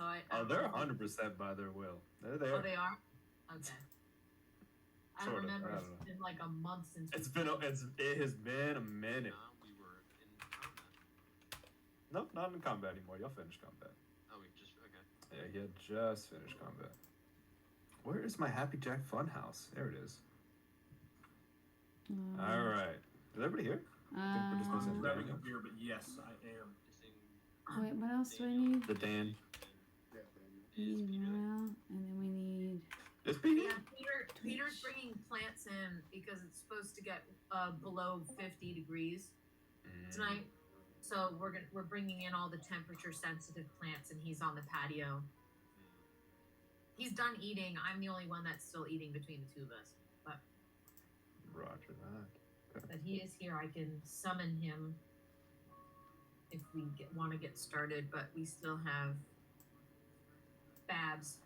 so I Oh, don't they're know. 100% by their will. They're there. Oh, they are? Okay. I don't Sort of, remember. I don't It's know. been like a month since It has been a minute. We were in combat. Nope, not in combat anymore. Y'all finished combat. Oh, we just okay. Yeah, he had just finished combat. Where is my Happy Jack Funhouse? There it is. All right. Is everybody here? I think we're just missing I'm there we grabbing go. a beer, but yes, I am. Wait, what else do I need? The Dan. Yeah, We need morale, and then we need. Is Petey? Yeah, Peter's bringing plants in because it's supposed to get below 50 degrees tonight. So we're bringing in all the temperature sensitive plants, and he's on the patio. He's done eating. I'm the only one that's still eating between the two of us. But Roger that. Okay. But he is here. I can summon him if we want to get started, but we still have Babs.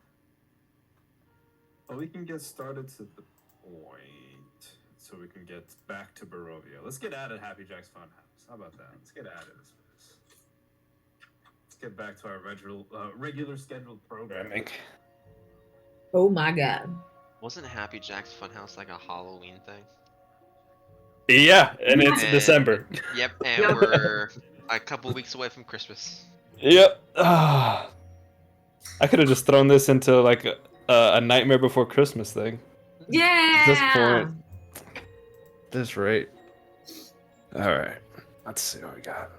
Well, we can get started to the point, so we can get back to Barovia. Let's get at it, Happy Jack's Funhouse. How about that? Let's get at it. Let's get back to our regular scheduled programming. Oh my god. Wasn't Happy Jack's Funhouse like a Halloween thing? Yeah, and it's December. Yep, and we're a couple weeks away from Christmas. Yep. I could have just thrown this into like a Nightmare Before Christmas thing. Yeah. At this point. This rate. All right. Let's see what we got.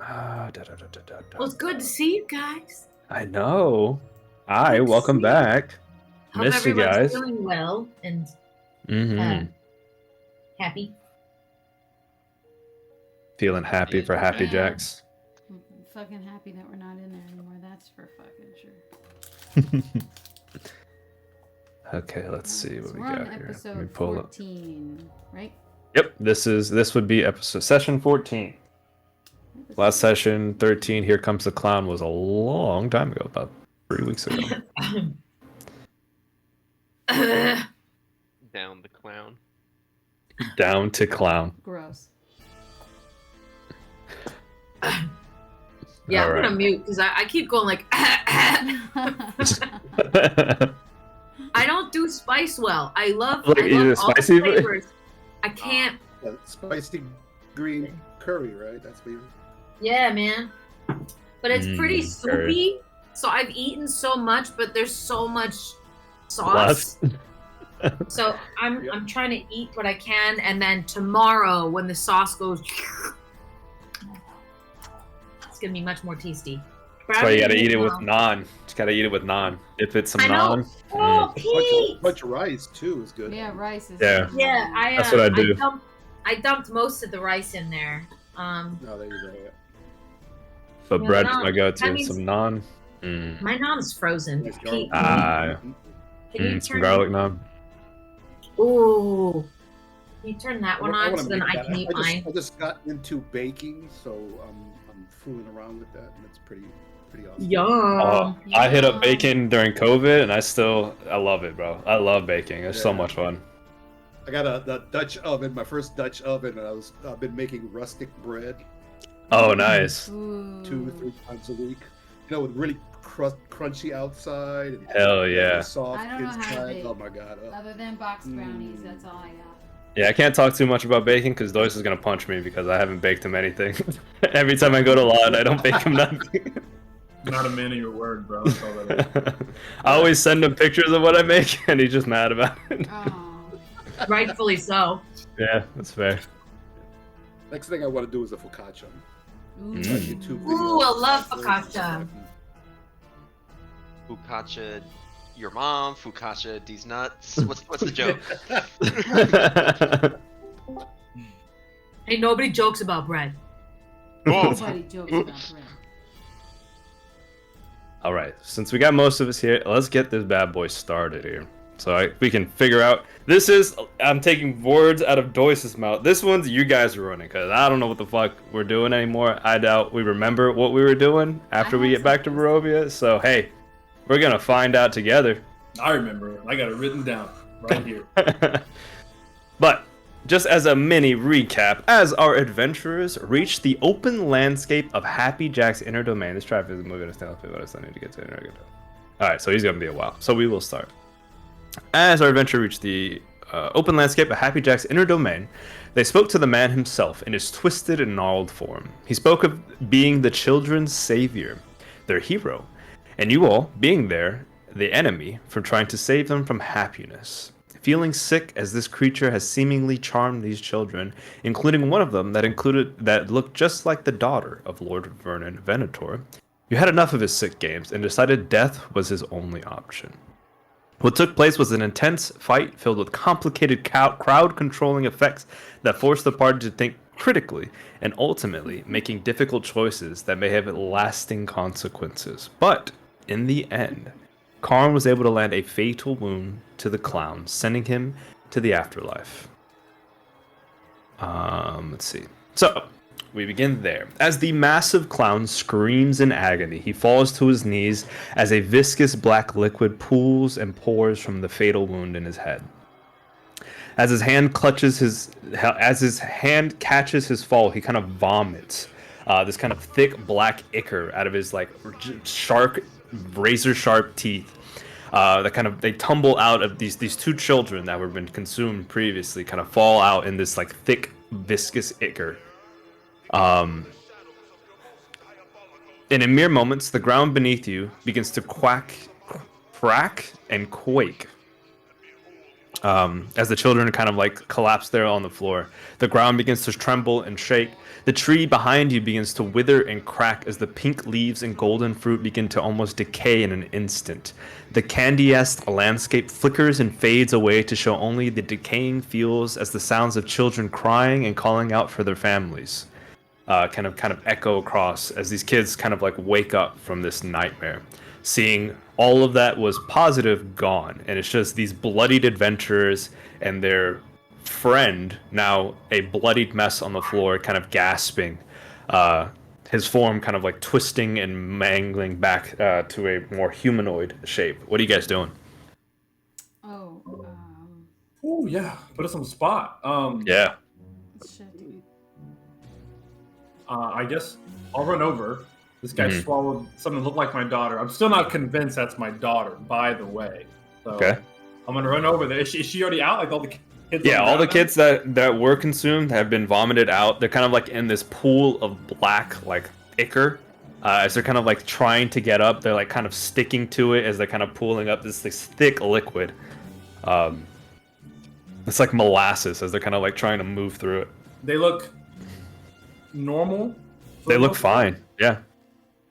Well, it's good to see you guys. I know. Hi, welcome back. Hope Missed you everyone's guys. doing well and happy. Feeling happy for Happy Yeah. Jacks. I'm fucking happy that we're not in there anymore. That's for fucking sure. Okay, let's see what So we we're on got here. Let me episode pull up. 14, right? Yep, this would be session 14. Last session 13, Here Comes the Clown, was a long time ago, about 3 weeks ago. Down the clown. Down to clown. Gross. Yeah, All I'm right. gonna mute because I keep going like. I don't do spice well. I love Like, I you love do all the spicy? flavors. I can't. Spicy green curry, right? That's what you. Yeah, man. But it's pretty curry. soupy. So I've eaten so much, but there's so much sauce. So I'm trying to eat what I can, and then tomorrow when the sauce goes, it's gonna be much more tasty. That's why you gotta eat it with naan. Just gotta eat it with naan. If it's some I know. naan. Oh, Pete! Bunch of rice too is good. Yeah, rice is. Yeah. Yeah, That's what I do. I dumped most of the rice in there. No, there you go. Yeah. But Yeah, bread is naan. my go-to. That means- Some naan. Mm. My naan's frozen. Nice Pete, garlic. can you Some turn? garlic naan. Ooh. Can you turn that one I on wanna so then make I that. can eat mine? I just got into baking, so I'm fooling around with that, and it's pretty awesome. Yum. Oh, I hit up Yum. baking during COVID, and I love it, bro. I love baking. It's so Yeah. much fun. I got a Dutch oven, my first Dutch oven, and I've been making rustic bread Oh, nice. Ooh. 2-3 times a week. You know, with really crunchy outside and Hell yeah. soft I don't know how to inside. bake. Oh my god. Other than box brownies, that's all I got. Yeah, I can't talk too much about baking because Doyce is gonna punch me because I haven't baked him anything. Every time I go to Lod, I don't bake him nothing. Not a man of your word, bro. That's all that is. I always send him pictures of what I make, and he's just mad about it. Oh. Rightfully so. Yeah, that's fair. Next thing I want to do is a focaccia. Ooh. Mm. Ooh, I love focaccia. Focaccia, your mom. Focaccia, these nuts. What's the joke? Hey, nobody jokes about bread. Nobody jokes about bread. All right, since we got most of us here, let's get this bad boy started here. So we can figure out. I'm taking words out of Doyce's mouth. This one's you guys are running, because I don't know what the fuck we're doing anymore. I doubt we remember what we were doing after we get back to Barovia. So, hey, we're going to find out together. I remember. I got it written down right here. But, just as a mini recap, as our adventurers reach the open landscape of Happy Jack's inner domain. This traffic is moving us down, but I still need to get to it. Alright, so he's gonna be a while. So we will start. As our adventure reached the open landscape of Happy Jack's inner domain, they spoke to the man himself in his twisted and gnarled form. He spoke of being the children's savior, their hero, and you all being there, the enemy, for trying to save them from happiness. Feeling sick as this creature has seemingly charmed these children, including one of them that looked just like the daughter of Lord Vernon Venator, you had enough of his sick games and decided death was his only option. What took place was an intense fight filled with complicated crowd-controlling effects that forced the party to think critically and ultimately making difficult choices that may have lasting consequences. But in the end, Karn was able to land a fatal wound to the clown, sending him to the afterlife. Let's see. So, we begin there. As the massive clown screams in agony, he falls to his knees as a viscous black liquid pools and pours from the fatal wound in his head. As his hand catches his fall, he kind of vomits this kind of thick black ichor out of his like razor sharp teeth. They tumble out of these two children that were been consumed previously, kind of fall out in this like thick viscous ichor. And in mere moments, the ground beneath you begins to crack, and quake. As the children kind of like collapse there on the floor, the ground begins to tremble and shake. The tree behind you begins to wither and crack as the pink leaves and golden fruit begin to almost decay in an instant. The candy-esque landscape flickers and fades away to show only the decaying fields as the sounds of children crying and calling out for their families kind of echo across as these kids kind of like wake up from this nightmare, seeing all of that was positive gone, and it's just these bloodied adventurers and their friend, now a bloodied mess on the floor, kind of gasping, his form kind of like twisting and mangling back to a more humanoid shape. What are you guys doing? Oh yeah, put us on the spot. Yeah. Shit, dude. I guess I'll run over. This guy swallowed something that looked like my daughter. I'm still not convinced that's my daughter, by the way. So Okay. I'm gonna run over there. Is she already out? Like all the kids? Yeah, all the kids that were consumed have been vomited out. They're kind of like in this pool of black like ichor. As they're kind of like trying to get up, they're like kind of sticking to it as they're kind of pooling up this thick liquid. It's like molasses as they're kind of like trying to move through it. They look normal. They look fine. Yeah.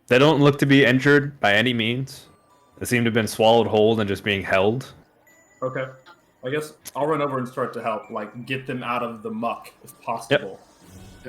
They don't look to be injured by any means. They seem to have been swallowed whole and just being held. Okay. I guess I'll run over and start to help, like, get them out of the muck, if possible.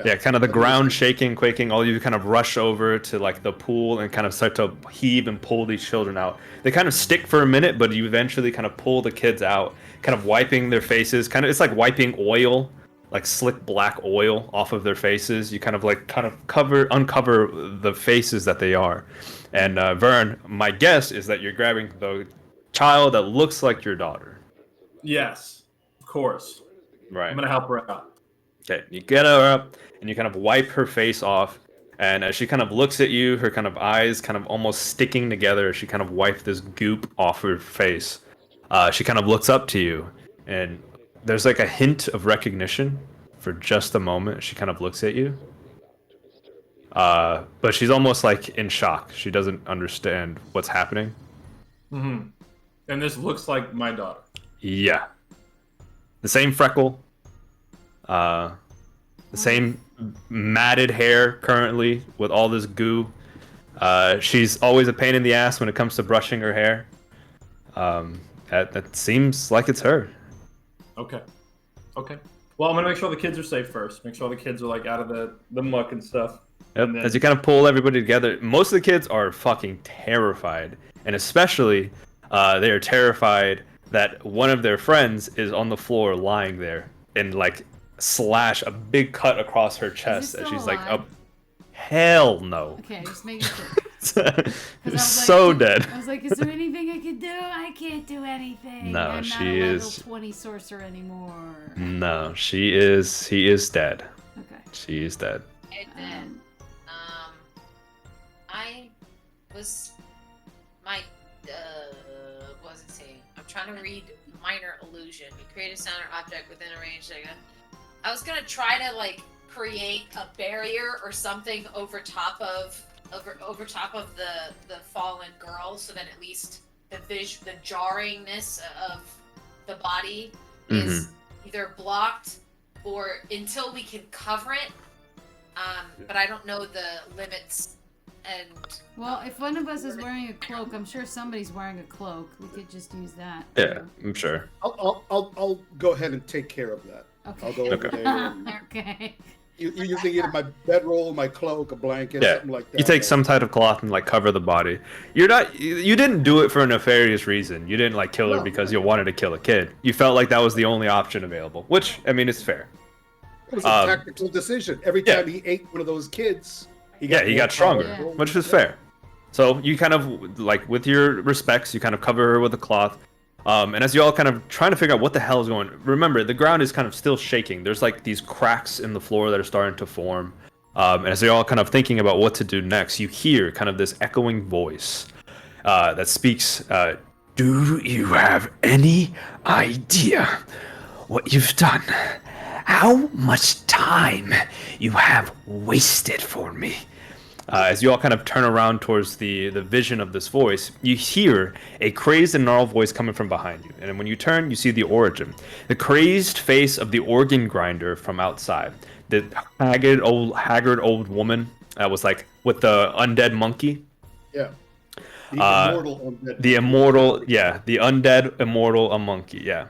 Yeah, kind of the ground shaking, quaking. All you kind of rush over to, like, the pool and kind of start to heave and pull these children out. They kind of stick for a minute, but you eventually kind of pull the kids out, kind of wiping their faces. It's like wiping oil, like slick black oil off of their faces. You kind of uncover the faces that they are. And Vern, my guess is that you're grabbing the child that looks like your daughter. Yes, of course. Right. I'm gonna help her out. Okay, you get her up and you kind of wipe her face off. And as she kind of looks at you, her kind of eyes kind of almost sticking together, she kind of wiped this goop off her face. She kind of looks up to you, and there's like a hint of recognition for just a moment. She kind of looks at you. But she's almost like in shock. She doesn't understand what's happening. Mm-hmm. And this looks like my daughter. Yeah. The same freckle. The same matted hair currently with all this goo. She's always a pain in the ass when it comes to brushing her hair. That seems like it's her. Okay. Well, I'm gonna make sure the kids are safe first. Make sure the kids are like out of the muck and stuff. Yep. And then... As you kind of pull everybody together, most of the kids are fucking terrified, and especially they are terrified that one of their friends is on the floor lying there and like slash a big cut across her chest as she's like, "Oh, hell no!" Okay, just making sure. So dead. I was like, is there anything I can do? I can't do anything. No, I'm she not a is. level 20 sorcerer anymore. No, she is. He is dead. Okay. She is dead. And then, I was my trying to read minor illusion. You create a sound or object within a range. I was gonna try to like create a barrier or something over top of the fallen girl, so that at least the jarringness of the body is either blocked or until we can cover it. But I don't know the limits. And well, if one of us is wearing a cloak, I'm sure somebody's wearing a cloak. We could just use that. Yeah, I'm sure. I'll go ahead and take care of that. Okay. I'll go over there. And Okay. you using either my bedroll, my cloak, a blanket, Yeah. something like that. You take some type of cloth and like cover the body. You didn't do it for a nefarious reason. You didn't like kill her No. because you wanted to kill a kid. You felt like that was the only option available, which I mean is fair. It was a tactical decision. Every yeah. time he ate one of those kids, he He got stronger, Yeah. which is fair. So you kind of like with your respects, you kind of cover her with a cloth. And as you all kind of trying to figure out what the hell is going, remember the ground is kind of still shaking. There's like these cracks in the floor that are starting to form. And as you're all kind of thinking about what to do next, you hear kind of this echoing voice that speaks. Do you have any idea what you've done? How much time you have wasted for me? As you all kind of turn around towards the vision of this voice, you hear a crazed and gnarled voice coming from behind you. And when you turn, you see the origin. The crazed face of the organ grinder from outside. The haggard old woman that was like with the undead monkey. Yeah. The immortal undead. The immortal, yeah. The undead immortal a monkey, yeah.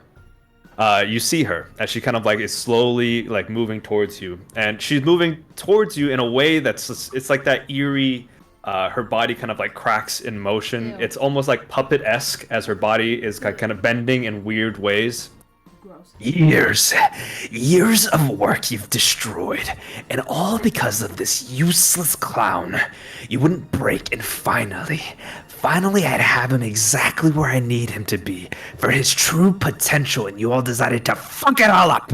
You see her as she kind of like is slowly like moving towards you, and she's moving towards you in a way it's like that eerie. Her body kind of like cracks in motion. Ew. It's almost like puppet-esque as her body is kind of bending in weird ways. Gross. Years of work you've destroyed, and all because of this useless clown. You wouldn't break, and finally I'd have him exactly where I need him to be for his true potential, and you all decided to fuck it all up.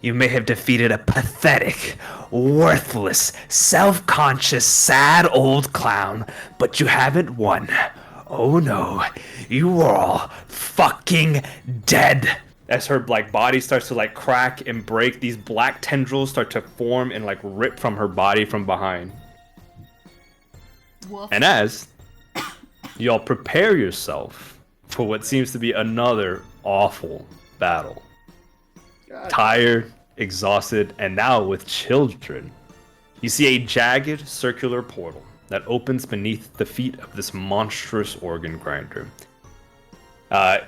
You may have defeated a pathetic, worthless, self-conscious, sad old clown, but you haven't won. Oh no, you are all fucking dead. As her like body starts to like crack and break, these black tendrils start to form and like rip from her body from behind. Wolf. And as y'all prepare yourself for what seems to be another awful battle. God. Tired, exhausted, and now with children, you see a jagged circular portal that opens beneath the feet of this monstrous organ grinder.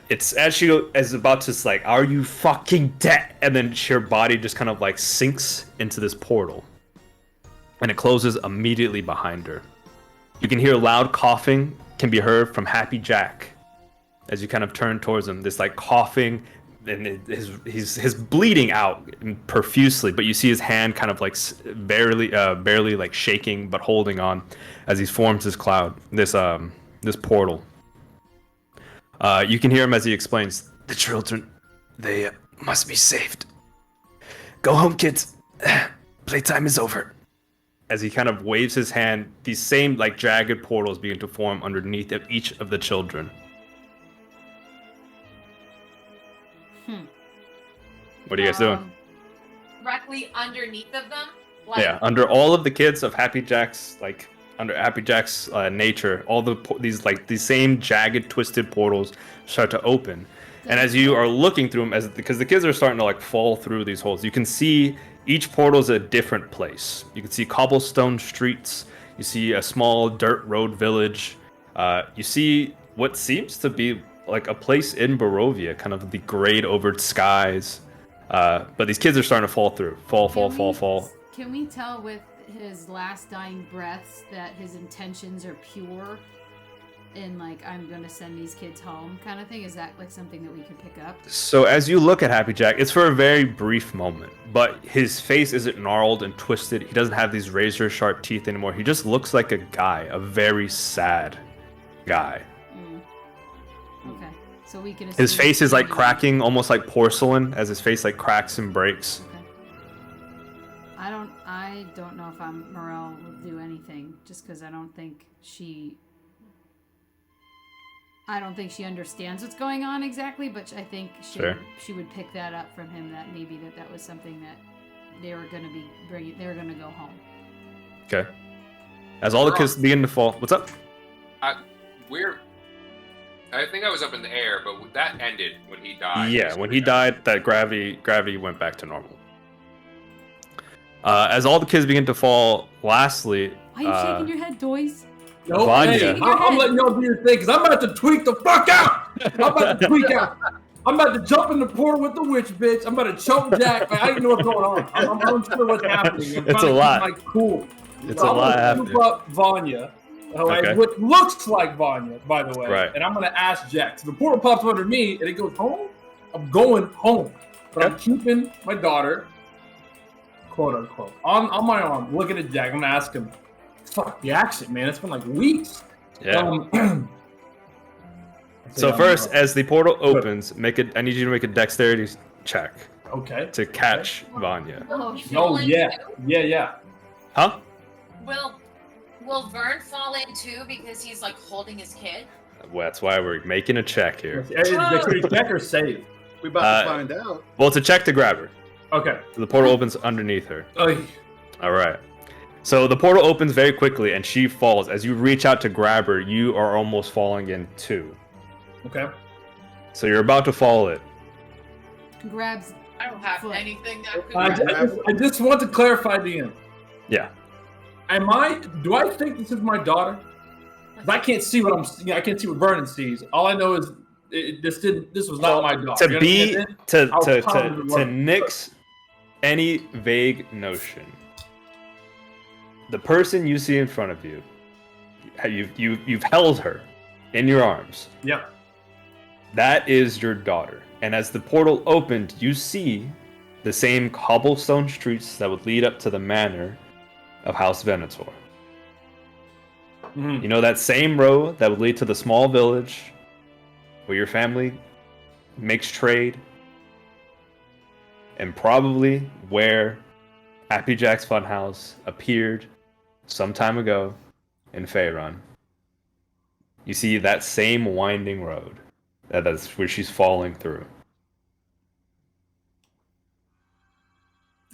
It's as she is about to like, are you fucking dead? And then her body just kind of like sinks into this portal. And it closes immediately behind her. You can hear loud coughing can be heard from Happy Jack as you kind of turn towards him. This like coughing, and he's bleeding out profusely, but you see his hand kind of like barely like shaking but holding on as he forms this cloud, this portal. You can hear him as he explains, the children, they must be saved. Go home, kids. Playtime is over. As he kind of waves his hand, these same like jagged portals begin to form underneath of each of the children. What are you guys doing? Directly underneath of them. Like, Yeah, under all of the kids of Happy Jack's, like under Happy Jack's nature, all these same jagged, twisted portals start to open. And as you are looking through them, because the kids are starting to like fall through these holes, you can see each portal is a different place. You can see cobblestone streets. You see a small dirt road village. You see what seems to be like a place in Barovia, kind of the grayed over skies. But these kids are starting to fall through. Fall. Can we tell with his last dying breaths that his intentions are pure? And like, I'm gonna send these kids home kind of thing? Is that like something that we can pick up? So as you look at Happy Jack, it's for a very brief moment, but his face isn't gnarled and twisted. He doesn't have these razor sharp teeth anymore. He just looks like a guy, a very sad guy. Okay, so we can. His assume face is like maybe- cracking, almost like porcelain, as his face like cracks and breaks. Okay. I don't know if Morel will do anything, just because I don't think she I don't think she understands what's going on exactly, but I think she would pick that up from him, that maybe that was something that they were going to be bringing. They were going to go home. Okay. As all the kids begin to fall, what's up? I think I was up in the air, but that ended when he died. Yeah, when he died, that gravity went back to normal. As all the kids begin to fall, lastly, Why are you shaking your head, Doyce? Nope. Vanya. Hey, I'm letting y'all do your thing, because I'm about to tweak the fuck out. I'm about to tweak out. I'm about to jump in the portal with the witch bitch. I'm about to choke Jack. Like, I don't know what's going on. I'm unsure what's happening. I'm It's trying a to lot. keep, like, cool. It's So a I'm lot gonna happening. scoop up Vanya, Okay. which looks like Vanya, by the way. Right. And I'm going to ask Jack. So the portal pops under me, and it goes home. I'm going home. But I'm keeping my daughter, quote unquote, on my arm, looking at Jack. I'm going to ask him, fuck the accent, man. It's been like weeks. Yeah. So first, as the portal opens, I need you to make a dexterity check Okay. to catch Vanya. Will he Oh, fall in yeah. too? Yeah. Huh? Will Vern fall in too because he's like holding his kid? Well, that's why we're making a check here. Is it check or save? We're about to find out. Well, it's a check to grab her. Okay. So the portal opens underneath her. Oy. All right. So the portal opens very quickly, and she falls. As you reach out to grab her, you are almost falling in too. Okay. So you're about to fall in. Grabs. I don't have Foot. anything that could. I just want to clarify the end. Yeah. Do I think this is my daughter? 'Cause I can't see I can't see what Vernon sees. All I know is this was not my daughter. To be I was positive it to wasn't. nix any vague notion. The person you see in front of you, you've held her in your arms. Yep. That is your daughter. And as the portal opened, you see the same cobblestone streets that would lead up to the manor of House Venator. Mhm. You know that same road that would lead to the small village where your family makes trade, and probably where Happy Jack's Funhouse appeared some time ago in Faerun. You see that same winding road. That's where she's falling through.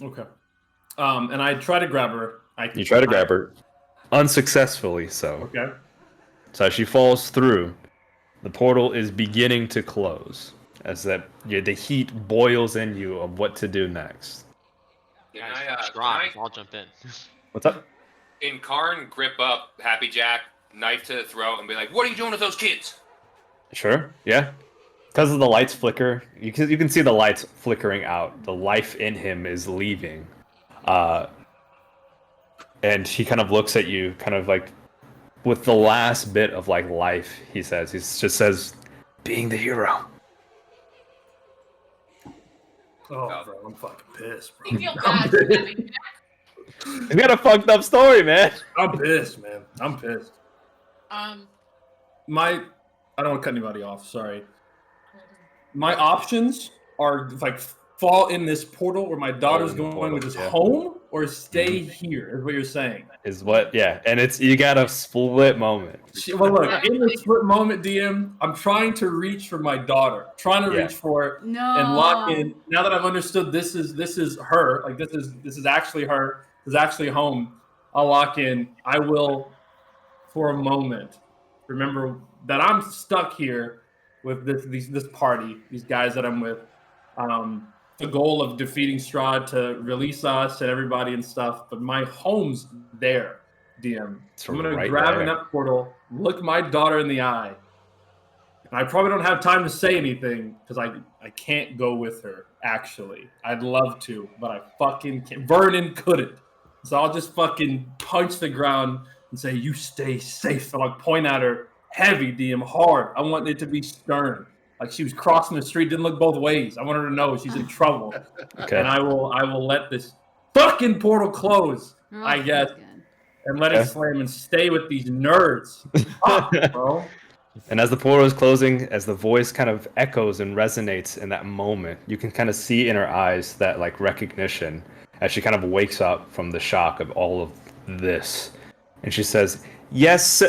Okay. And I try to grab her. You try to grab her, unsuccessfully so. Okay. So as she falls through, the portal is beginning to close as the heat boils in you of what to do next. Can I'll jump in. What's up? in Karn grip up Happy Jack, knife to the throat, and be like, "What are you doing with those kids?" Sure, yeah. Because of the lights flicker, you can see the lights flickering out. The life in him is leaving. And he kind of looks at you, kind of like, with the last bit of like life, he just says, being the hero. Oh, bro, I'm fucking pissed, bro. You feel bad for having He's got a fucked up story, man. I'm pissed, man. I'm pissed. I Um, don't want to cut anybody off. Sorry. My options are like fall in this portal where my daughter's in the going, portal, which is yeah. home, or stay here. Is what you're saying. Is what, yeah. And you got a split moment. Well, look, in this split moment, DM, I'm trying to reach for my daughter, trying to Yeah. reach for it No. and lock in. Now that I've understood this is her, like this is actually her, this is actually home. I'll lock in. I will, for a moment, remember that I'm stuck here with this party, these guys that I'm with. The goal of defeating Strahd to release us and everybody and stuff, but my home's there, DM. It's I'm gonna right grab there. an up portal, look my daughter in the eye. And I probably don't have time to say anything because I can't go with her, actually. I'd love to, but I fucking can't. Vernon couldn't. So I'll just fucking punch the ground and say, "You stay safe." And I'll point at her heavy, DM, hard. I want it to be stern. Like she was crossing the street, didn't look both ways. I want her to know she's in trouble. Okay. And I will let this fucking portal close, Oh, I guess, that's good. and let Okay. it slam and stay with these nerds. Fuck, bro. And as the portal is closing, as the voice kind of echoes and resonates in that moment, you can kind of see in her eyes that like recognition as she kind of wakes up from the shock of all of this. And she says, "Yes,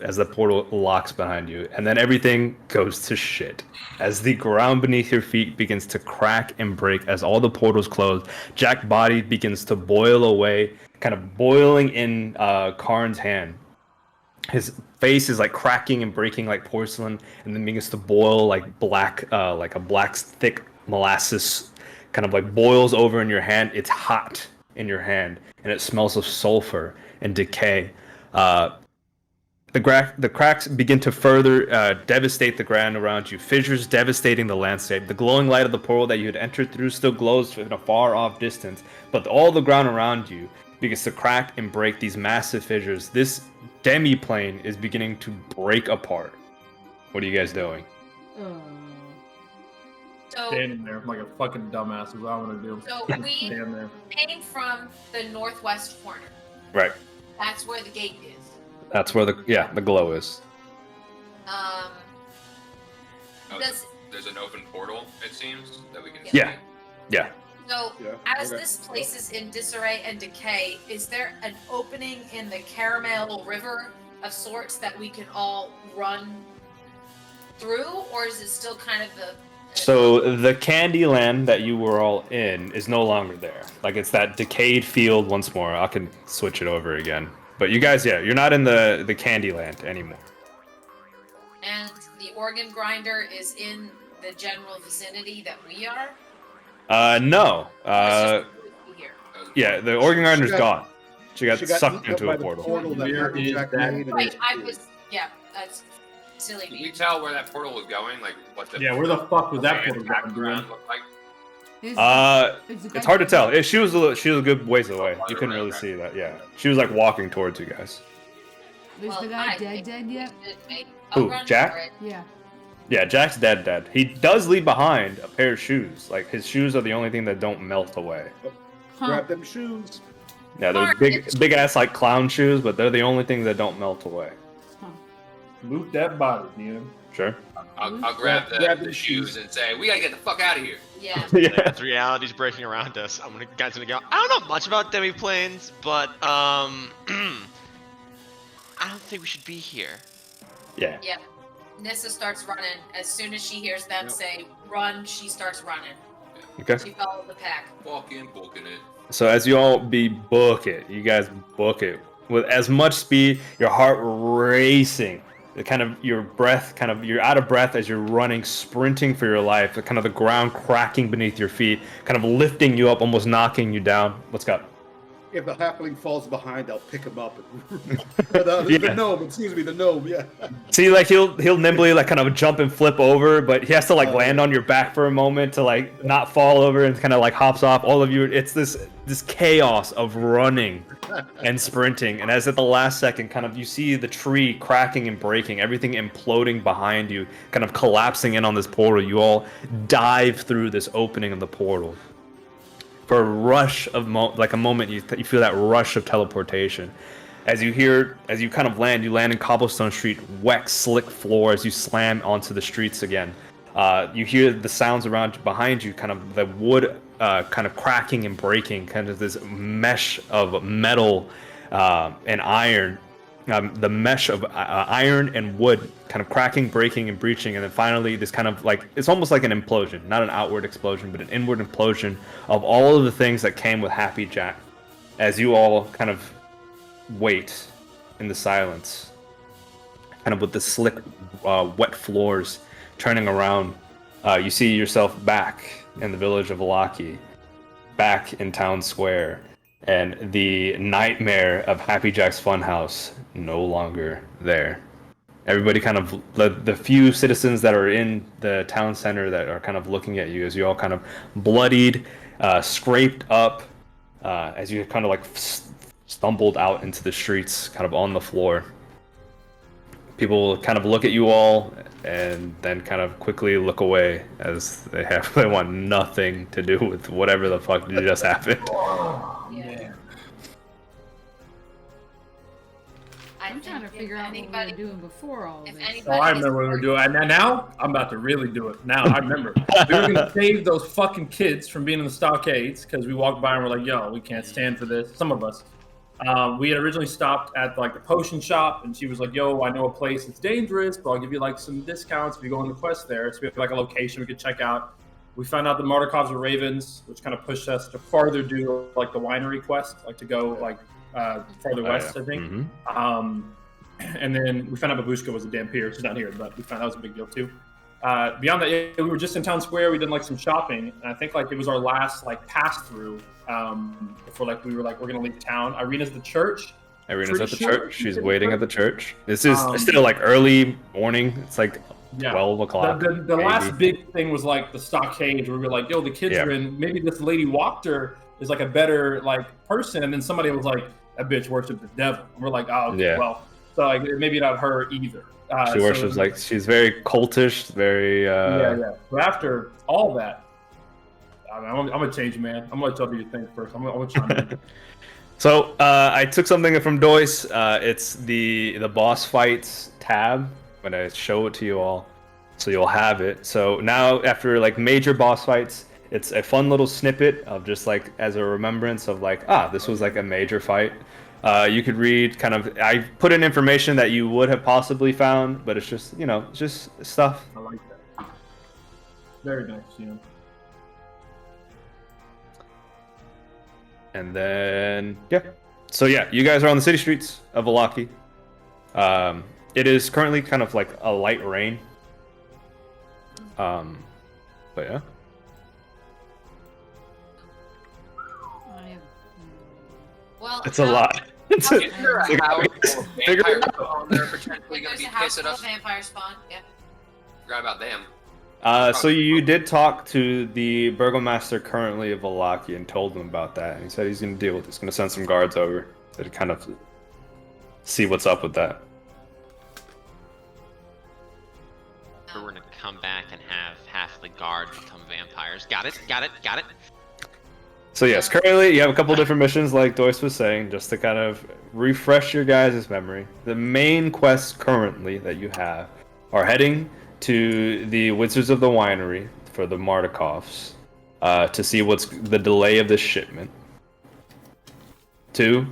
as the portal locks behind you, and then everything goes to shit as the ground beneath your feet begins to crack and break as all the portals close. Jack's body begins to boil away, kind of boiling in Karn's hand. His face is like cracking and breaking like porcelain, and then begins to boil like black, like a black thick molasses, kind of like boils over in your hand. It's hot in your hand, and it smells of sulfur and decay. The cracks begin to further devastate the ground around you, fissures devastating the landscape. The glowing light of the portal that you had entered through still glows in a far-off distance, but all the ground around you begins to crack and break these massive fissures. This demi-plane is beginning to break apart. What are you guys doing? So, Standing there like a fucking dumbass is what I'm gonna do. so we Stand there. came from the northwest corner. Right. That's where the gate is. That's where the glow is. Oh, Does there's an open portal, it seems, that we can Yeah. see. Yeah. so Yeah, as okay. this place is in disarray and decay, is there an opening in the caramel river of sorts that we can all run through, or is it still kind of the So the candy land that you were all in is no longer there. Like it's that decayed field once more. I can switch it over again. But you guys, yeah, you're not in the candy land anymore. and the organ grinder is in the general vicinity that we are? No. Or it's just here? Yeah, the organ grinder's She got- gone. She got sucked eaten up into by a the portal. portal that Where Happy is Jack that? made and Right, I disappeared. was, yeah, that's silly Can me. we tell where that portal was going? Like, what the Yeah, where the fuck was that okay, portal back going, around dude? look like? It's hard to tell. She was a good ways away. You couldn't really see that. Yeah, she was like walking towards you guys. Is Well, the guy I think dead we yet? should make a Who, run Jack? for it. Yeah. Yeah, Jack's dead. He does leave behind a pair of shoes. Like his shoes are the only thing that don't melt away. Huh. Grab them shoes. Yeah, they're big ass like clown shoes, but they're the only thing that don't melt away. Loot that body, Neil. Sure. I'll grab Grab the the shoes shoes. and say, we gotta get the fuck out of here. Yeah. Yeah. As reality's breaking around us, guys gonna go. I don't know much about demi-planes, but I don't think we should be here. Yeah. Yeah. Nissa starts running. As soon as she hears them Yep. say run, she starts running. Okay. She followed the pack. Walking, booking it. So as you all book it, you guys book it with as much speed, your heart racing, your breath, you're out of breath as you're running, sprinting for your life, the ground cracking beneath your feet, kind of lifting you up, almost knocking you down. What's up? If the halfling falls behind, I'll pick him up. The gnome, excuse me, the gnome, yeah. See, like he'll nimbly jump and flip over, but he has to land on your back for a moment to not fall over and hops off. All of you, it's this chaos of running and sprinting, and as at the last second, you see the tree cracking and breaking, everything imploding behind you, collapsing in on this portal. You all dive through this opening of the portal. For a rush of a moment, you feel that rush of teleportation. As you land, you land in cobblestone street, wet, slick floor as you slam onto the streets again. You hear the sounds behind you, the wood cracking and breaking, this mesh of metal and iron. The mesh of iron and wood cracking, breaking, and breaching, and then finally this it's almost like an implosion, not an outward explosion, but an inward implosion of all of the things that came with Happy Jack. As you all wait in the silence, with the slick, wet floors turning around, you see yourself back in the village of Alaki, back in town square. And the nightmare of Happy Jack's Funhouse no longer there. Everybody the few citizens that are in the town center that are looking at you as you all bloodied, scraped up, as you stumbled out into the streets, on the floor. People look at you all and then quickly look away as they want nothing to do with whatever the fuck just happened. Yeah. I'm trying to figure out what we were doing before all of If this. anybody Oh, I is remember what we were doing. And now I'm about to really do it. Now I remember. We were gonna save those fucking kids from being in the stockades because we walked by and we're like, "Yo, we can't stand for this." Some of us. We had originally stopped at like the potion shop, and she was like, "Yo, I know a place that's dangerous, but I'll give you like some discounts if you go on the quest there." So we have like a location we could check out. We found out the Mardikovs were ravens, which kind of pushed us to farther do like the winery quest, like to go like farther west, I think. Mhm. And then we found out Babushka was a Dampier. She's not here, but we found that was a big deal too. Beyond that, yeah, we were just in town square. We did like some shopping, and I think like it was our last like pass through before like we were like we're gonna leave town. Irina's at the church. Irina's at the Pretty sure church. She's she's waiting at at the church. This is Um, still like early morning. It's like 12 o'clock. The last big thing was like the stockade where we were like, yo, the kids are in. Maybe this lady Wachter is like a better like person, and then somebody was like, that bitch worships the devil. And we're like, oh, okay, well, so like maybe not her either. She worships like she's very cultish, very. Yeah. But after all that, I'm gonna change, man. I'm gonna let y'all do your thing first. I'm gonna chime in. So I took something from Doyce. It's the boss fights tab. I'm gonna show it to you all, so you'll have it. So now after like major boss fights, it's a fun little snippet of just like as a remembrance of like this was like a major fight. You could read kind of. I put in information that you would have possibly found, but it's just just stuff. I like that. Very nice, And then so you guys are on the city streets of Valaki. It is currently kind of like a light rain. But yeah. Well, It's a lot. It's a- Is there a house full of Figure it vampires on there potentially going to there's be a house pissed at full us? of vampire spawn. Yeah. Forgot about them. So you did talk to the burgomaster currently of Valaki and told him about that, and he said he's going to deal with it. He's going to send some guards over to kind of see what's up with that. We're gonna come back and have half the guard become vampires. Got it. So yes, currently you have a couple different missions, like Doyce was saying, just to kind of refresh your guys' memory. The main quests currently that you have are heading to the Wizards of the Winery for the Mardikovs to see what's the delay of the shipment. 2,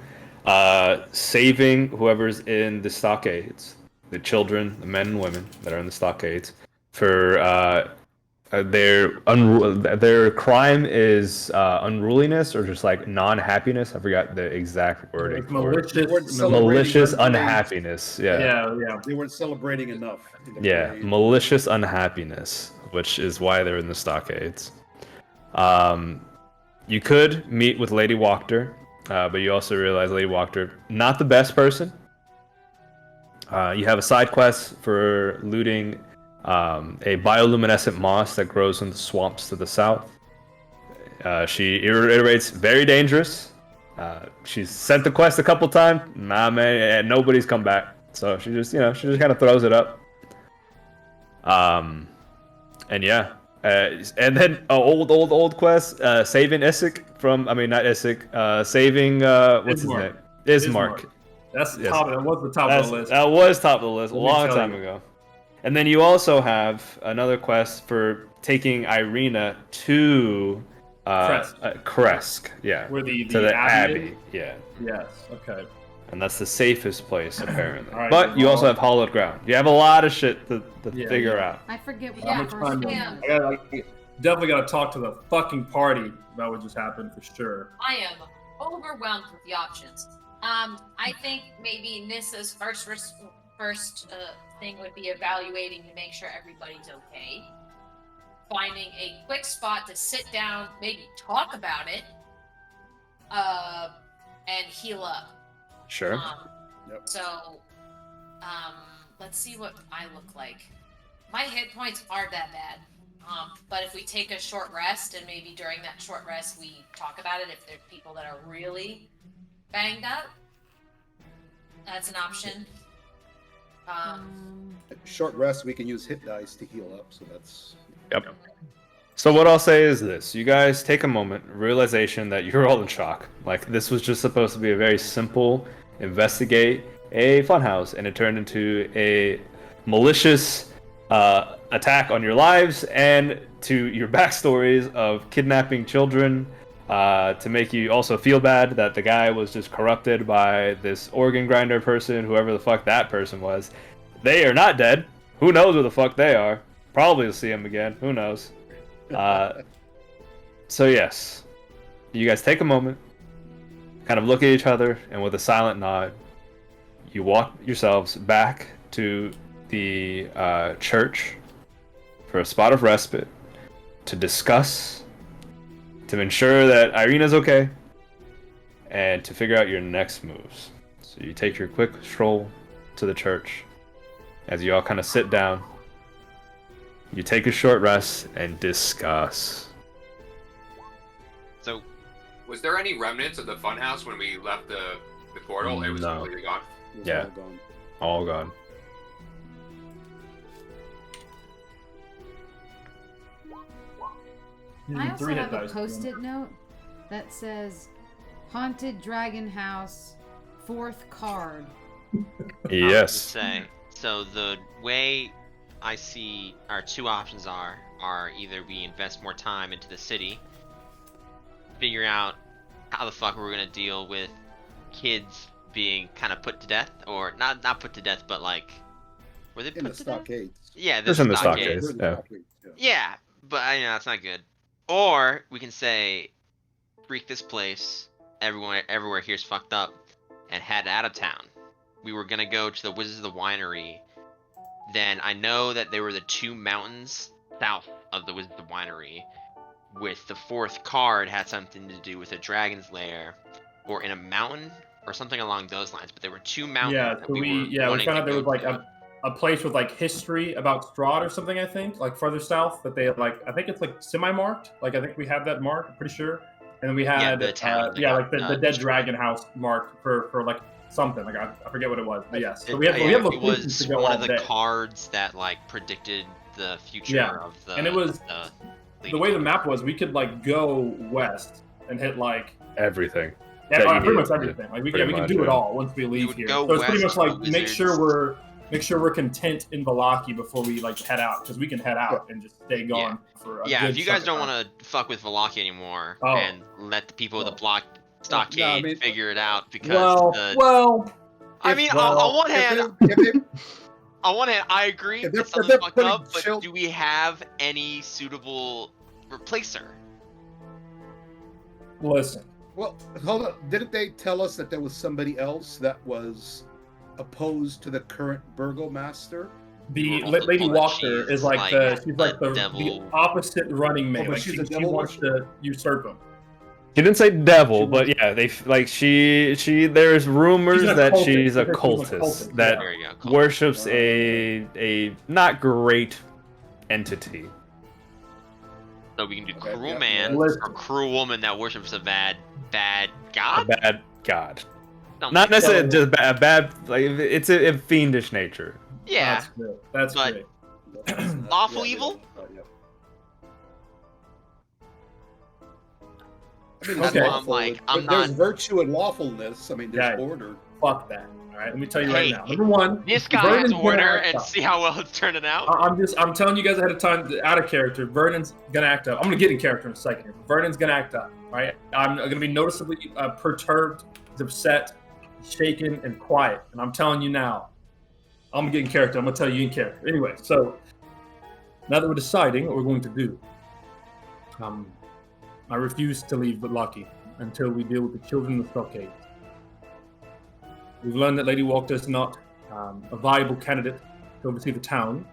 saving whoever's in the stockades, the children, the men and women that are in the stockades, for their crime is unruliness or just like non-happiness. I forgot the exact wording for it. Malicious unhappiness. Yeah. They weren't celebrating enough. Yeah, malicious unhappiness, which is why they're in the stockades. You could meet with Lady Wachter, but you also realize Lady Wachter, not the best person. You have a side quest for looting a bioluminescent moss that grows in the swamps to the south. She reiterates, very dangerous. She's sent the quest a couple times. Nah, man, and nobody's come back. So she just kind of throws it up. And then old quest, saving Isaac from, not Isaac, saving what's his name? Ismark. That's the top. That was the top of the list. That was top of the list a long time ago. And then you also have another quest for taking Irina to Kresk. Yeah. Where the to the Abbey Abbey. Yeah. Yes. Okay. And that's the safest place apparently. Right, but you also have hollowed ground. You have a lot of shit to figure out. I forget what How the much time? first yeah. one. Definitely got to talk to the fucking party about what just happened for sure. I am overwhelmed with the options. I think maybe Nissa's first thing would be evaluating to make sure everybody's okay. Finding a quick spot to sit down, maybe talk about it, and heal up. Sure. So, let's see what I look like. My hit points aren't that bad. But if we take a short rest and maybe during that short rest we talk about it, if there are people that are really banged up, that's an option. Short rest, we can use hit dice to heal up, so that's... Yep. So what I'll say is this. You guys take a moment, realization that you're all in shock. Like, this was just supposed to be a very simple investigate a funhouse, and it turned into a malicious attack on your lives and to your backstories of kidnapping children, to make you also feel bad that the guy was just corrupted by this organ grinder person, whoever the fuck that person was. They are not dead. Who knows where the fuck they are? Probably will see him again. Who knows? So yes, you guys take a moment, kind of look at each other, and with a silent nod, you walk yourselves back to the church for a spot of respite to discuss, to ensure that Irina's okay, and to figure out your next moves. So you take your quick stroll to the church. As you all kind of sit down, you take a short rest and discuss. So, Was there any remnants of the funhouse when we left the portal? It was No. completely gone. It's Yeah. all gone. All gone. I also 3 hit have a dice. post-it note that says Haunted Dragon House, 4th card. I was gonna Yes. say, so the way I see our 2 options are either we invest more time into the city, figure out how the fuck we're gonna deal with kids being kind of put to death, or not put to death, but like, were they In put the to death? stockades. Yeah, Just in the stockades. stockades. They're in Yeah. the stockades, yeah. Yeah, but I know that's not good. Or we can say, freak this place. Everywhere here's fucked up, and head out of town. We were gonna go to the Wizards of the Winery. Then I know that there were the 2 mountains south of the Wizards of the Winery. With the 4th card had something to do with a dragon's lair, or in a mountain, or something along those lines. But there were 2 mountains. Yeah, that so we wanting found to out there go was like to. a place with like history about Strahd or something, I think, like further south that they had, like, I think it's like semi-marked. Like I think we have that marked, I'm pretty sure. And then we had the town that like got, the dead destroyed. dragon house marked for like something. Like I forget what it was. But yes. So It, we have it locations was to go one all of the day. cards that like predicted the future Yeah, of the. and it was the way the map was, we could like go west and hit like Everything. yeah, that you pretty much need. everything. Like we Pretty can much, do it yeah. all once we leave would here. go So it's pretty west much to like the make sure Wizards. we're content in Valaki before we like head out, because we can head out and just stay gone for a Yeah, good if you guys chunk don't of time. want to fuck with Valaki anymore Oh. and let the people of the Well. block stockade No, I mean- figure it out, because I mean, well, on one If hand, I agree if they're- it's if something they're fucked putting up, but chil- do we have any suitable replacer? listen. Well, hold on. Didn't they tell us that there was somebody else that was opposed to the current burgomaster? The Also Lady told that Walker she's is like like she's like a the devil. opposite running mate. Oh, but like she's she, a she devil wants to usurp him. He didn't say devil, She but was- yeah, they like she. There's rumors She's an that occultist. she's a She's an cultist occultist, that There you go. Cool. worships a not great entity. So we can do Okay, cruel yeah, man listen. or cruel woman that worships a bad A god. bad god. Something. Not necessarily So- just a bad. Like it's a fiendish nature. Yeah. That's good. That's But- great. Lawful Yeah, evil? yeah. I That's mean, it's why I'm lawful. like, I'm There's not- virtue and lawfulness. I mean, there's Yeah. order. Fuck that. All right, let me tell you Hey, right now. Number one, This guy Vernon's has gonna order, act and up. see how well it's turning out. I'm telling you guys ahead of time, out of character. Vernon's gonna act up. I'm gonna get in character in a second here. Vernon's gonna act up. Right? I'm gonna be noticeably perturbed, upset, shaken, and quiet. And I'm telling you now, I'm gonna get in character. I'm gonna tell you in character. Anyway, so now that we're deciding what we're going to do, I refuse to leave Lucky until we deal with the children of the stockade. We've learned that Lady Walker is not a viable candidate to oversee the town,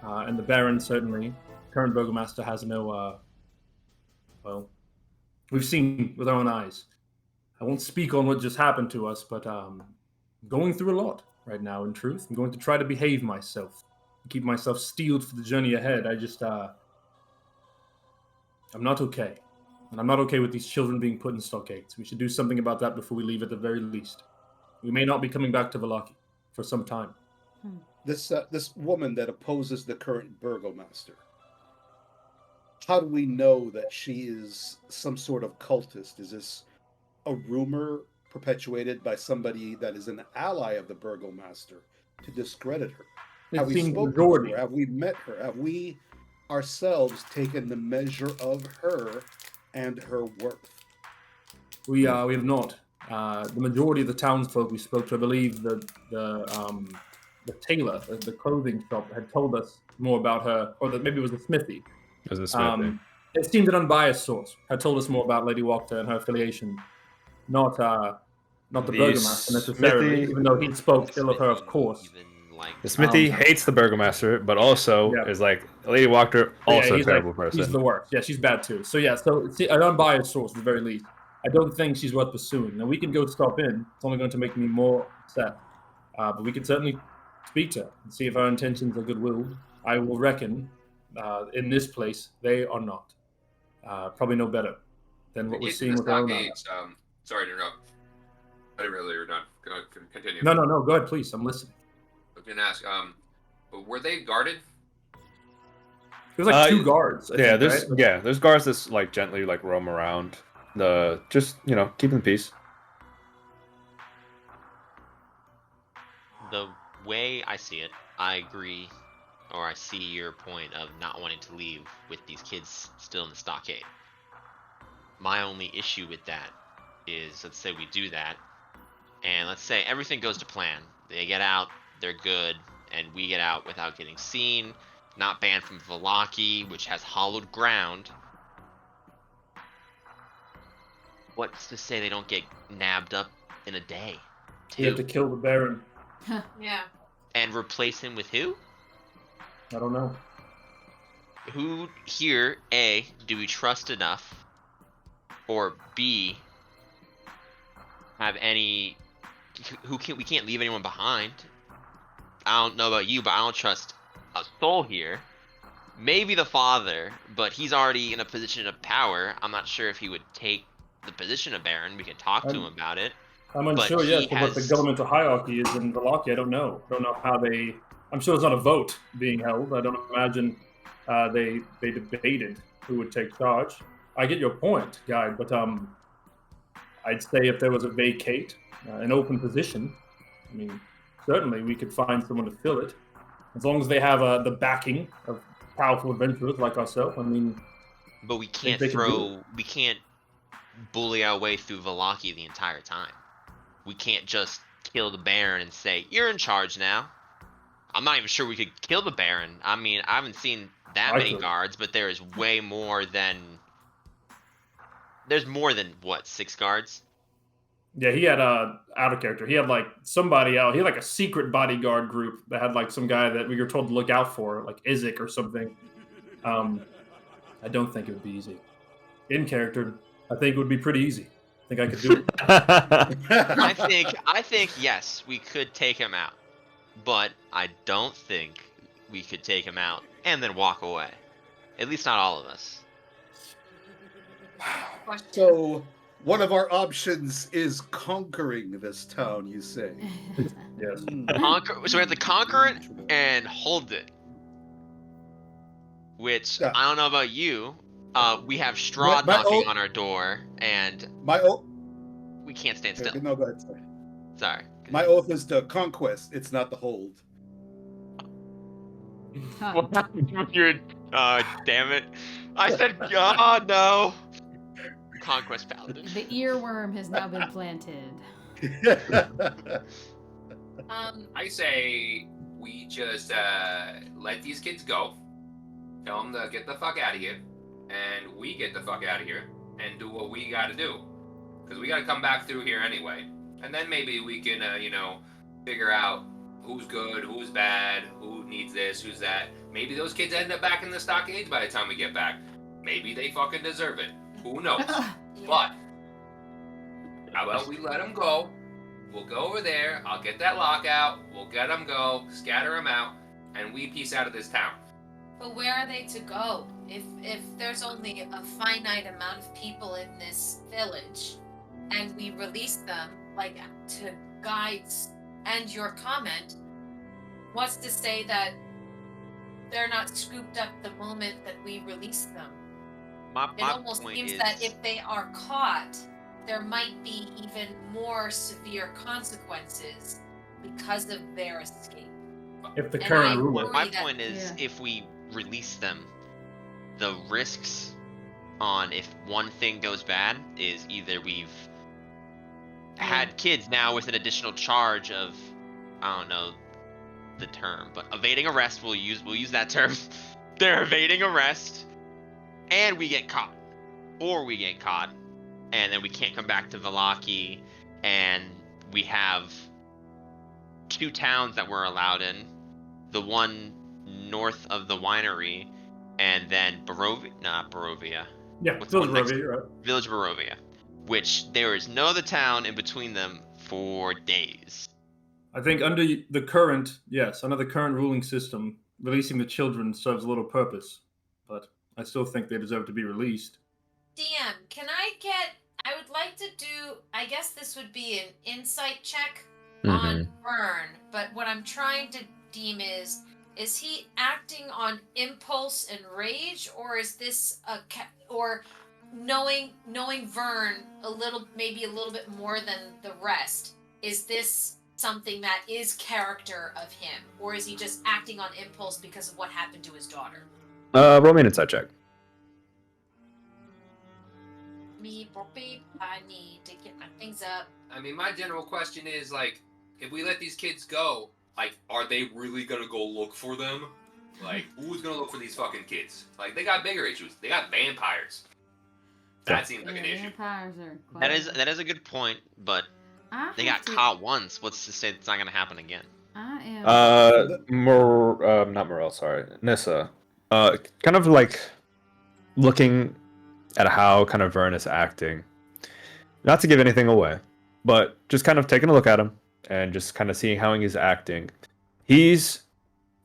and the Baron certainly, current burgomaster, has no. Well, we've seen with our own eyes. I won't speak on what just happened to us, but going through a lot right now. In truth, I'm going to try to behave myself, keep myself steeled for the journey ahead. I just, I'm not okay, and I'm not okay with these children being put in stockades. We should do something about that before we leave, at the very least. We may not be coming back to Valaki for some time. This woman that opposes the current burgomaster. How do we know that she is some sort of cultist? Is this a rumor perpetuated by somebody that is an ally of the burgomaster to discredit her? Have we seems spoken majority. to her? Have we met her? Have we ourselves taken the measure of her and her worth? We have not. The majority of the townsfolk we spoke to, I believe the tailor, the clothing shop, had told us more about her, or maybe it was the smithy. It was the smithy. It seemed an unbiased source. Had told us more about Lady Walker and her affiliation, not the burgomaster necessarily, smithy- even though he spoke ill of her, of course. Even like The smithy hates the burgomaster, but also Yeah. is like Lady Walker, also a he's terrible like, person. He's the worst. Yeah, she's bad too. So yeah, an unbiased source at the very least. I don't think she's worth pursuing. Now we can go stop in. It's only going to make me more upset. But we can certainly speak to her and see if our intentions are goodwill. I will reckon, in this place, they are not. Probably no better than what we're seeing with our own eyes. Sorry to interrupt. I didn't realize you were done. Continue. No. Go ahead, please. I'm listening. I was gonna ask. Were they guarded? There's like 2 guards. I think, right? There's guards that like gently like roam around. Just keeping the peace. the way I see it, I agree, or I see your point of not wanting to leave with these kids still in the stockade. My only issue with that is, let's say we do that, and let's say everything goes to plan. They get out, they're good, and we get out without getting seen, not banned from Vallaki, which has hollowed ground. What's to say they don't get nabbed up in a day? You have to kill the Baron. Yeah. And replace him with who? I don't know. Who here, A, do we trust enough? Or B, have any... we can't leave anyone behind. I don't know about you, but I don't trust a soul here. Maybe the father, but he's already in a position of power. I'm not sure if he would take the position of Baron. We can talk to him about it. I'm unsure yet what the governmental hierarchy is in Vallaki. I don't know. I don't know how they... I'm sure there's not a vote being held. I don't imagine they debated who would take charge. I get your point, Guy, but I'd say if there was a vacate, an open position, I mean, certainly we could find someone to fill it. As long as they have the backing of powerful adventurers like ourselves, I mean... But we can't we can't bully our way through Vallaki the entire time. We can't just kill the Baron and say, you're in charge now. I'm not even sure we could kill the Baron. I mean, I haven't seen that many guards, but there is way more than... There's more than, what, 6 guards? Yeah, he had out of character. He had like somebody out. He had like a secret bodyguard group that had like some guy that we were told to look out for, like Isaac or something. I don't think it would be easy. In character, I think it would be pretty easy. I think I could do it. I think yes, we could take him out, but I don't think we could take him out and then walk away. At least not all of us. So, one of our options is conquering this town, you say? Yes. So we have to conquer it and hold it. Which, I don't know about you, we have Strahd knocking on our door, and we can't stand still. No, go ahead, sorry. Sorry. My oath is to conquest, it's not the hold. What happened with your... damn it. I said, oh, no. Conquest Paladin. The earworm has now been planted. I say we just let these kids go. Tell them to get the fuck out of here. And we get the fuck out of here and do what we gotta do. Because we gotta come back through here anyway. And then maybe we can, figure out who's good, who's bad, who needs this, who's that. Maybe those kids end up back in the stockade by the time we get back. Maybe they fucking deserve it. Who knows? But how about we let them go? We'll go over there. I'll get that lockout. We'll get them go, scatter them out, and we peace out of this town. But where are they to go? If there's only a finite amount of people in this village, and we release them, like to guides and your comment, what's to say that they're not scooped up the moment that we release them? It almost seems that if they are caught, there might be even more severe consequences because of their escape. If the current ruler. My point is, if we release them, the risks on if one thing goes bad is either we've had kids now with an additional charge of, I don't know the term, but evading arrest. We'll use that term. They're evading arrest, and we get caught, and then we can't come back to Vallaki, and we have 2 towns that we're allowed in, the one north of the winery, and then Barovia. Yeah, What's Village the one next? Barovia, you're right. Village Barovia, which there is no other town in between them for days. I think under the current ruling system, releasing the children serves little purpose, but I still think they deserve to be released. DM, I would like to do, I guess this would be an insight check on Vern, but what I'm trying to deem is he acting on impulse and rage, or is this or knowing Vern maybe a little bit more than the rest, is this something that is character of him, or is he just acting on impulse because of what happened to his daughter? Roll me an insight check. I need to get my things up. I mean, my general question is, like, if we let these kids go, like, are they really gonna go look for them? Like, who's gonna look for these fucking kids? Like, they got bigger issues. They got vampires. That seems like an issue. Vampires are That is a good point, but they got caught once. What's to say it's not gonna happen again? I am. Not Morel, sorry. Nissa. Kind of like looking at how kind of Vern is acting. Not to give anything away, but just kind of taking a look at him and just kind of seeing how he's acting. He's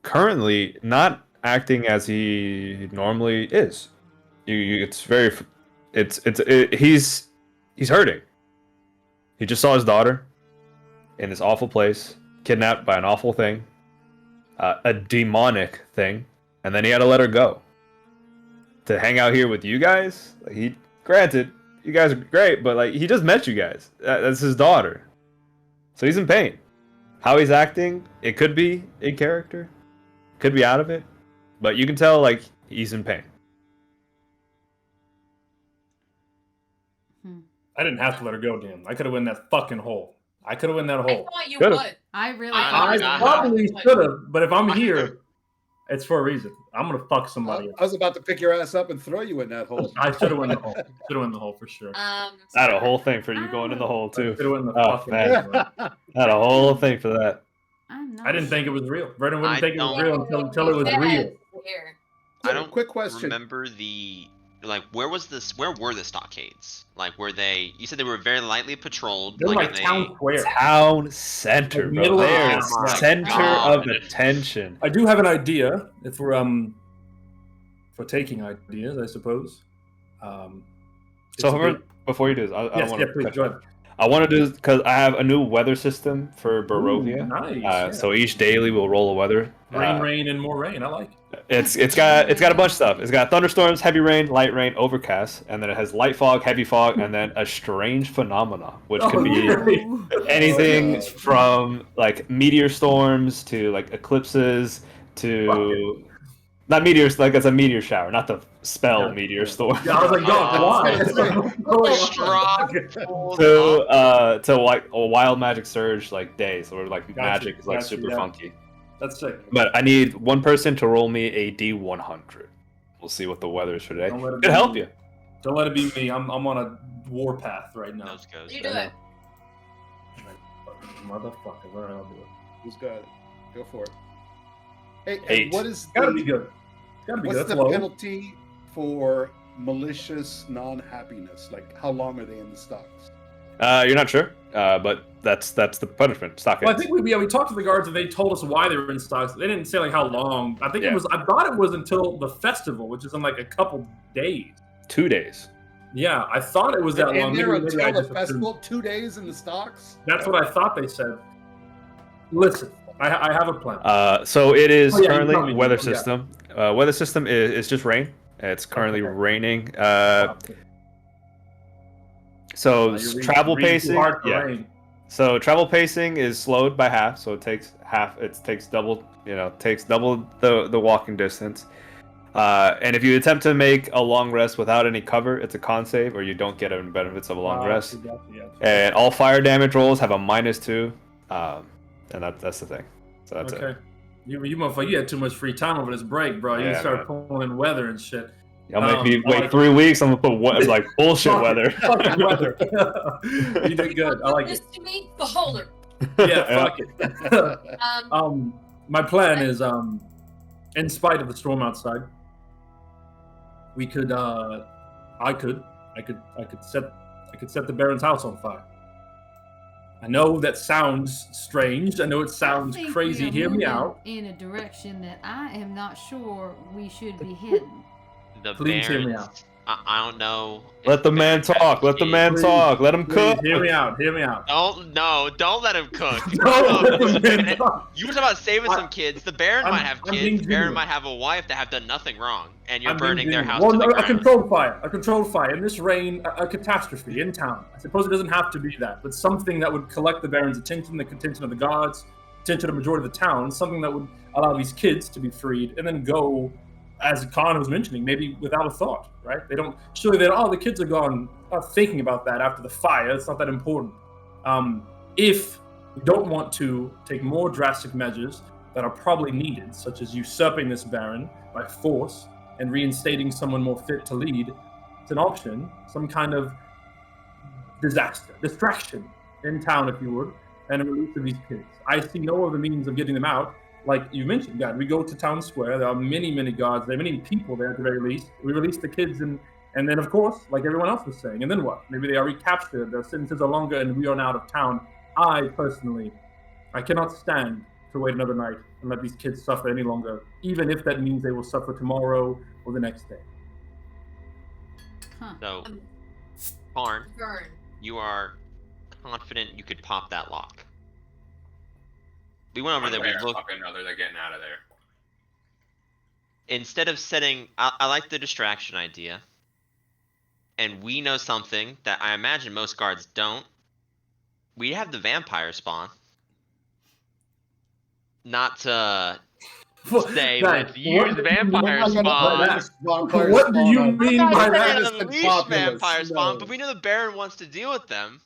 currently not acting as he normally is. He's hurting. He just saw his daughter in this awful place, kidnapped by an awful thing, a demonic thing, and then he had to let her go to hang out here with you guys. Like, granted, you guys are great, but like, he just met you guys. That's his daughter, so he's in pain. How he's acting, it could be in character, could be out of it, but you can tell like he's in pain. I didn't have to let her go, Dan. I could have went that fucking hole. I could have went that I hole. thought you Could've. would. I really. I- I probably should have, but if I'm here, it's for a reason. I'm gonna fuck somebody I was about to pick your ass up and throw you in that hole. I should have went the hole. Should have went the hole for sure. I had a whole thing for you going in the hole too. Should have went the Oh, fucking man. hole. I had a whole thing for that. I'm not I didn't think it was real. Brendan wouldn't I think it was don't- real until it was real. Here. I don't Quick question. remember where were the stockades? Like, were they? You said they were very lightly patrolled. They're like in town square. Town center, Like bro. middle of They're town. center Oh, of attention. I do have an idea. If we're for taking ideas, I suppose. It's So a however, bit- before you do this, I don't yes, want yeah, to. please go ahead. I want to do because I have a new weather system for Barovia. Ooh, nice. Yeah. So each daily we'll roll a weather. rain, and more rain. I like it. It's got a bunch of stuff. It's got thunderstorms, heavy rain, light rain, overcast, and then it has light fog, heavy fog, and then a strange phenomena, which Oh, could be really? anything God. from like meteor storms to like eclipses to not meteors, like it's a meteor shower, not the spell Yeah. meteor storm. Yeah, I was like, God, why? Strahd. to like a wild magic surge like day, so we're like Gotcha, magic is like gotcha, super yeah. funky. That's sick. But I need one person to roll me a D100. We'll see what the weather is for today. Don't let it Could be help me. you. Don't let it be me. I'm on a war path right now. Those goes. You do it. Motherfucker, where I'll do it. Who's got it? Go for it. Hey, and 8. what is Gotta the, be good. Gotta be what's good. the That's low. penalty for malicious non-happiness? Like, how long are they in the stocks? You're not sure, but that's the punishment. Stock Well, I hits. think we talked to the guards and they told us why they were in stocks. They didn't say like how long. I think Yeah. I thought it was until the festival, which is in like a couple days. 2 days. Yeah, I thought it was that long. And there Maybe I until the just assumed- festival, 2 days in the stocks? That's what I thought they said. Listen, I have a plan. So it is Oh, yeah, you currently tell me. weather Yeah. system. Weather system is just rain. It's currently Okay. raining. So You're reading- travel reading too pacing. hard for Yeah. rain. So travel pacing is slowed by half. So it takes half. It takes double. Takes double the walking distance. And if you attempt to make a long rest without any cover, it's a con save, or you don't get any benefits of a long rest. And all fire damage rolls have a -2, and that's the thing. So that's it. You motherfucker, you had too much free time over this break, bro. You Yeah, started man. pulling weather and shit. I'll make me wait 3 weeks. I'm gonna put like bullshit weather. Fucking weather. You did good. I like it. To me, beholder. Yeah, fuck it. My plan is, in spite of the storm outside, we could, I could set the Baron's house on fire. I know that sounds strange. I know it sounds I think crazy. we are Hear me moving out. in a direction that I am not sure we should be heading. The Please hear me Barons, out. I don't know. if Let the man Baron has talk. Let the kids. man talk. Let him Please, cook. hear me out. Hear me out. Don't let him cook. Don't let the man talk. You were talking about saving some kids. The Baron I'm- might have I'm being kids. The Baron genuine. might have a wife that have done nothing wrong, and you're I'm being burning their genuine. house Well, to the no, ground. a controlled fire. In this rain, a catastrophe in town. I suppose it doesn't have to be that, but something that would collect the Baron's attention, the attention of the gods, attention of the majority of the town, something that would allow these kids to be freed, and then go, as Khan was mentioning, maybe without a thought, right? They don't, surely the kids are gone, not thinking about that after the fire. It's not that important. If we don't want to take more drastic measures that are probably needed, such as usurping this Baron by force and reinstating someone more fit to lead, it's an option, some kind of distraction in town, if you would, and a release of these kids. I see no other means of getting them out. Like you mentioned, God, we go to town square. There are many, many guards. There are many people there at the very least. We release the kids, and then, of course, like everyone else was saying, and then what? Maybe they are recaptured. Their sentences are longer, and we are now out of town. I cannot stand to wait another night and let these kids suffer any longer, even if that means they will suffer tomorrow or the next day. So, Karn, Burn. you are confident you could pop that lock. We went over there. We looked. Fucking know they're getting out of there. Instead of setting, I like the distraction idea. And we know something that I imagine most guards don't. We have the vampire spawn. Not to say let's use vampire spawn. What do you mean by that? Not unleash vampire spawn, but we know the Baron wants to deal with them.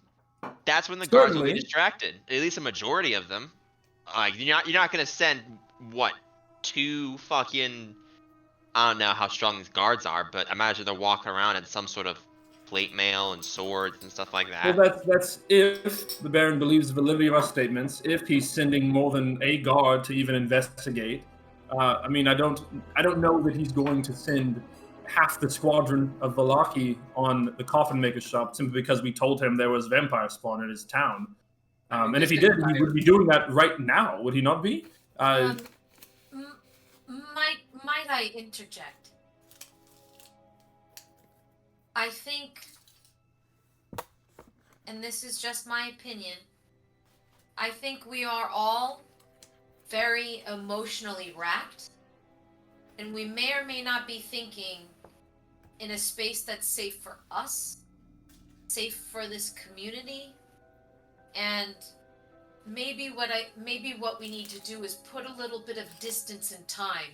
That's when the guards will be Certainly. distracted. At least a majority of them. Like you're not gonna send what 2 fucking, I don't know how strong these guards are, but imagine they're walking around in some sort of plate mail and swords and stuff like that. Well, that's if the Baron believes the validity of our statements. If he's sending more than a guard to even investigate, I mean, I don't know that he's going to send half the squadron of Valaki on the coffin maker shop simply because we told him there was vampire spawn in his town. And if he did, he would be doing that right now, would he not be? Might I interject? I think, and this is just my opinion, I think we are all very emotionally racked, and we may or may not be thinking in a space that's safe for us, safe for this community, and maybe what we need to do is put a little bit of distance in time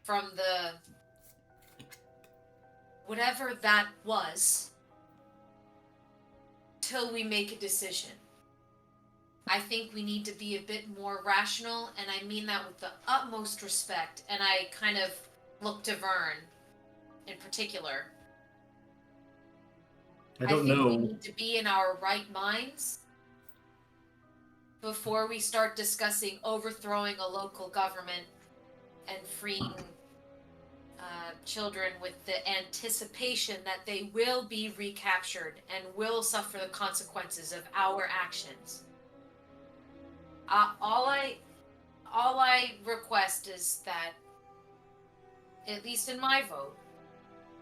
from the whatever that was till we make a decision. I think we need to be a bit more rational, and I mean that with the utmost respect, and I kind of look to Vern in particular. I don't think know. we need to be in our right minds before we start discussing overthrowing a local government and freeing children with the anticipation that they will be recaptured and will suffer the consequences of our actions. All I request is that, at least in my vote,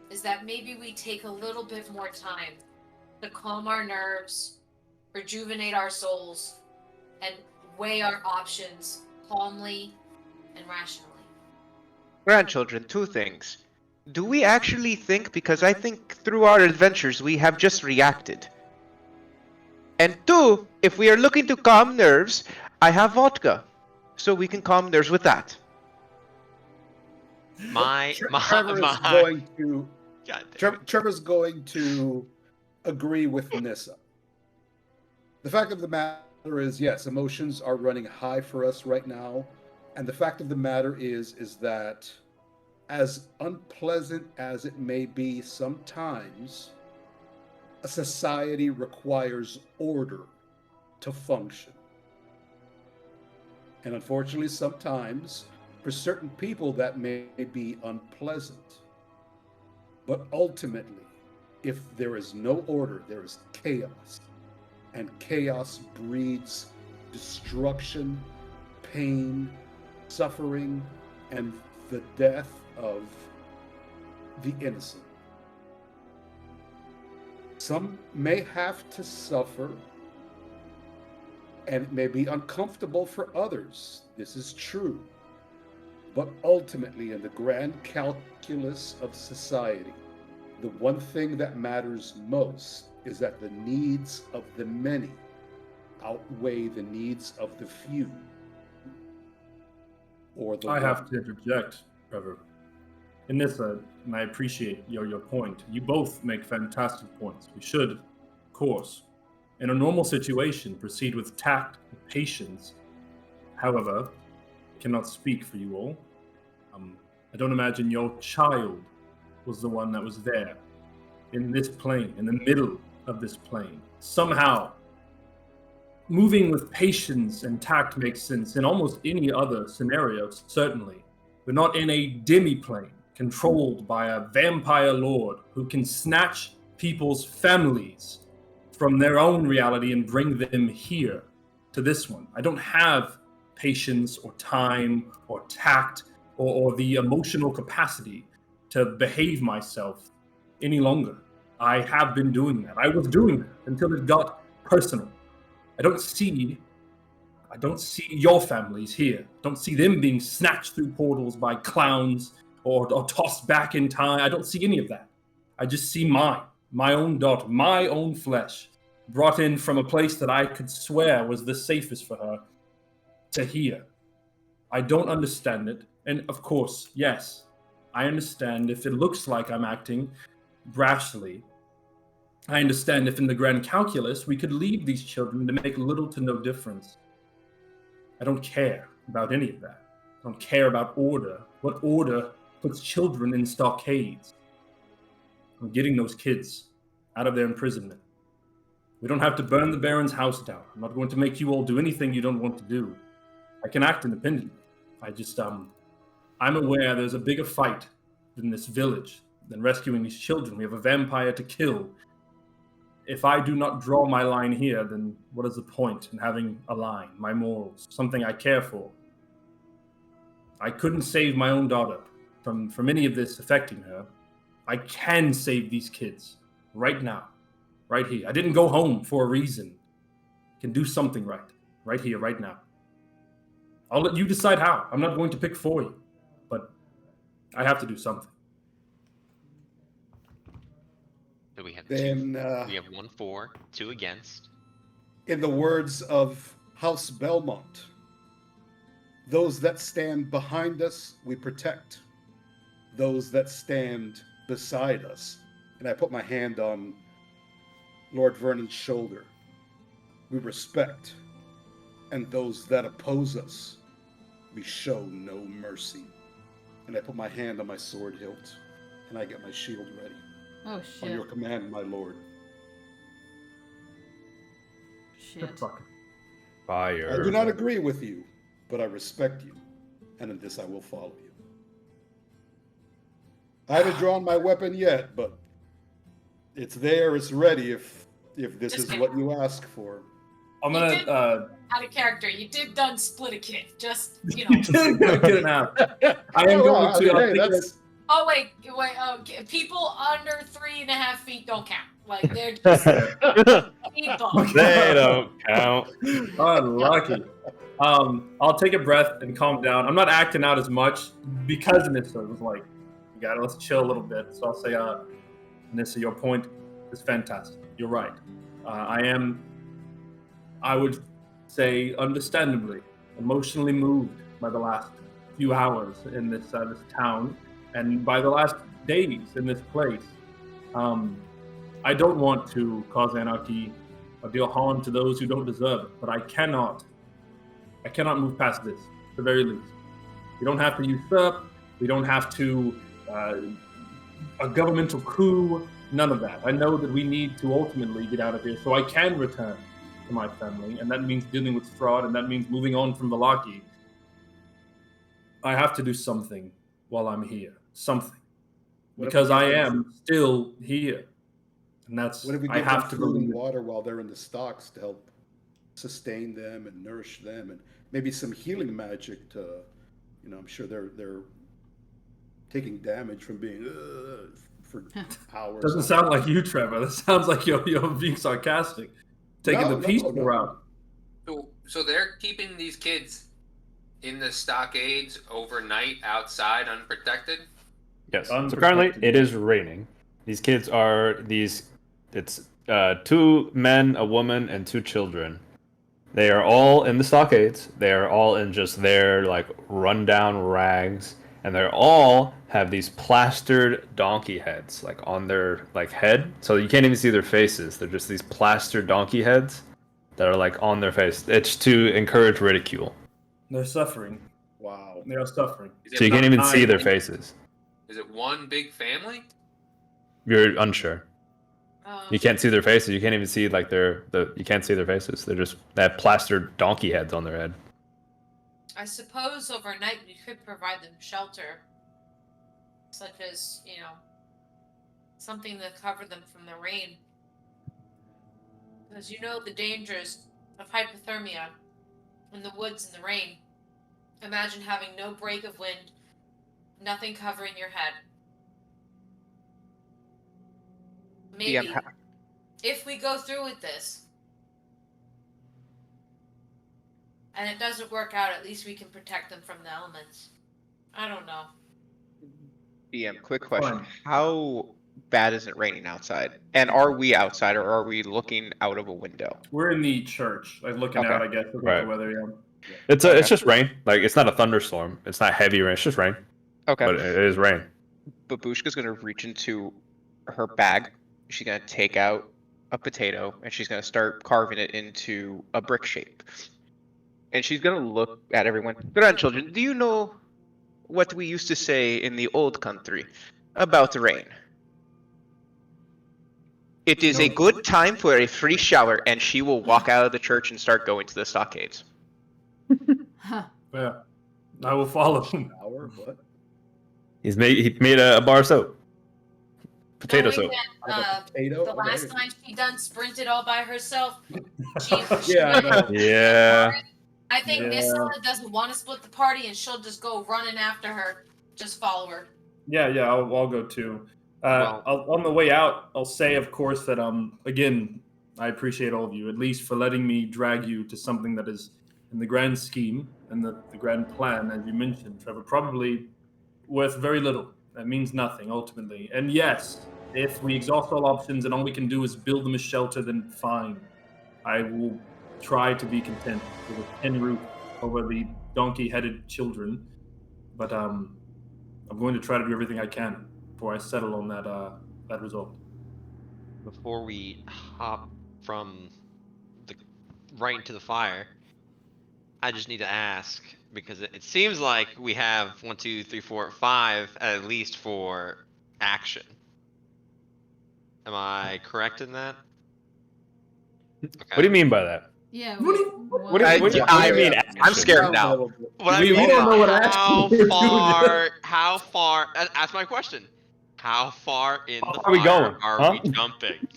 is that maybe we take a little bit more time to calm our nerves, rejuvenate our souls, and weigh our options calmly and rationally. Grandchildren, 2 things. Do we actually think, because I think through our adventures we have just reacted. And 2, if we are looking to calm nerves, I have vodka. So we can calm nerves with that. Trevor is going to. God damn it. Trevor's going to agree with Nissa. The fact of the matter is, yes, emotions are running high for us right now, and the fact of the matter is that, as unpleasant as it may be sometimes, a society requires order to function. And unfortunately, sometimes, for certain people, that may be unpleasant. But ultimately, if there is no order, there is chaos. And chaos breeds destruction, pain, suffering, and the death of the innocent. Some may have to suffer, and it may be uncomfortable for others. This is true. But ultimately, in the grand calculus of society, the one thing that matters most is that the needs of the many outweigh the needs of the few. Or the I have to interject, Trevor. In this, and I appreciate your point. You both make fantastic points. We should, of course, in a normal situation, proceed with tact and patience. However, I cannot speak for you all. I don't imagine your child was the one that was there in this plane, in the middle of this plane. Somehow, moving with patience and tact makes sense in almost any other scenario, certainly. We're not in a demi-plane controlled by a vampire lord who can snatch people's families from their own reality and bring them here to this one. I don't have patience or time or tact or the emotional capacity to behave myself any longer. I have been doing that. I was doing that until it got personal. I don't see your families here. I don't see them being snatched through portals by clowns or tossed back in time. I don't see any of that. I just see my own daughter, my own flesh, brought in from a place that I could swear was the safest for her to here. I don't understand it. And of course, yes, I understand if it looks like I'm acting brashly. I understand if in the grand calculus we could leave these children to make little to no difference. I don't care about any of that. I don't care about order. What order puts children in stockades? I'm getting those kids out of their imprisonment. We don't have to burn the Baron's house down. I'm not going to make you all do anything you don't want to do. I can act independently. I just, I'm aware there's a bigger fight than this village, than rescuing these children. We have a vampire to kill. If I do not draw my line here, then what is the point in having a line, my morals, something I care for? I couldn't save my own daughter from any of this affecting her. I can save these kids right now, right here. I didn't go home for a reason. I can do something right here, right now. I'll let you decide how. I'm not going to pick for you, but I have to do something. So we have Then, two. We have 1 for, 2 against. in the words of House Belmont, those that stand behind us, we protect. Those that stand beside us, and I put my hand on Lord Vernon's shoulder, we respect. And those that oppose us, we show no mercy. And I put my hand on my sword hilt, and I get my shield ready. Oh On shit. your command, my lord. Shit. Fire. I do not agree with you, but I respect you, and in this I will follow you. I haven't drawn my weapon yet, but it's there, it's ready if this Just is kidding. what you ask for. I'm You gonna did- Out of character, you did done split a kid. Just, you know. you did get it out. I am going to. Hey, that's Oh, wait. People under 3.5 feet don't count. Like, they're just people. They don't count. Unlucky. I'll take a breath and calm down. I'm not acting out as much because Nissa was like, let's chill a little bit. So I'll say, Nissa, your point is fantastic. You're right. I would say, understandably, emotionally moved by the last few hours in this town, and by the last days in this place. I don't want to cause anarchy or deal harm to those who don't deserve it, but I cannot move past this, at the very least. We don't have to usurp. We don't have to a governmental coup. None of that. I know that we need to ultimately get out of here so I can return to my family, and that means dealing with Strahd, and that means moving on from Vallaki. I have to do something while I'm here. Something. Because I am still here. And that's, What if we I give have them to food and believe. water while they're in the stocks to help sustain them and nourish them, and maybe some healing magic to, I'm sure they're taking damage from being for hours. Doesn't sound like you, Trevor. That sounds like you're being sarcastic, taking the peaceful route. So they're keeping these kids in the stockades overnight outside, unprotected. Yes. So currently it is raining. These kids are it's 2 men, a woman, and 2 children. They are all in the stockades. They are all in just their like rundown rags, and they all have these plastered donkey heads like on their like head, so you can't even see their faces. They're just these plastered donkey heads that are like on their face. It's to encourage ridicule. They're suffering. Wow. They are suffering. So you can't even see their faces. Is it one big family? You're unsure. You can't see their faces. You can't even see like you can't see their faces. They have plastered donkey heads on their head. I suppose overnight we could provide them shelter, such as, something to cover them from the rain. Because the dangers of hypothermia in the woods in the rain. Imagine having no break of wind, nothing covering your head. Maybe, if we go through with this, and it doesn't work out, at least we can protect them from the elements. I don't know. BM, quick question. How bad is it raining outside? And are we outside, or are we looking out of a window? We're in the church, like looking out, I guess, looking at the weather. Yeah. It's just rain. Like, it's not a thunderstorm. It's not heavy rain. It's just rain. Okay. But it is rain. Babushka's gonna reach into her bag. She's gonna take out a potato and she's gonna start carving it into a brick shape. And she's gonna look at everyone. Grandchildren, do you know what we used to say in the old country about rain? It is a good time for a free shower, and she will walk out of the church and start going to the stockades. Yeah, I will follow him. What? He made a bar of soap. Potato soap. The last time she done sprinted all by herself, Yeah. I think Nissa doesn't want to split the party, and she'll just go running after her. Just follow her. Yeah, I'll go too. On the way out, I'll say, of course, that again, I appreciate all of you, at least for letting me drag you to something that is in the grand scheme and the grand plan, as you mentioned, Trevor, probably worth very little. That means nothing ultimately. And yes, if we exhaust all options and all we can do is build them a shelter, then fine. I will try to be content with a tin roof over the donkey-headed children, but I'm going to try to do everything I can before I settle on that result. Before we hop from the rain to the fire, I just need to ask, because it seems like we have 1, 2, 3, 4, 5 at least for action. Am I correct in that? Okay. What do you mean by that? Yeah. What do you mean? I'm scared now. What I mean we don't know what how far? Ask my question. How far in the are we going? are we jumping?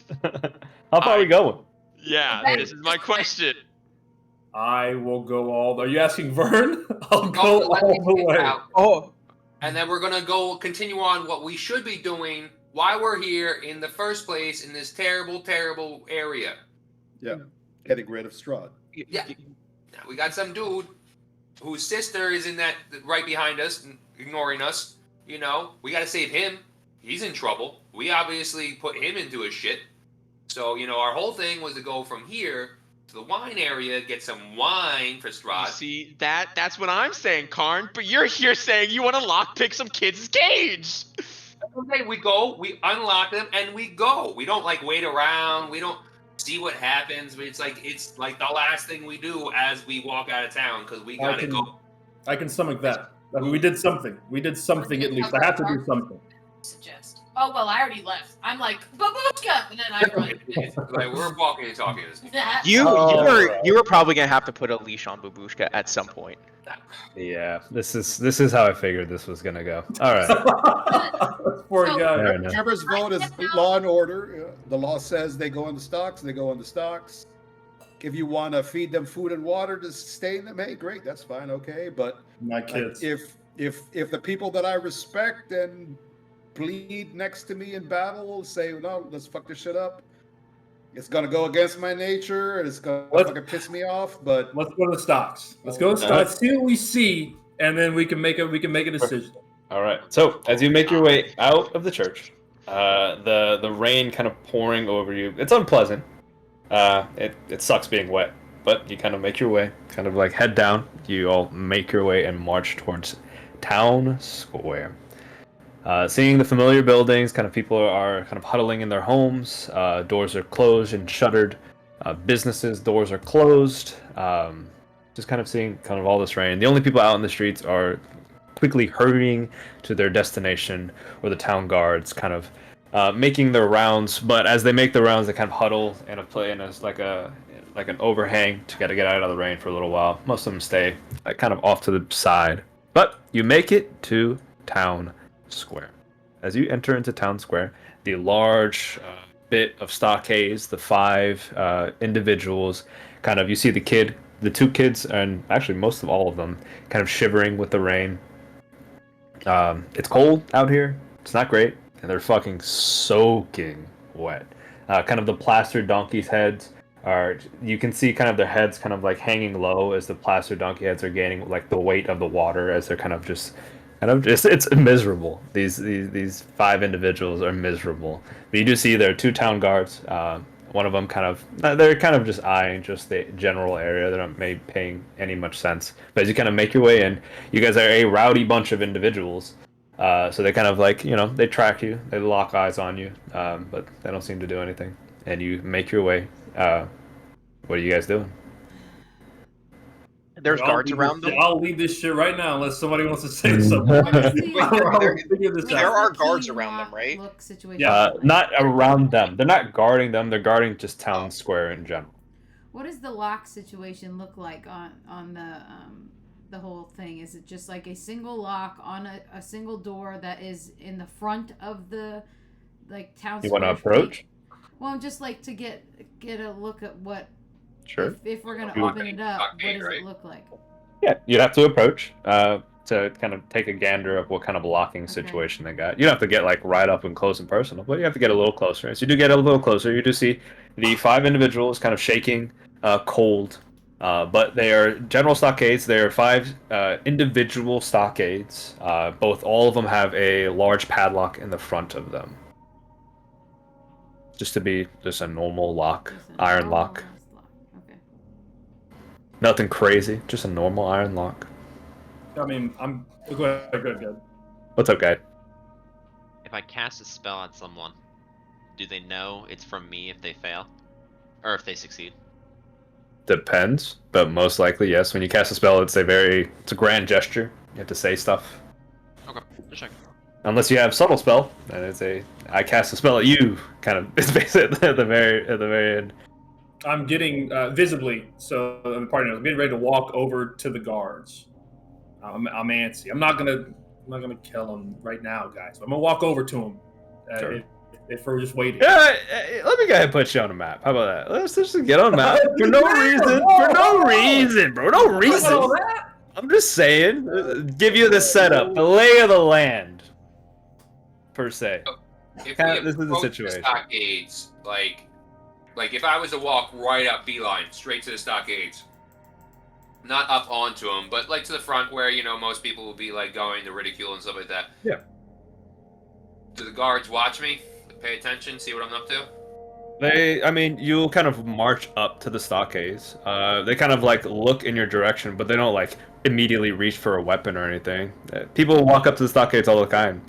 How far are we going? Yeah, this is my question. I will go all. Are you asking Vern? I'll go all the way. Oh, And then we're gonna go continue on what we should be doing, why we're here in the first place in this terrible, terrible area. Yeah, getting rid of Strahd. Yeah. Now we got some dude whose sister is in that right behind us, ignoring us. We got to save him. He's in trouble. We obviously put him into his shit. So our whole thing was to go from here to the wine area, get some wine for You Strahd. see, that's what I'm saying, Karn. But you're here saying you want to lockpick some kid's cage. Okay, we go, we unlock them, and we go. We don't like wait around. We don't see what happens. It's like the last thing we do as we walk out of town because we gotta go. I can stomach that. I mean, we did something. We did something at least. I have to do something. Suggest. Oh well, I already left. I'm like babushka, and then I run. Like we're walking and talking. You were probably gonna have to put a leash on Babushka at some point. Yeah, this is how I figured this was gonna go. All right. Poor So- guy. Fair enough. Trevor's vote is law and order. The law says they go in the stocks, they go in the stocks. If you want to feed them food and water to sustain them, hey, great, that's fine, okay. But My kids. if the people that I respect and bleed next to me in battle say, no, let's fuck this shit up, it's gonna go against my nature and it's gonna fucking piss me off. But Let's go to the stocks. Let's go to the stocks. Let's see what we see, and then we can make a decision. All right. So as you make your way out of the church, the rain kind of pouring over you. It's unpleasant. It sucks being wet, but you kind of make your way, kind of like head down. You all make your way and march towards town square. Seeing the familiar buildings, kind of people are kind of huddling in their homes. Doors are closed and shuttered. Businesses' doors are closed. Just kind of seeing kind of all this rain. The only people out in the streets are quickly hurrying to their destination, or the town guards kind of making their rounds. But as they make the rounds, they kind of huddle in a play, and it's like an overhang to get out of the rain for a little while. Most of them stay kind of off to the side. But you make it to town square. As you enter into town square, the large bit of stockades, the 5 individuals, kind of, you see the 2 kids, and actually most of all of them, kind of shivering with the rain. It's cold out here. It's not great, and they're fucking soaking wet. Kind of the plastered donkeys' heads are, you can see kind of their heads kind of like hanging low as the plastered donkey heads are gaining like the weight of the water as they're kind of just it's miserable. These 5 individuals are miserable. But you do see there are 2 town guards. One of them they're kind of just eyeing just the general area. They're not maybe paying any much sense. But as you kind of make your way in, you guys are a rowdy bunch of individuals. So they kind of like, they track you, they lock eyes on you, but they don't seem to do anything. And you make your way. What are you guys doing? There's guards around them. I'll leave this shit right now unless somebody wants to say something. There are guards around them, right? Look situation. Yeah. Not around them. They're not guarding them. They're guarding just town square in general. What does the lock situation look like on the whole thing? Is it just like a single lock on a single door that is in the front of the town You square? want to approach? Well, just like to get a look at what. Sure. If we're gonna You would- open it up, what does it look like? Yeah, you'd have to approach to kind of take a gander of what kind of locking situation they got. You don't have to get like right up and close and personal, but you have to get a little closer. As you do get a little closer, you do see the 5 individuals kind of shaking, cold, but they are general stockades. They are 5 individual stockades. All of them have a large padlock in the front of them. Just to be just a normal lock, iron lock. Okay. Nothing crazy, just a normal iron lock. I mean, go ahead. What's up, guy? If I cast a spell on someone, do they know it's from me if they fail? Or if they succeed? Depends, but most likely yes. When you cast a spell, it's a grand gesture. You have to say stuff. Okay, just checking. Unless you have subtle spell, and I cast a spell at you. Kind of, it's basically at the very end. I'm getting visibly, so the party knows. I'm getting ready to walk over to the guards. I'm antsy. I'm not gonna kill him right now, guys. I'm gonna walk over to him. Sure. If we're just waiting. Yeah, let me go ahead and put you on a map. How about that? Let's just get on a map for no reason. For no reason, bro. No reason. I'm just saying, give you the setup, the lay of the land, per se. If This is the approach situation. Stockades, like if I was to walk right up beeline straight to the stockades, not up onto them, but like to the front where most people will be like going to ridicule and stuff like that. Yeah. Do the guards watch me? Pay attention, see what I'm up to? I mean, you'll kind of march up to the stockades. They kind of like look in your direction, but they don't like immediately reach for a weapon or anything. People walk up to the stockades all the time.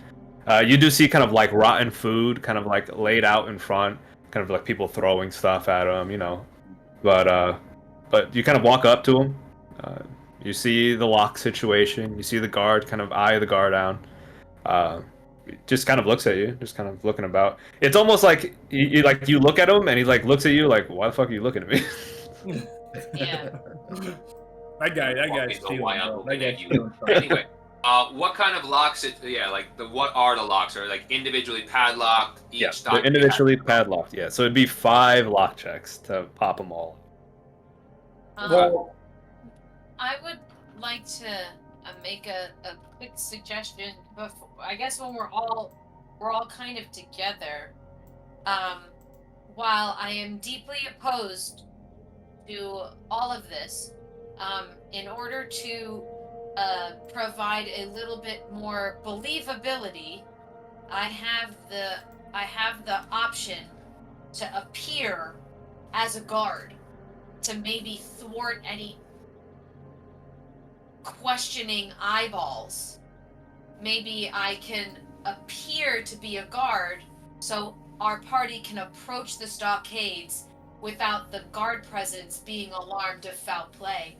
You do see kind of like rotten food, kind of like laid out in front, kind of like people throwing stuff at them, you know. But you kind of walk up to them. You see the lock situation. You see the guard kind of eye the guard down. Uh, just kind of looks at you, just kind of looking about. It's almost like you look at him and he like looks at you like, why the fuck are you looking at me? Yeah. That guy's Okay, so stealing, why I'm bro. That looking at guy's you. stealing. Anyway, what kind of locks? What are the locks? Are they, like individually padlocked? Each Yeah, stock they're individually padlocked. Yeah, so it'd be 5 lock checks to pop them all. Well, I would like to make a quick suggestion. Before, I guess when we're all kind of together. While I am deeply opposed to all of this, in order to provide a little bit more believability, I have the option to appear as a guard to maybe thwart any questioning eyeballs. Maybe I can appear to be a guard so our party can approach the stockades without the guard presence being alarmed of foul play.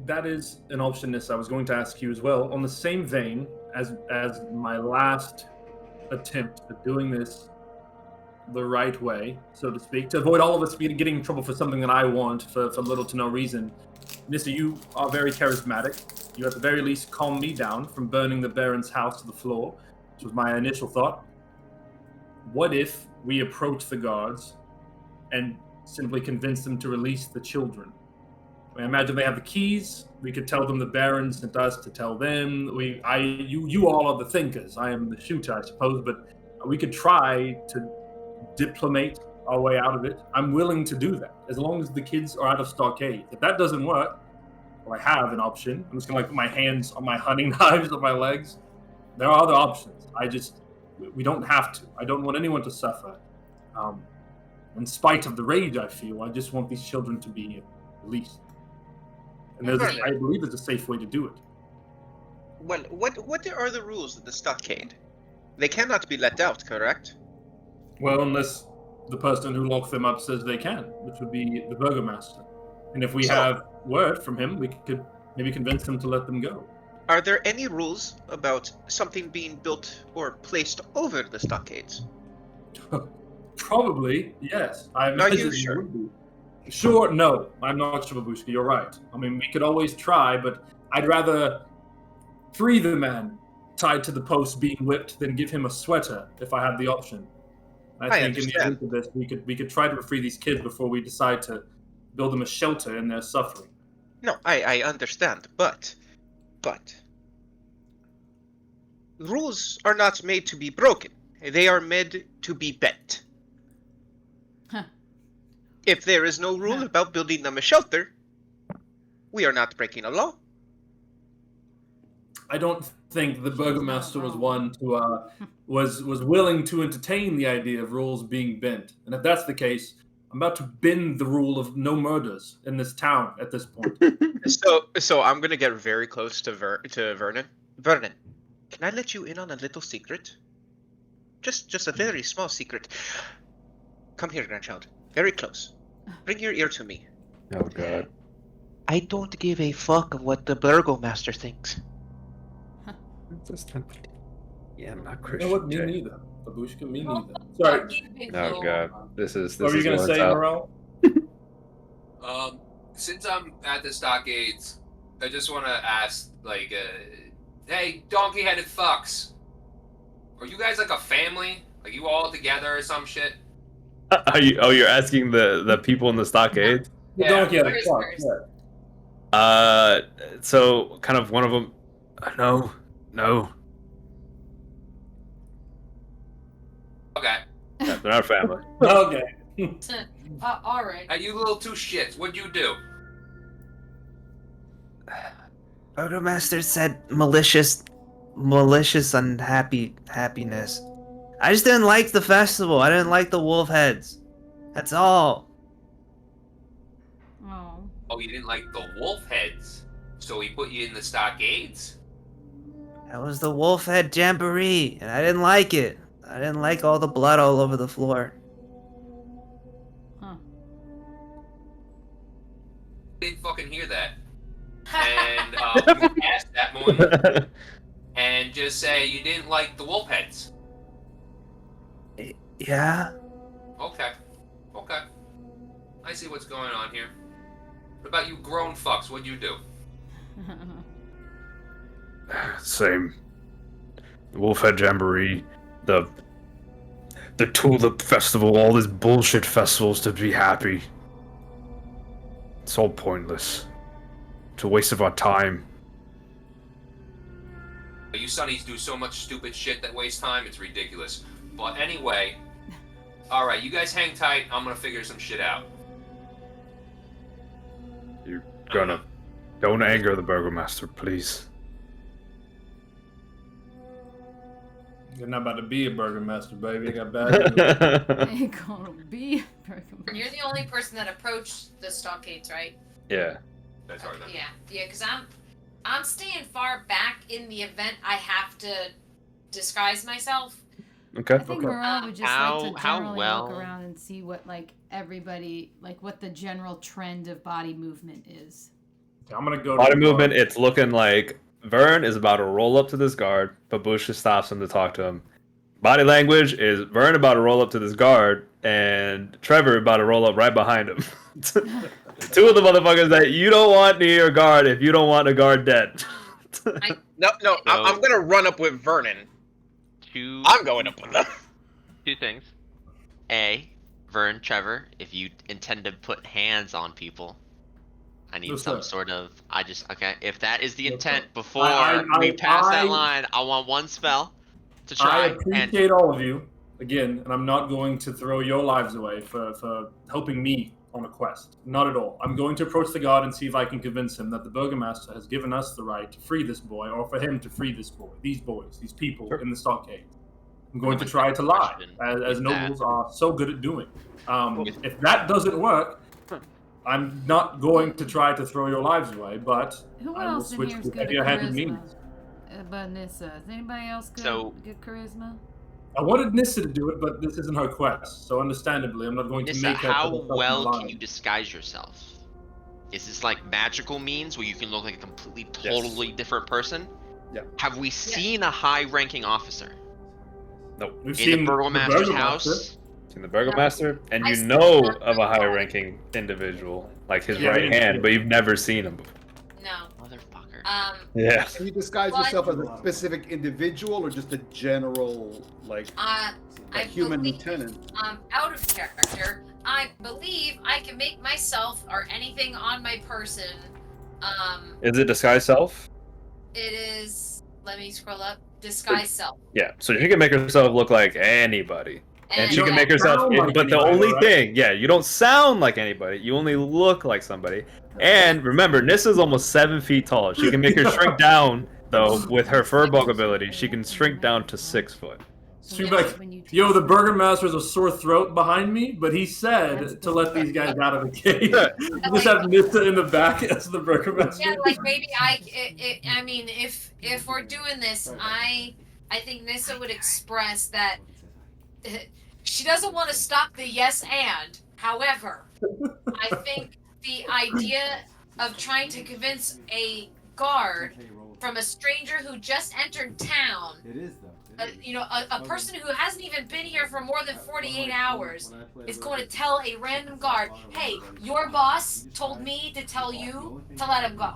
that is an option I was going to ask you as well. On the same vein as my last attempt at doing this the right way, so to speak, to avoid all of us getting in trouble for something that I want for little to no reason. Nissa, you are very charismatic. You at the very least calm me down from burning the Baron's house to the floor, which was my initial thought. What if we approach the guards and simply convince them to release the children? I imagine they have the keys. We could tell them the Baron sent us to tell them. You all are the thinkers. I am the shooter, I suppose, but we could try to diplomate our way out of it. I'm willing to do that, as long as the kids are out of stockade. If that doesn't work, well, I have an option. I'm just gonna like put my hands on my hunting knives on my legs. There are other options. We don't have to. I don't want anyone to suffer. In spite of the rage I feel, I just want these children to be released. And I believe there's a safe way to do it. Well, what are the rules of the stockade? They cannot be let out, correct? Well, unless the person who locked them up says they can, which would be the burgomaster. And if we have word from him, we could maybe convince him to let them go. Are there any rules about something being built or placed over the stockades? Probably, yes. Are you sure? Would be. Sure, no. I'm not sure, Babushka. You're right. I mean, we could always try, but I'd rather free the man tied to the post being whipped than give him a sweater if I had the option. I think in the end of this, we could try to free these kids before we decide to build them a shelter in their suffering. No, I understand, but rules are not made to be broken. They are made to be bent. Huh. If there is no rule about building them a shelter, we are not breaking a law. I don't think the burgomaster was one to was willing to entertain the idea of rules being bent. And if that's the case, I'm about to bend the rule of no murders in this town at this point. So I'm gonna get very close to Vernon. Vernon, can I let you in on a little secret? Just a very small secret. Come here, grandchild. Very close. Bring your ear to me. Oh god. I don't give a fuck of what the burgomaster thinks. Yeah, I'm not You Christian. know what? Me Jay. neither. Babushka, me neither. Sorry. Oh god. This is What were you gonna going say, south. Morel? Since I'm at the stockades, I just want to ask, like, hey, donkey-headed fucks, are you guys like a family? Like you all together or some shit? You're asking the people in the stockade? The Yeah, donkey had a prisoners. fuck. Yeah. So kind of one of them. No. Okay. Yeah, they're not family. Okay. All right. Hey, you little two shits, what'd you do? Burgomaster said malicious happiness. I just didn't like the festival. I didn't like the wolf heads. That's all. Oh. Oh, you didn't like the wolf heads, so he put you in the stockades? That was the wolf head jamboree, and I didn't like it. I didn't like all the blood all over the floor. Huh. Didn't fucking hear that. And move past that moment and just say you didn't like the wolf heads. Yeah? Okay. Okay. I see what's going on here. What about you grown fucks? What'd you do? Same. The Wolfhead Jamboree, the Tulip Festival, all these bullshit festivals to be happy. It's all pointless. It's a waste of our time. You sonnies do so much stupid shit that wastes time, it's ridiculous. But anyway, alright, you guys hang tight, I'm gonna figure some shit out. You're gonna... Don't anger the Burgomaster, please. You're not about to be a burgomaster, baby. I got bad news. Ain't gonna be a burgomaster. You're the only person that approached the stockades, right? Yeah. That's hard then. Yeah, because I'm staying far back in the event I have to disguise myself. Okay. I think Morel would just like to how generally well- look around and see what like everybody like what the general trend of body movement is. I'm gonna go. Body to the movement, bar. it's looking like Vern is about to roll up to this guard, but Bush just stops him to talk to him. Body language is Vern about to roll up to this guard, and Trevor about to roll up right behind him. Two of the motherfuckers that you don't want near your guard if you don't want a guard dead. No, I'm gonna run up with Vernon. I'm going up with them. Two things. A, Vern, Trevor, if you intend to put hands on people, I need Yes, some sir. sort of. Okay. If that is the Yes, intent sir. before I- we pass I- that line, I want one spell to I try. appreciate all of you again, and I'm not going to throw your lives away for helping me on a quest. Not at all. I'm going to approach the guard and see if I can convince him that the Burgomaster has given us the right to free this boy, or for him to free this boy, these boys, these people in the stockade. I'm going to try to lie, as nobles are so good at doing. If that doesn't work, I'm not going to try to throw your lives away, but Who I will else in switch here is to good at heavy-handed charisma? means. But Nissa, is anybody else good? So- Good charisma? I wanted Nissa to do it, but this isn't her quest, so understandably, I'm not going to Nissa, make her. how put herself well in can line. you disguise yourself? Is this like magical means where you can look like a completely, totally different person? Yeah. Have we seen a high-ranking officer Nope. We've in seen the Burgomaster's Burgomaster. house? Seen the Burgomaster, and I you see know that. of a high-ranking individual, like his Yeah, right yeah. hand, but you've never seen him before. No. Motherfucker. Yeah. Can you disguise What? yourself as a specific individual or just a general, like I human believe, lieutenant? out of character. I believe I can make myself or anything on my person. Is it disguise self? It is. Let me scroll up. Disguise self. Yeah. So she can make herself look like anybody. And she you can don't make herself, sound like but the anybody, only right? thing, yeah, you don't sound like anybody. You only look like somebody. And remember, Nissa's almost 7 feet tall. She can make her shrink down, though, with her furbug ability. She can shrink down to 6 foot. She'd be like, yo, the Burgomaster's a sore throat behind me, but he said to let these guys out of the cage. You just have Nissa in the back as the Burgomaster. Yeah, like maybe I mean, if we're doing this, I think Nissa would express that she doesn't want to stop the yes and. However, I think the idea of trying to convince a guard from a stranger who just entered town, a person who hasn't even been here for more than 48 hours, is going to tell a random guard, hey, your boss told me to tell you to let him go.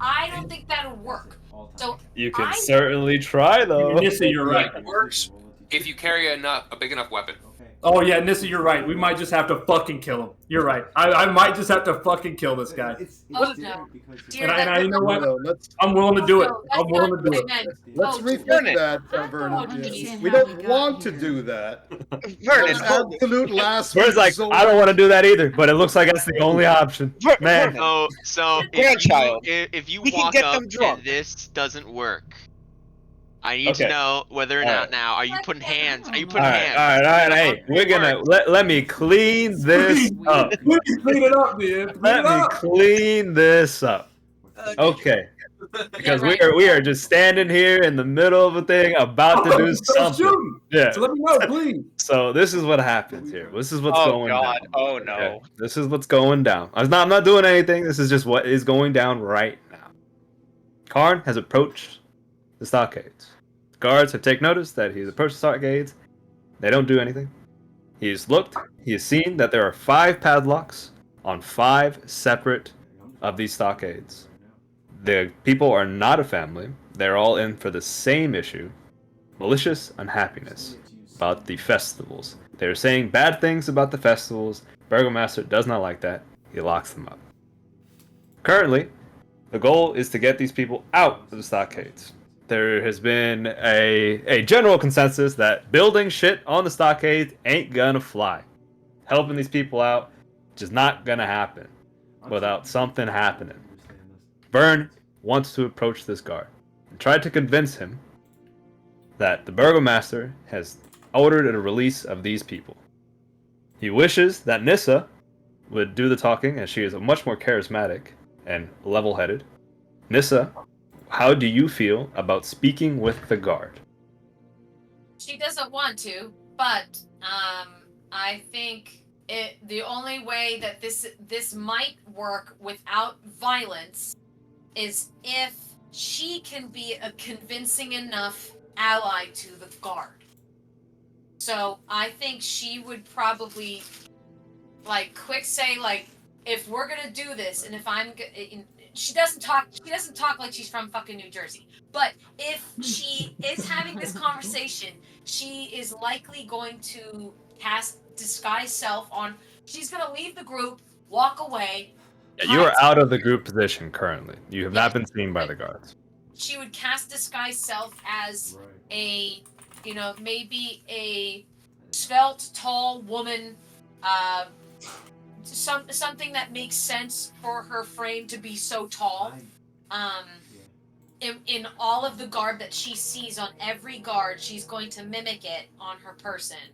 I don't think that'll work. So You can certainly try, though. Nissa, you're right. It works if you carry a big enough weapon. Oh yeah, Nissa, you're right. We might just have to fucking kill him. You're right. I might just have to fucking kill this guy. Oh, no. Dear, And I you know what? No, let's I'm willing to do it. No, I'm that's willing not to do what it. I meant. let's Oh, rethink Vernon. that, I don't Vernon. understand We how don't we got want to here. do that. Vernon, That's absolute last Whereas, like, resort. I don't want to do that either, but it looks like that's the only option. Man. So Grandchild. if you We can walk get up them drunk. and this doesn't work, I need to Okay. know whether or All not right. now are you Like, putting I hands? Are you don't putting All know. right, hands? all right, all right. Hey, we're gonna let me clean this Please, up. please clean it up, man. Clean Let it me up. clean this up. Okay. Because right. we are just standing here in the middle of a thing about to do Start something. shooting. Yeah. So let me know, please. So this is what happens here. This is what's Oh going God. down. Oh Okay? no. This is what's going down. I'm not doing anything. This is just what is going down right now. Karn has approached the stockades. Guards have taken notice that he's approached the stockades. They don't do anything. He's looked. He has seen that there are 5 padlocks on 5 separate of these stockades. The people are not a family. They're all in for the same issue: malicious unhappiness about the festivals. They're saying bad things about the festivals. Burgomaster does not like that. He locks them up. Currently, the goal is to get these people out of the stockades. There has been a general consensus that building shit on the stockades ain't gonna fly. Helping these people out just not gonna happen without something happening. Vern wants to approach this guard and try to convince him that the Burgomaster has ordered a release of these people. He wishes that Nissa would do the talking, as she is much more charismatic and level-headed. Nissa, how do you feel about speaking with the guard? She doesn't want to, but I think the only way that this might work without violence is if she can be a convincing enough ally to the guard. So I think she would probably quick say if we're gonna do this, and if she doesn't talk like she's from fucking New Jersey. But if she is having this conversation, she is likely going to cast disguise self on. She's gonna leave the group, walk away. Yeah, you are out of the group position currently. You have not been seen by the guards. She would cast disguise self as a, maybe a svelte, tall woman, something that makes sense for her frame to be so tall. In all of the garb that she sees on every guard, she's going to mimic it on her person.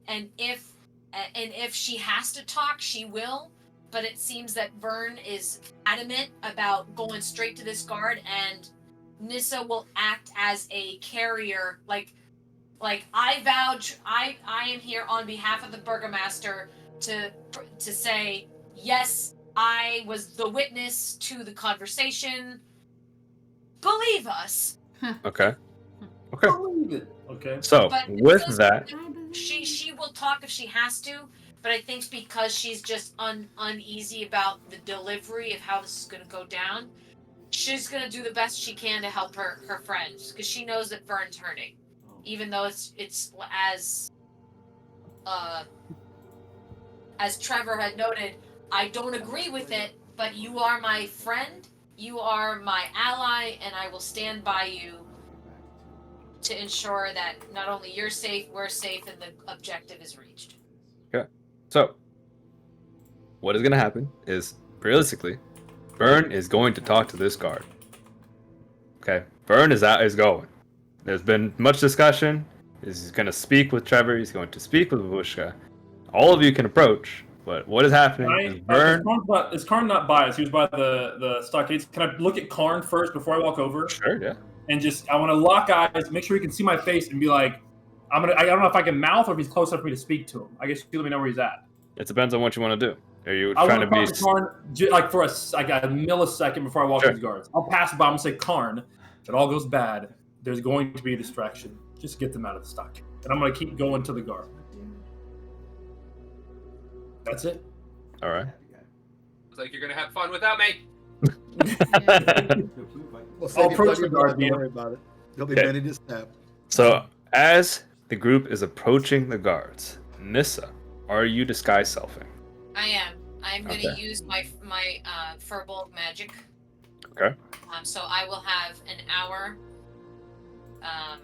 And if she has to talk, she will. But it seems that Vern is adamant about going straight to this guard, and Nissa will act as a carrier, like I vouch, I am here on behalf of the Burgomaster to say, yes, I was the witness to the conversation. Believe us. Okay. Believe it. Okay. So, But with that, she will talk if she has to, but I think because she's just uneasy about the delivery of how this is going to go down, she's going to do the best she can to help her friends, because she knows that Vern's hurting, even though it's as Trevor had noted, I don't agree with it, but you are my friend, you are my ally, and I will stand by you to ensure that not only you're safe, we're safe, and the objective is reached. okay. So, what is going to happen is, realistically, Vern is going to talk to this guard. Okay, Vern is going. There's been much discussion. He's going to speak with Trevor. He's going to speak with Babushka. All of you can approach, but what is happening is Vern. Is Karn not biased? He was by the stockades. Can I look at Karn first before I walk over? Sure, yeah. And I want to lock eyes, make sure he can see my face, and be like, I don't know if I can mouth or if he's close enough for me to speak to him. I guess you let me know where he's at. It depends on what you want to do. Are you I trying to want be? to talk to Karn for a millisecond before I walk these guards. I'll pass by him and say, Karn, if it all goes bad, there's going to be a distraction. Just get them out of the stock. And I'm going to keep going to the guard. That's it. All right. Looks like you're gonna have fun without me. We'll I'll save approach you the don't guard, worry about it. There'll be Okay. many to stab. So, as the group is approaching the guards, Nissa, are you disguise selfing? I am. I'm going to Okay. use my Furbolg magic. Okay. So I will have an hour. I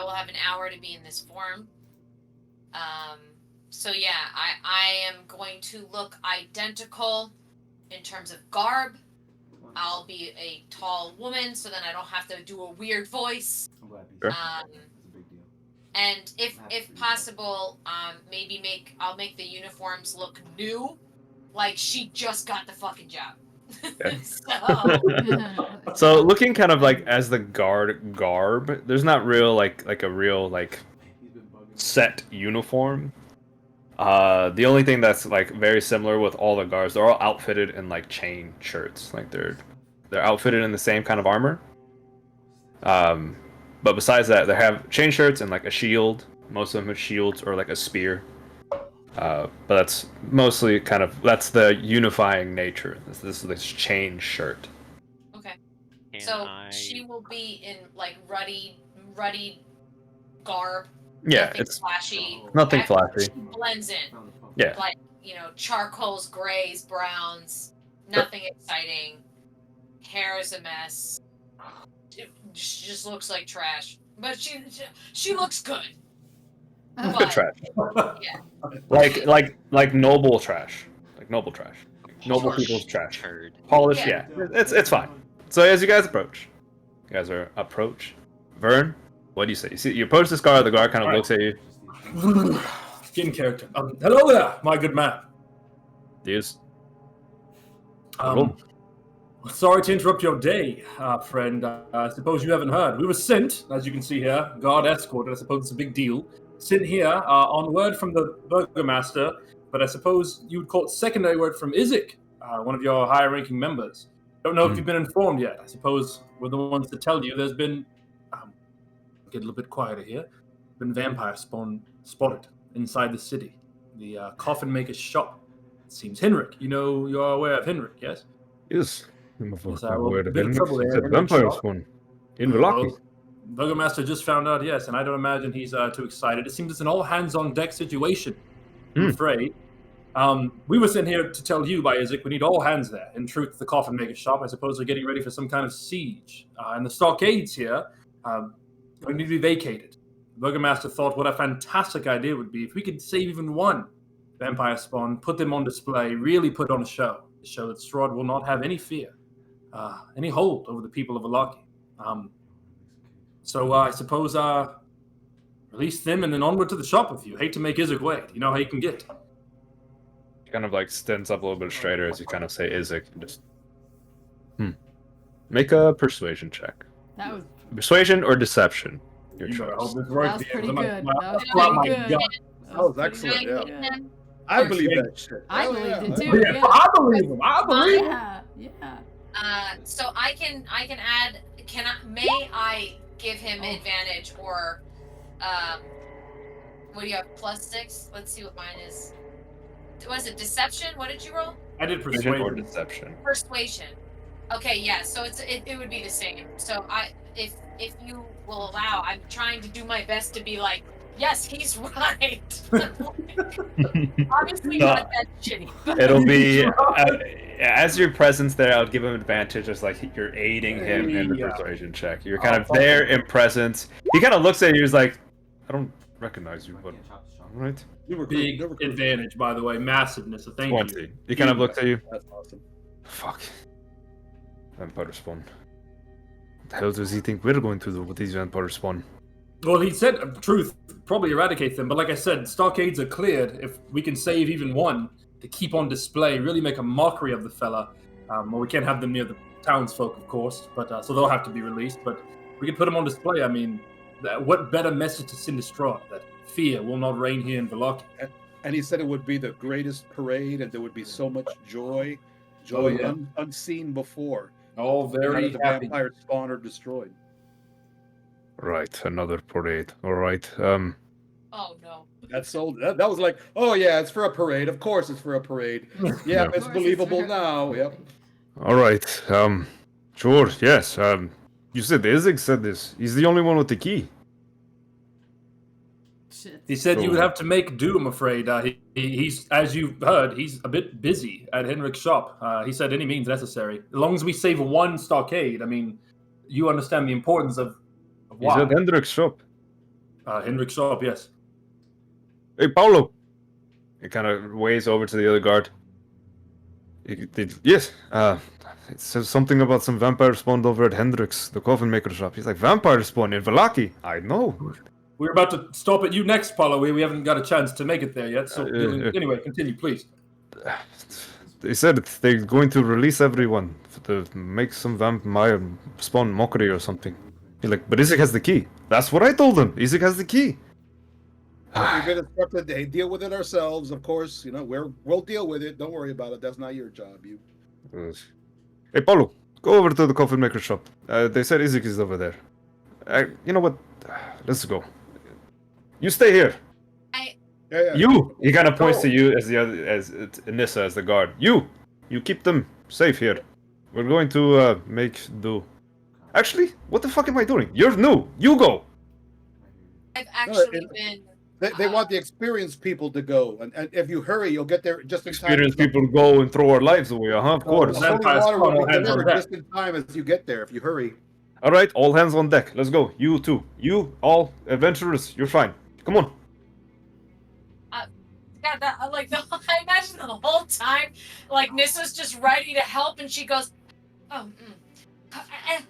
will have an hour to be in this form. So yeah, I am going to look identical in terms of garb. I'll be a tall woman, so then I don't have to do a weird voice. Sure. And if possible, I'll make the uniforms look new, like she just got the fucking job. Okay. So So looking kind of like as the guard garb, there's not real like a real like set uniform. The only thing that's like very similar with all the guards, they're all outfitted in like chain shirts. Like they're outfitted in the same kind of armor. But besides that, they have chain shirts and like a shield. Most of them have shields or like a spear. But that's mostly that's the unifying nature. This chain shirt. okay. Can So I- she will be in like ruddy garb. Yeah, Nothing it's flashy. nothing Actually, flashy. She blends in. Yeah. Like, charcoals, grays, browns. Nothing exciting. Hair is a mess. It just looks like trash. But she looks good. But, trash. yeah. Like noble trash. Like noble trash. Noble Harsh people's trash. turd. Polished, Yeah. yeah. It's fine. So as you guys approach, Vern, what do you say? You approach this guard, the guard kind of looks at you. In character. Hello there, my good man. Yes. Sorry to interrupt your day, friend. I suppose you haven't heard. We were sent, as you can see here, guard escorted. I suppose it's a big deal. Sent here on word from the burgomaster, but I suppose you would call it secondary word from Izek, one of your higher-ranking members. Don't know if you've been informed yet. I suppose we're the ones to tell you. There's been, get a little bit quieter here. Been vampire spotted inside the city. The coffin maker's shop. It seems Henrik. You're aware of Henrik, yes? Yes. Yes, well, bit of trouble there. It's a Henrik vampire shop. spawn. In Velaki. Burgomaster just found out, yes, and I don't imagine he's too excited. It seems it's an all-hands-on-deck situation, I'm afraid. We were sent here to tell you by Izek we need all hands there. In truth, the coffin maker's shop, I suppose they're getting ready for some kind of siege. And the stockades here going to be vacated. The Burgomaster thought what a fantastic idea it would be if we could save even one vampire spawn, put them on display, really put on a show to show that Strahd will not have any fear, any hold over the people of Velaki. So I suppose release them and then onward to the shop with you. Hate to make Izek wait. You know how you can get. Kind of like stands up a little bit straighter as you kind of say Izek. Just make a persuasion check. That was Persuasion or deception? Your You better choice. hope this that works. was because pretty I'm good. gonna- That was Oh my pretty good. God. That was pretty excellent, good, yeah. I believe that shit. I Hell believed it yeah. too. Yeah, Yeah. I believe him. I believe him. Yeah. So I can add. May I give him advantage or, what do you have? +6. Let's see what mine is. Was it deception? What did you roll? I did Persuasion or persuasion. deception. Persuasion. Okay, yeah. So it would be the same. So if you will allow, I'm trying to do my best to be like, yes, he's right. Obviously not that shitty. but- It'll be as your presence there. I'll give him advantage as like you're aiding him in the Yeah. persuasion check. You're kind of there in presence. He kind of looks at you. He's like, I don't recognize you, but all right. You were Big cool. advantage, by the way. Massiveness. So thank 20. you. He kind of looks at you. That's awesome. Fuck. Vampire spawn. What the hell does he think we're going to do with these vampire spawn? Well, he said, truth, probably eradicate them. But like I said, stockades are cleared. If we can save even one to keep on display, really make a mockery of the fella. Well, we can't have them near the townsfolk, of course, but so they'll have to be released. But we can put them on display. I mean, what better message to send to Strahd that fear will not reign here in Velaki? And he said it would be the greatest parade, and there would be so much joy, yeah. unseen before. All None very of the happy. vampires spawned or destroyed. Right, another parade. All right. Oh no. That was like, oh yeah, it's for a parade. Of course, it's for a parade. Yeah, Yeah. it's believable now. Yep. All right. Sure. Yes. You said Izek said this. He's the only one with the key. Shit. He said you would have to make do, I'm afraid. He's, as you've heard, he's a bit busy at Henrik's shop. He said any means necessary. As long as we save one stockade, I mean, you understand the importance of He's why. at Hendrik's shop. Henrik's shop, yes. Hey, Paulo. He kind of waves over to the other guard. Yes. it says something about some vampire spawned over at Hendrix, the coffin maker shop. He's like, vampire spawn in Valaki? I know. We're about to stop at you next, Paulo. We haven't got a chance to make it there yet. So anyway, continue, please. They said they're going to release everyone to make some vampire spawn mockery or something. He's like, but Isaac has the key. That's what I told him. Isaac has the key. We've been instructed to deal with it ourselves, of course. You know, we'll deal with it. Don't worry about it. That's not your job. Hey, Paulo, go over to the coffin maker shop. They said Isaac is over there. You know what? Let's go. You stay here. Yeah. He kind of points to you as Nissa as the guard. You keep them safe here. We're going to make do. Actually, what the fuck am I doing? You're new. You go. I've actually been. They want the experienced people to go, and if you hurry, you'll get there just in time. Experienced people go and throw our lives away, of course. Holy water will be delivered just in time as you get there, if you hurry. All right, all hands on deck. Let's go. You too. You all adventurers. You're fine. Come on. God, I imagine the whole time, like Nissa's just ready to help, and she goes, "Oh." As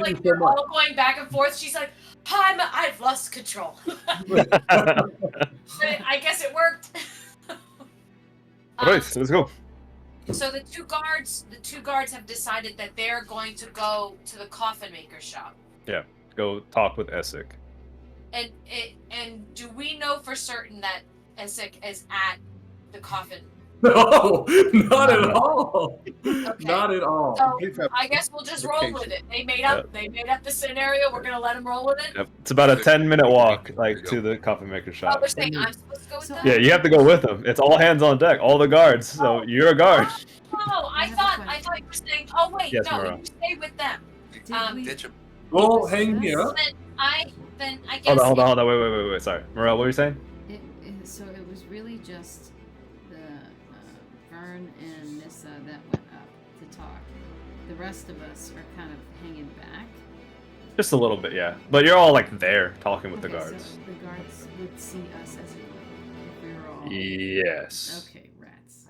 like they're all going back and forth, she's like, I've lost control. But I guess it worked. All right, let's go. So the two guards have decided that they're going to go to the coffin maker shop. Yeah, go talk with Essek. And do we know for certain that Essek is at the coffin? No, not at all. Okay. Not at all. So I guess we'll just roll with it. They made up the scenario. We're gonna let them roll with it. Yep. It's about a 10-minute walk, to the coffin maker shop. Oh, they're saying I'm supposed to go with them? Yeah, you have to go with them. It's all hands on deck, all the guards. So you're a guard. Oh, I thought you were saying. Oh wait, Yes, no, Mara. you stay with them. We'll hang here. Then I guess. Hold on. Wait. Sorry, Morel, what were you saying? So it was really just the Vern and Nissa that went up to talk. The rest of us are kind of hanging back. Just a little bit, yeah. But you're all like there talking with the Okay, guards. So the guards would see us as if we were all. Yes. Okay, rats.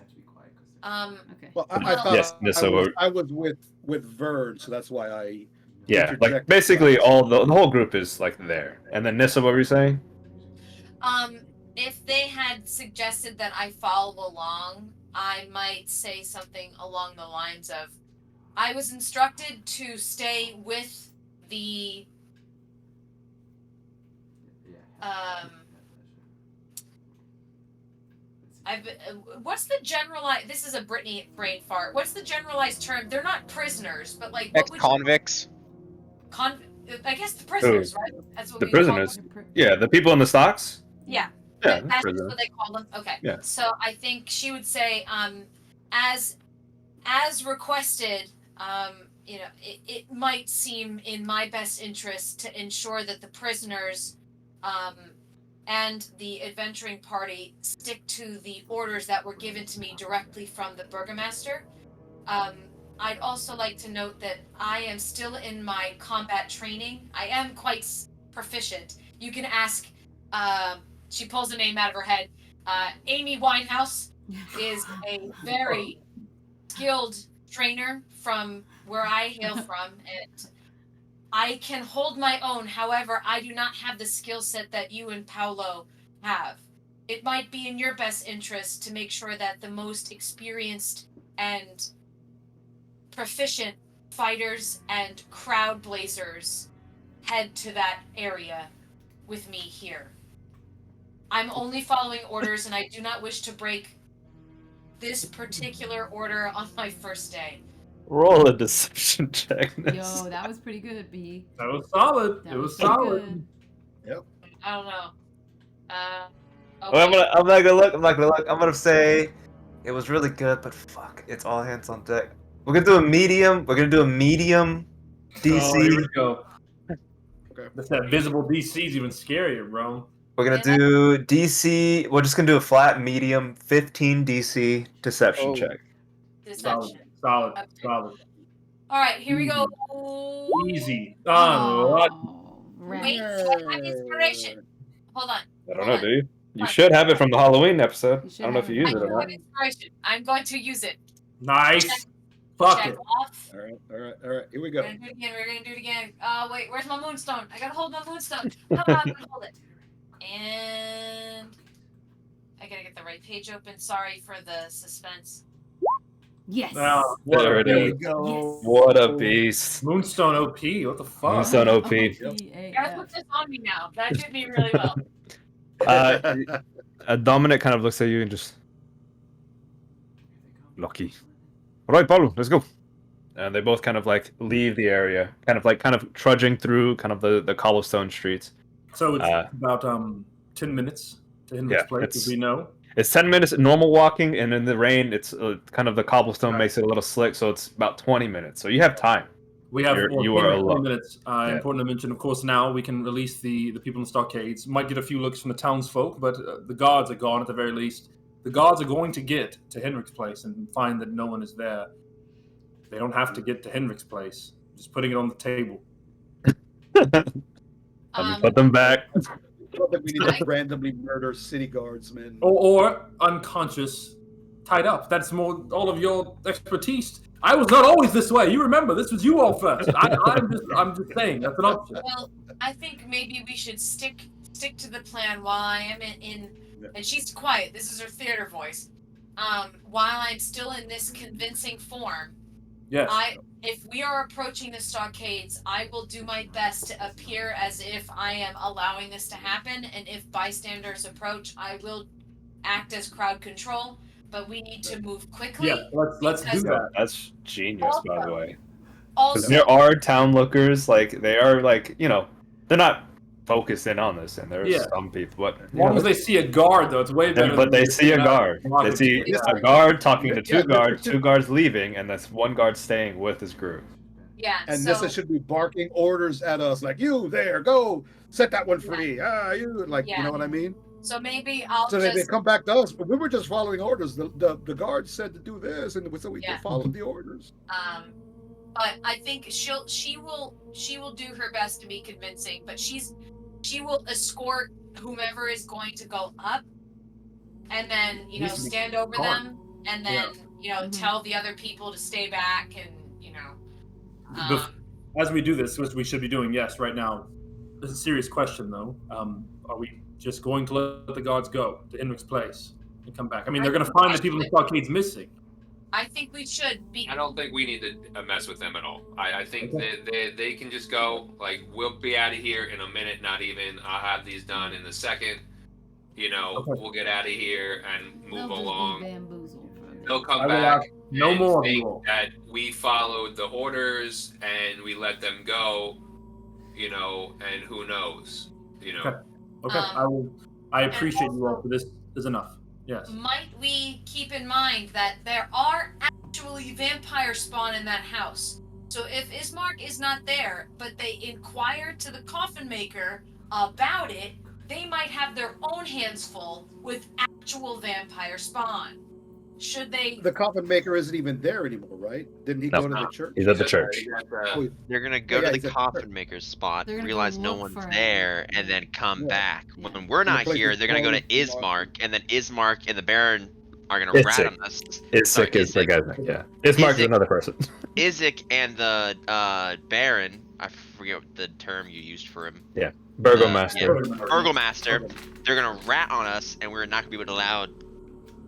Okay. Well, I thought Yes, Nissa, I was with Vern, so that's why I. Yeah, like basically all the whole group is like there. And then Nissa, what were you saying? If they had suggested that I follow along, I might say something along the lines of, I was instructed to stay with the what's the generalized? This is a Brittany brain fart. What's the generalized term? They're not prisoners, but like what would Ex-convicts. I guess the prisoners, right? That's what The we would call prisoners. them. Yeah, the people in the stocks? Yeah. Yeah, That's prisoners. what they call them. Okay. Yeah. So I think she would say, as requested, it might seem in my best interest to ensure that the prisoners, and the adventuring party stick to the orders that were given to me directly from the burgomaster. I'd also like to note that I am still in my combat training. I am quite proficient. You can ask, she pulls a name out of her head. Amy Winehouse is a very skilled trainer from where I hail from, and I can hold my own. However, I do not have the skill set that you and Paolo have. It might be in your best interest to make sure that the most experienced and proficient fighters and crowd blazers head to that area with me here. I'm only following orders, and I do not wish to break this particular order on my first day. Roll a deception check. Yo, that was pretty good, B. That was solid. That It was pretty solid. good. I don't know. Well, I'm not gonna look. I'm gonna say it was really good, but fuck, it's all hands on deck. We're gonna do a medium. We're gonna do a medium DC. Oh, here we go. Okay. That visible DC is even scarier, bro. We're gonna do DC. We're just gonna do a flat medium 15 DC deception check. Deception. Solid. Okay. Solid. All right, here we go. Easy. Oh, Wait, I have inspiration. Hold on. I don't know, do you? You should have it from the Halloween episode. You should I don't know if have you it. use it or not. Inspiration. I'm going to use it. Nice. Fuck Check it. off. All right. Here we We're go. gonna do it again. We're gonna do it again. Wait, where's my moonstone? I gotta hold my moonstone. Come on, I'm gonna hold it. And I gotta get the right page open. Sorry for the suspense. Yes. Now, what There a it There we is. go. What a beast. Moonstone OP. What the fuck? Moonstone OP. You gotta put this on me now. That did me really well. Dominic kind of looks at you and just... Lucky. Alright, Paulo, let's go. And they both kind of like leave the area, kind of trudging through kind of the cobblestone streets. So it's about 10 minutes to Henrik's Yeah, place, it's- as we know. It's 10 minutes normal walking, and in the rain, it's kind of the cobblestone makes it a little slick, so it's about 20 minutes. So you have time. We have You are 20 alone. minutes. Important to mention, of course, now we can release the people in the stockades. Might get a few looks from the townsfolk, but the guards are gone at the very least. The guards are going to get to Henrik's place and find that no one is there. They don't have to get to Henrik's place. Just putting it on the table. Let me put them back. I don't think we need to randomly murder city guardsmen. Or unconscious, tied up. That's more all of your expertise. I was not always this way. You remember, this was you all first. I'm just saying, that's an option. Well, I think maybe we should stick to the plan while I am in and she's quiet. This is her theater voice. While I'm still in this convincing form, Yes. if we are approaching the stockades, I will do my best to appear as if I am allowing this to happen, and if bystanders approach, I will act as crowd control. But we need to move quickly. Yeah, let's do that. That's genius, by the way. Because Also, there are town lookers, like, they are, like, you know, they're not focused in on this, and there's some people, but... As long as they see a guard, though, it's way better. But they see a guard. They see Yeah. a guard talking to two guards leaving, and that's one guard staying with his group. yeah. And so, Nissa should be barking orders at us, like, you there, go, set that one free. You, like, you know what I mean? so maybe I'll So just they come back to us, but we were just following orders. The guard said to do this, and so we followed the orders. but I think she will do her best to be convincing, but she will escort whomever is going to go up, and then stand over them, and then tell the other people to stay back, and As we do this, which we should be doing, yes, right now. This is a serious question, though. Are we just going to let the guards go to Henrik's place and come back? I mean, they're going to find the people in the stockades missing. I think we should be. I don't think we need to mess with them at all. I think they can just go. Like, we'll be out of here in a minute, not even. I'll have these done in a second. We'll get out of here and move along. They'll come back. No and more. think that we followed the orders and we let them go. And who knows? Okay. I appreciate you all for this. Is enough. Yes. Might we keep in mind that there are actually vampire spawn in that house? So if Ismark is not there, but they inquire to the coffin maker about it, they might have their own hands full with actual vampire spawn. Should they? The coffin maker isn't even there anymore, right? Didn't he go to the church? He's at the church. They're gonna go Yeah, to he's the at the coffin church. maker's spot, They're gonna realize go no look one's for him. there, and then come Yeah. back. Yeah. When we're not place here, is they're gonna go to closed, Ismark, and then Ismark and the Baron are gonna It's rat sick. on us. It's Sorry, sick is the Isaac. guy's name, yeah. Ismark is Isaac. another person. Izik and the Baron, I forget what the term you used for him. Burgomaster. Burgomaster. They're gonna rat on us, and we're not gonna be allowed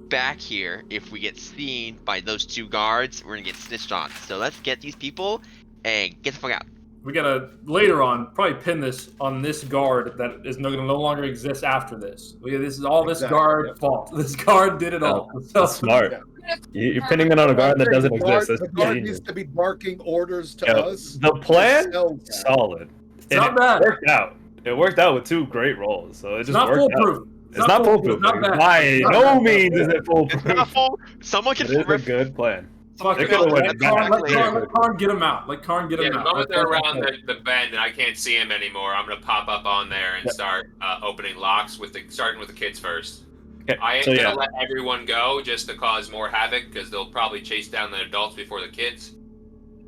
back here if we get seen by those two guards. We're gonna get snitched on. So let's get these people and get the fuck out. We gotta later on probably pin this on this guard that is gonna no longer exist after this. This is all this Exactly, guard fault. This guard did it all. That's smart. You're pinning it on a guard that doesn't exist. The That's guard genius. needs to be barking orders to Yeah, us. the plan, Sells that. solid. It's not bad. It worked out. It worked out with two great rolls, so it It's just not worked out. foolproof. It's not foolproof. It's not bad. By It's not no bad. means is it It's foolproof. not full. Someone It can is a good plan. Fuck They it. could've went Let back Karn get him out. Let Karn get Yeah, him the out. moment they're Let's- around the bend and I can't see him anymore, I'm gonna pop up on there and start opening locks starting with the kids first. Okay, I ain't so gonna yeah. let everyone go just to cause more havoc because they'll probably chase down the adults before the kids.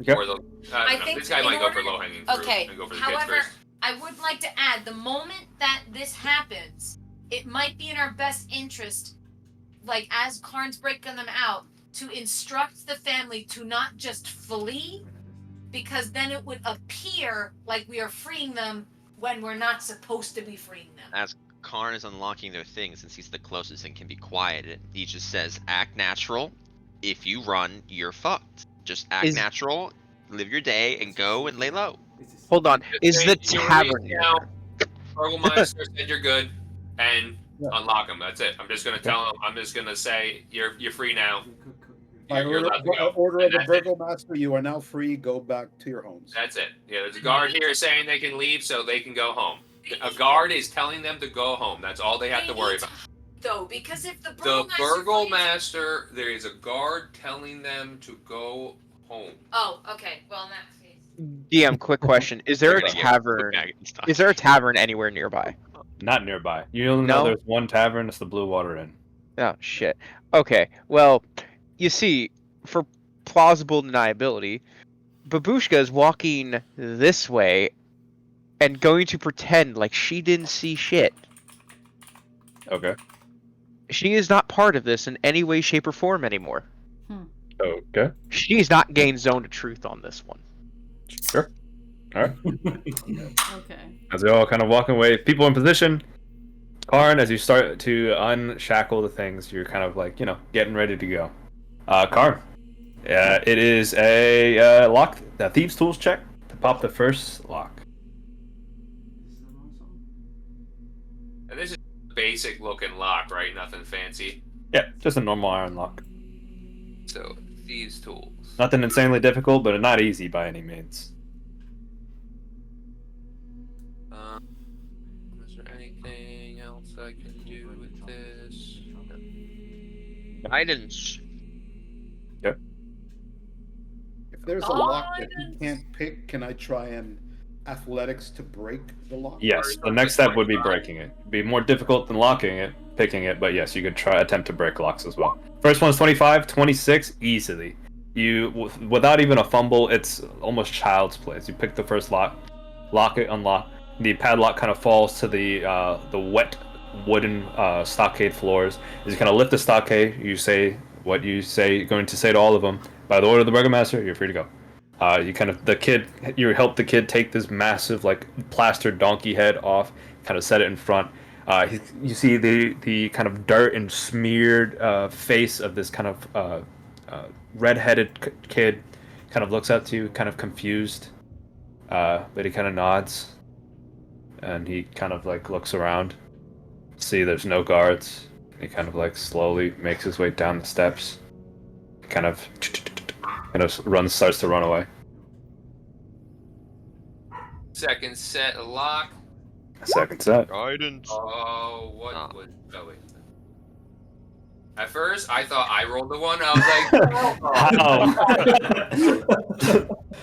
Okay. Or they'll, I I don't know. think This guy in might go for order- low hanging fruit Okay, and go for the however, kids first. I would like to add the moment that this happens, it might be in our best interest, like as Karn's breaking them out, to instruct the family to not just flee, because then it would appear like we are freeing them when we're not supposed to be freeing them. As Karn is unlocking their things, since he's the closest and can be quieted, he just says, act natural. If you run, you're fucked. Just act natural, live your day, and go and lay low. Hold on. Is the You're tavern released now. Burgomeister said you're good, and unlock him. That's it. I'm just gonna tell him. I'm just gonna say you're free now. By You're allowed to go. order of And the that's it. Burgomaster, you are now free. Go back to your homes. That's it. Yeah, there's a guard here saying they can leave so they can go home. A guard is telling them to go home. That's all they have to worry about. Though, because if the The Burgomaster Burgomaster, there is a guard telling them to go home. Oh, okay. Well, in that case. DM, quick question. Is there We're a gonna get tavern? back and stuff. Is there a tavern anywhere nearby? Not nearby. You only know No? there's one tavern. It's the Blue Water Inn. Oh, shit. Okay, well, you see, for plausible deniability, Babushka is walking this way and going to pretend like she didn't see shit. Okay. She is not part of this in any way, shape, or form anymore. Okay. She's not gained zone to truth on this one. Sure. All right. Okay. As we all kind of walking away, people in position. Karn, as you start to unshackle the things, you're kind of like, getting ready to go. Karn, it is a thieves' tools check to pop the first lock. And this is a basic looking lock, right? Nothing fancy. Yeah, just a normal iron lock. So, thieves' tools. Nothing insanely difficult, but not easy by any means. Is there anything else I can do with this? Guidance. Yep. If there's a lock that you can't pick, can I try and athletics to break the lock? Yes, the next step would be breaking it. It'd be more difficult than locking it, picking it, but yes, you could attempt to break locks as well. First one's 25, 26, easily. Without even a fumble, it's almost child's play. You pick the first lock, lock it, unlock. The padlock kind of falls to the wet wooden stockade floors. As you kind of lift the stockade, you say what you say you're going to say to all of them. By the order of the Burgomaster, you're free to go. You help the kid take this massive, plastered donkey head off, kind of set it in front. You see the kind of dirt and smeared face of this kind of red-headed kid. Kind of looks up to you, kind of confused, but he kind of nods, and he kind of looks around. See, there's no guards. He kind of slowly makes his way down the steps. Kind of starts to run away. Second set of lock. Second set. Guidance. Oh, what Oh. was... Oh, wait. At first, I thought I rolled the one. I was like,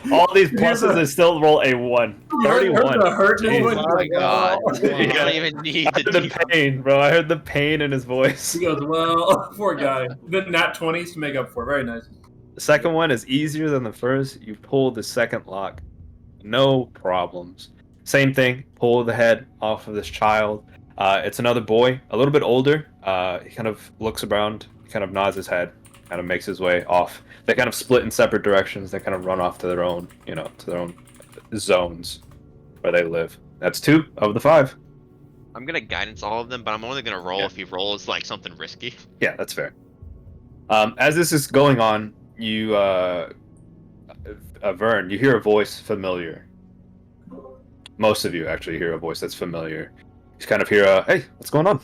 How? All these pluses, they still roll a 1. 31. the hurt Jeez. moment. Oh my god. Yeah. You don't even need I heard the pain, bro. I heard the pain in his voice. He goes, well, poor guy. Then nat 20s to make up for it. Very nice. The second one is easier than the first. You pull the second lock. No problems. Same thing. Pull the head off of this child. It's another boy, a little bit older. He kind of looks around, kind of nods his head, kind of makes his way off. They kind of split in separate directions. They kind of run off to their own, zones where they live. That's 2 of the 5. I'm gonna guidance all of them, but I'm only gonna roll if he rolls something risky. Yeah, that's fair. As this is going on, you, Vern, you hear a voice familiar. Most of you actually hear a voice that's familiar. You kind of hear hey, what's going on?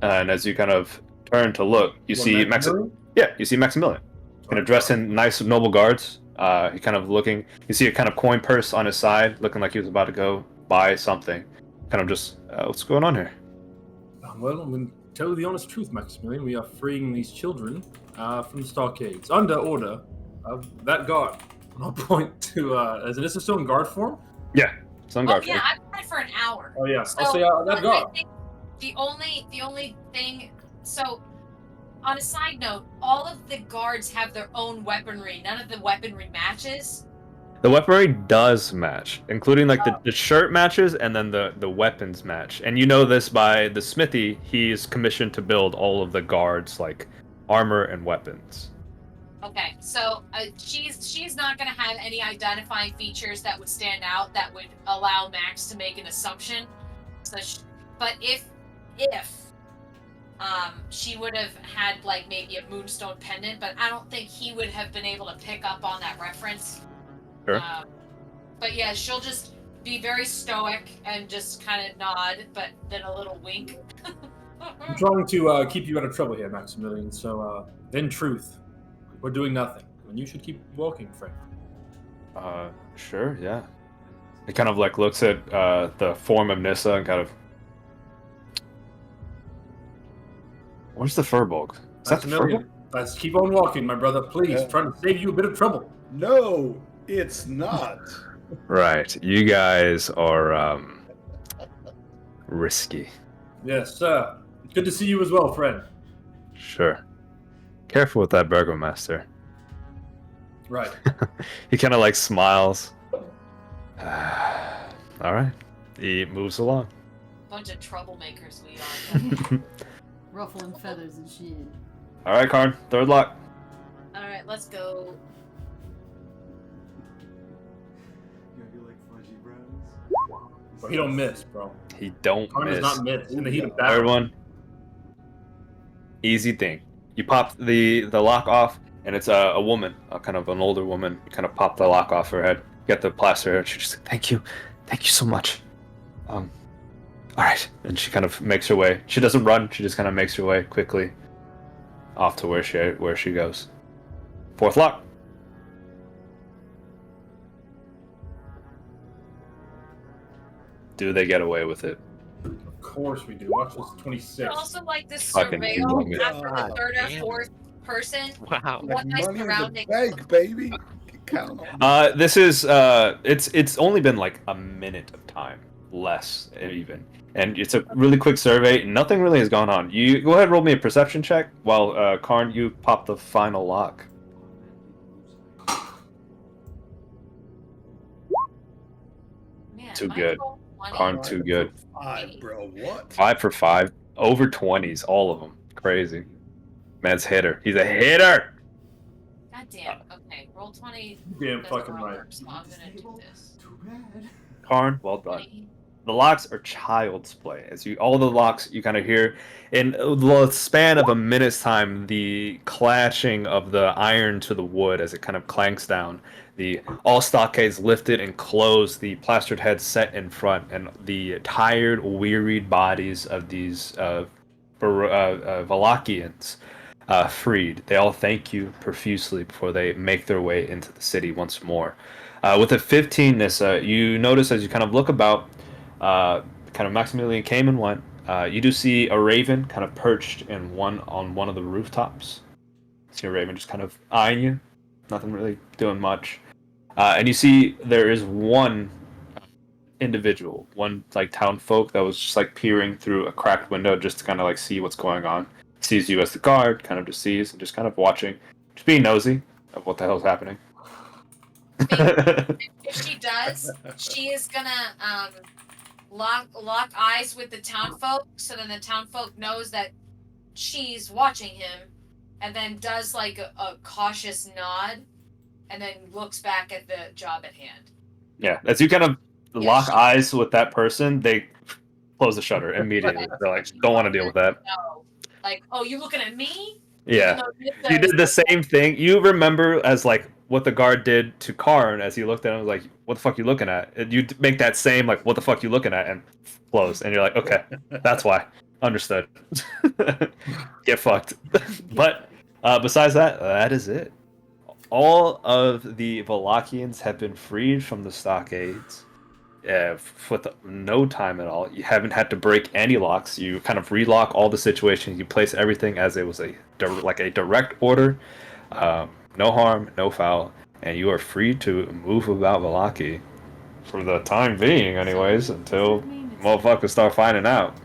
And as you kind of turn to look, you see Maximilian. Yeah, you see Maximilian. Kind of dressed in nice noble guards. He kind of looking. You see a kind of coin purse on his side, looking like he was about to go buy something. Kind of just, what's going on here? Well, I'm going to tell you the honest truth, Maximilian. We are freeing these children from the stockades under order of that guard. And I'll point to, is this still in guard form? Yeah, some guard. Oh yeah, I've been for an hour. Oh yeah, So, I'll say that guard. I think the only thing. So, on a side note, all of the guards have their own weaponry. None of the weaponry matches. The weaponry does match, including like the shirt matches and then the weapons match. And you know this by the smithy, he's commissioned to build all of the guards like armor and weapons. Okay, so she's not gonna have any identifying features that would stand out that would allow Max to make an assumption. So, but if she would have had like maybe a moonstone pendant, but I don't think he would have been able to pick up on that reference. Sure. But yeah, she'll just be very stoic and just kind of nod, but then a little wink. I'm trying to keep you out of trouble here, Maximilian. So, in truth, we're doing nothing, and you should keep walking, friend. Sure, yeah. He kind of like looks at the form of Nissa and kind of. Where's the Furbolg? Is that the Furbolg? Let's keep on walking, my brother. Please, trying to save you a bit of trouble. No, it's not. Right, you guys are risky. Yes, sir. Good to see you as well, friend. Sure. Careful with that Burgomaster. Right. He kind of like smiles. All right. He moves along. Bunch of troublemakers we are. Ruffling feathers and shit. All right, Karn. Third lock. All right, let's go. Bro, he don't miss, bro. He don't Karn miss. does not miss in the heat of battle. Third one. Easy thing. You pop the lock off, and it's a woman, a kind of an older woman. You kind of pop the lock off her head. You get the plaster her, and she's just like, thank you so much. All right, and she kind of makes her way. She doesn't run. She just kind of makes her way quickly off to where she goes. Fourth lock. Do they get away with it? Of course we do. Watch this 26. I also like this Fucking surveil humongous. after the third or fourth person. Wow. What nice Money in the surroundings. bank, baby. Count on. This is it's only been like a minute of time, less even, and it's a really quick survey. Nothing really has gone on. You go ahead and roll me a perception check while Karn, you pop the final lock. Man, Too I good. rolled 20. Karn, too good. 5, bro. What? 5 for 5, over 20s, all of them. Crazy. Man's hitter. He's a hitter. God damn. Okay, roll 20. Damn doesn't fucking work, right. So I'm gonna do this. Karn, well done. 20. The locks are child's play. As you, all the locks you kind of hear in the span of a minute's time, the clashing of the iron to the wood as it kind of clanks down. The all stockades lifted and closed, the plastered heads set in front, and the tired, wearied bodies of these Valakians freed. They all thank you profusely before they make their way into the city once more. With a 15, Nissa, you notice as you kind of look about, kind of Maximilian came and went. You do see a raven kind of perched on one of the rooftops. See a raven just kind of eyeing you, nothing really doing much. And you see there is one individual, one like town folk that was just like peering through a cracked window just to kind of like see what's going on. Sees you as the guard, kind of just sees and just kind of watching, just being nosy of what the hell's happening. If she does, she is gonna lock eyes with the townfolk, so then the townfolk knows that she's watching him, and then does like a cautious nod, and then looks back at the job at hand. Yeah, as you kind of Yeah, lock she- eyes with that person, they close the shutter immediately. They're like, don't want to deal with that. No, like, oh, you looking at me? Yeah. You know, You did the same thing. You remember as like what the guard did to Karn as he looked at him, was like, what the fuck you looking at? And you make that same like, what the fuck you looking at, and close. And you're like, okay, that's why. Understood. Get fucked. But besides that, that is it. All of the Valakians have been freed from the stockades with no time at all. You haven't had to break any locks. You kind of relock all the situations. You place everything as it was a direct order. No harm, no foul, and you are free to move about Valaki for the time being, anyways, until motherfuckers start finding out.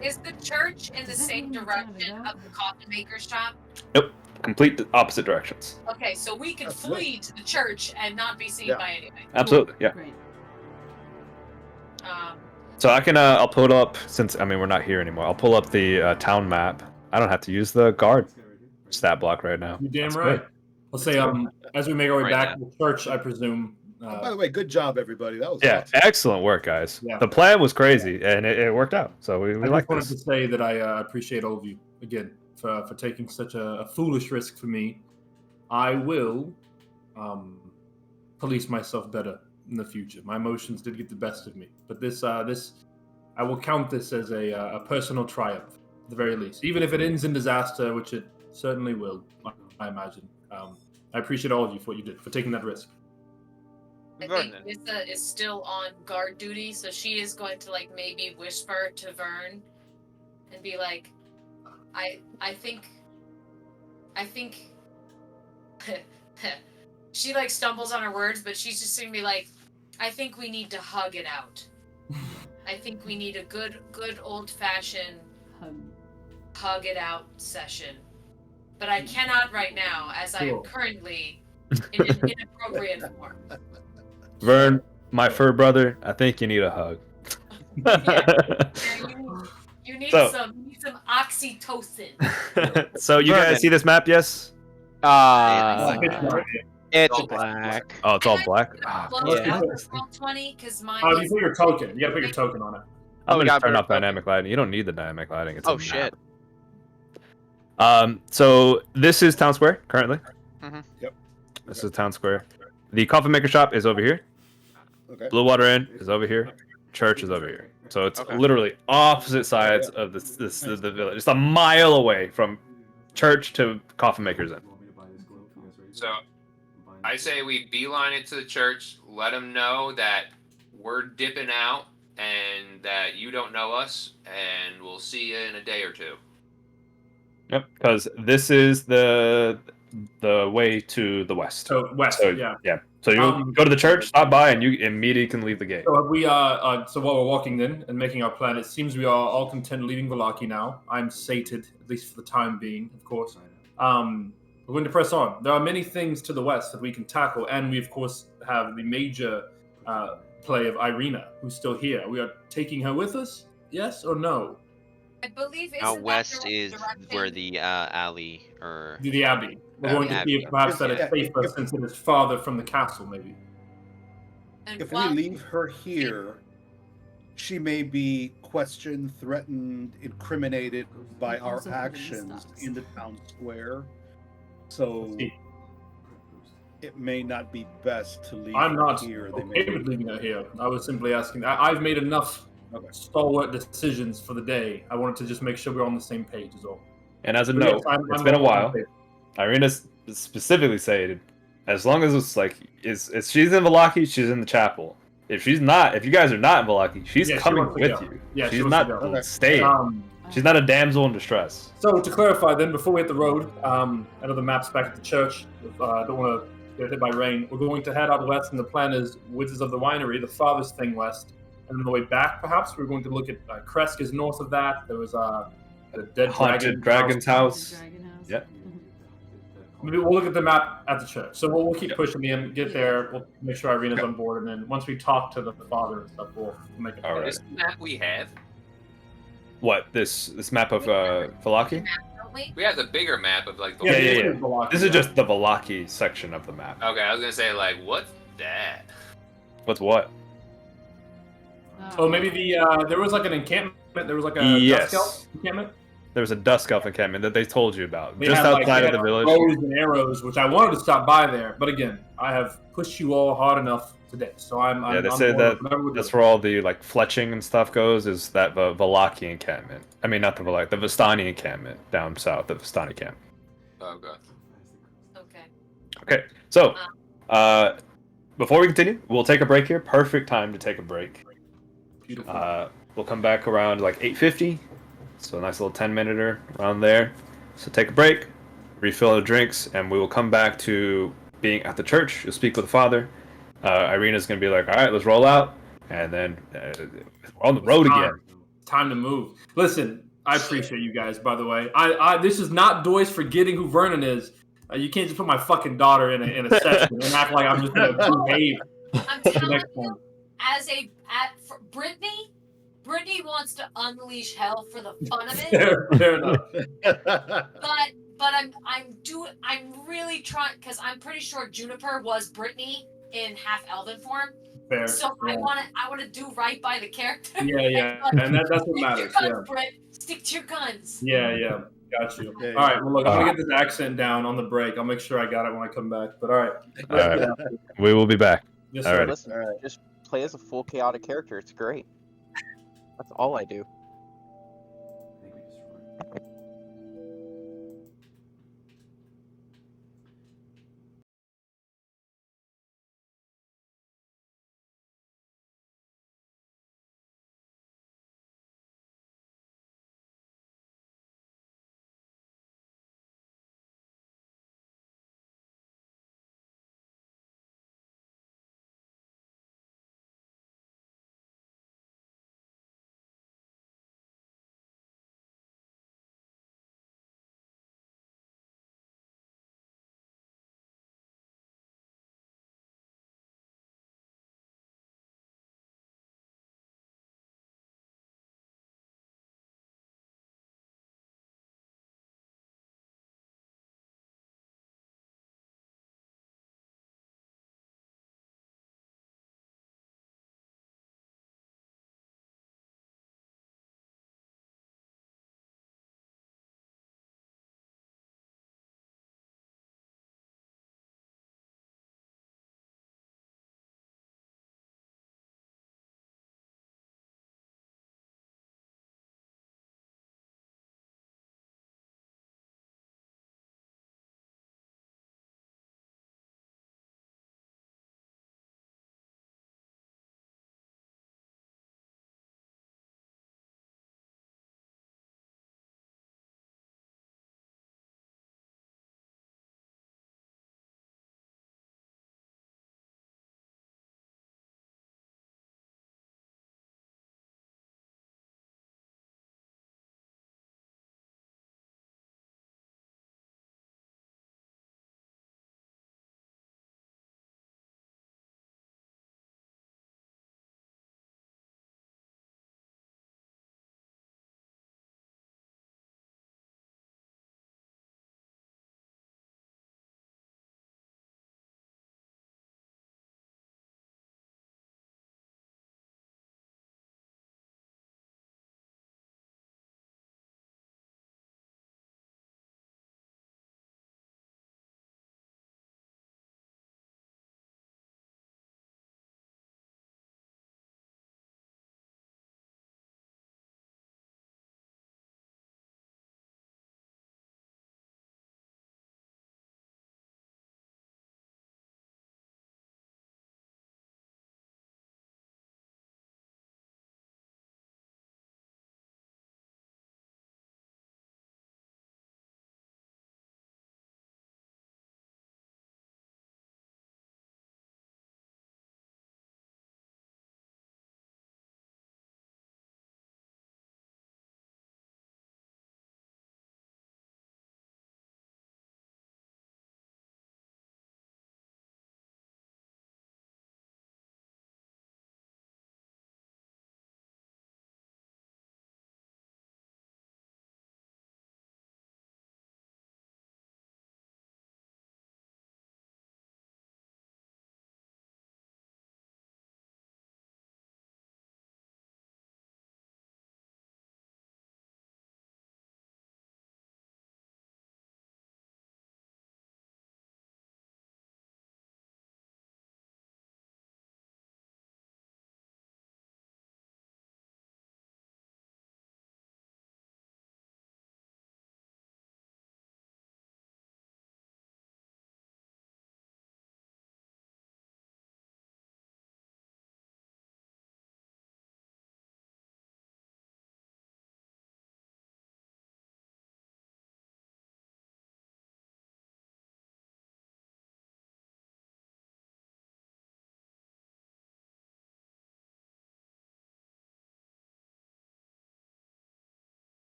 Is the church in the Does that same mean it's time to direction go? of the coffin maker's shop? Nope. Complete opposite directions. Okay, so we can That's flee to the church and not be seen Yeah. by anyone. Absolutely. Yeah. Great. So I can I'll pull up since we're not here anymore. I'll pull up the town map. I don't have to use the guard stat block right now. You damn That's right. great. Let's say as we make our way Right back to the church, I presume. By the way, good job, everybody. That was Yeah, awesome. excellent work, guys. Yeah. The plan was crazy, and it worked out. So we I like just wanted this. to say that I appreciate all of you again for taking such a foolish risk for me. I will police myself better in the future. My emotions did get the best of me, but this I will count this as a personal triumph at the very least, even if it ends in disaster, which it certainly will. I imagine. I appreciate all of you for what you did for taking that risk. I think Nissa is still on guard duty, so she is going to like maybe whisper to Vern and be like, I think she like stumbles on her words, but she's just gonna be like, I think we need to hug it out. I think we need a good old fashioned hug it out session. But I cannot right now, as I am Cool. currently in an inappropriate form. Vern, my fur brother, I think you need a hug. You need So- some oxytocin. So you guys Vernon. see this map? Yes. It's black. Oh, it's all black. Roll 20 because mine Oh, you is put your token. You gotta put your token on it. I'm gonna got turn Vern off dynamic lighting. You don't need the dynamic lighting. It's Oh a shit. map. So this is town square currently. Mhm. Yep. This is town square. The coffin maker shop is over here. Okay. Blue Water Inn is over here. Church is over here. So it's Okay. literally opposite sides of the village. It's a mile away from church to coffin maker's inn. So I say we beeline it to the church, let them know that we're dipping out and that you don't know us, and we'll see you in a day or two. Yep, because this is the way to the west. So west, So yeah. So you go to the church, stop by, and you immediately can leave the gate. So have we so while we're walking in and making our plan, it seems we are all content leaving Vallaki now. I'm sated, at least for the time being, of course. We're going to press on. There are many things to the west that we can tackle, and we of course have the major play of Irina, who's still here. We are taking her with us, yes or no? I believe Out isn't west that is direction? where the alley or The Abbey. We're going to Abbey. see if perhaps that Yeah. it's safer since it is farther from the castle, maybe. And If we while- leave her here, she may be questioned, threatened, incriminated by our Also put in the actions stocks. in the town square. So it may not be best to leave I'm her not here. They may okay with leaving her here. I was simply asking. I've made enough Okay. stalwart decisions for the day. I wanted to just make sure we're on the same page, is all. And as a But note, yes, I'm it's on been a the while. same page. Irina specifically said, as long as it's like, is she's in Vallaki, she's in the chapel. If she's not, if you guys are not in Vallaki, she's Yeah, she coming wants to with go. you. Yeah, she she's wants to not go. Okay. staying. She's not a damsel in distress. So to clarify, then, before we hit the road, I know the map's back at the church. Don't want to get hit by rain. We're going to head out west, and the plan is Wizards of the Winery, the farthest thing west, and on the way back, perhaps we're going to look at Kresk is north of that. There was a dead Haunted dragon's house. Dragon house. Yep. Maybe we'll look at the map at the church. So we'll keep Yep. pushing in, get there. We'll make sure Irina's on board, and then once we talk to the father and stuff, we'll make it. All right. This map we have, What, this map of Vallaki? Don't we? we have the bigger map of like the Yeah. this is Vallaki, This is yeah. just the Vallaki section of the map. Okay, I was gonna say like, what's that? What's what? Oh, maybe there was like an encampment. There was like a Yes. Dusk Elf encampment. There was a Dusk Elf encampment that they told you about, They just had, like, outside they of the had village. Bows and arrows, which I wanted to stop by there, but again, I have pushed you all hard enough today, so I'm. Yeah, they I'm said bored that with whatever we're that's doing. where all the like fletching and stuff goes. Is that the Vallaki encampment? I mean, not the Vallaki, the Vistani encampment down south, the Vistani camp. Oh god. Okay. Okay, so before we continue, we'll take a break here. Perfect time to take a break. Beautiful. We'll come back around like 8:50, so a nice little 10-minute around there. So take a break, refill the drinks, and we will come back to being at the church. You'll speak with the father. Irina's gonna be like, "All right, let's roll out," and then we're on the road again. Time to move. Listen, I appreciate you guys, by the way. I this is not Doyce forgetting who Vernon is. You can't just put my fucking daughter in a session and act like I'm just gonna behave. I'm telling you, for Brittany wants to unleash hell for the fun of it. Fair enough. But I'm really trying because I'm pretty sure Juniper was Brittany in half elven form. Fair. So Yeah. I wanna do right by the character. Yeah. And that's what Stick to matters. your guns, Yeah. Britt. Stick to your guns. Yeah. Got you. Yeah, All right. Well, look, I'm gonna yeah. get this accent down on the break. I'll make sure I got it when I come back. But all right. All right. We will be back. Yes, All sir. right. Listen, just play as a full chaotic character. It's great. That's all I do.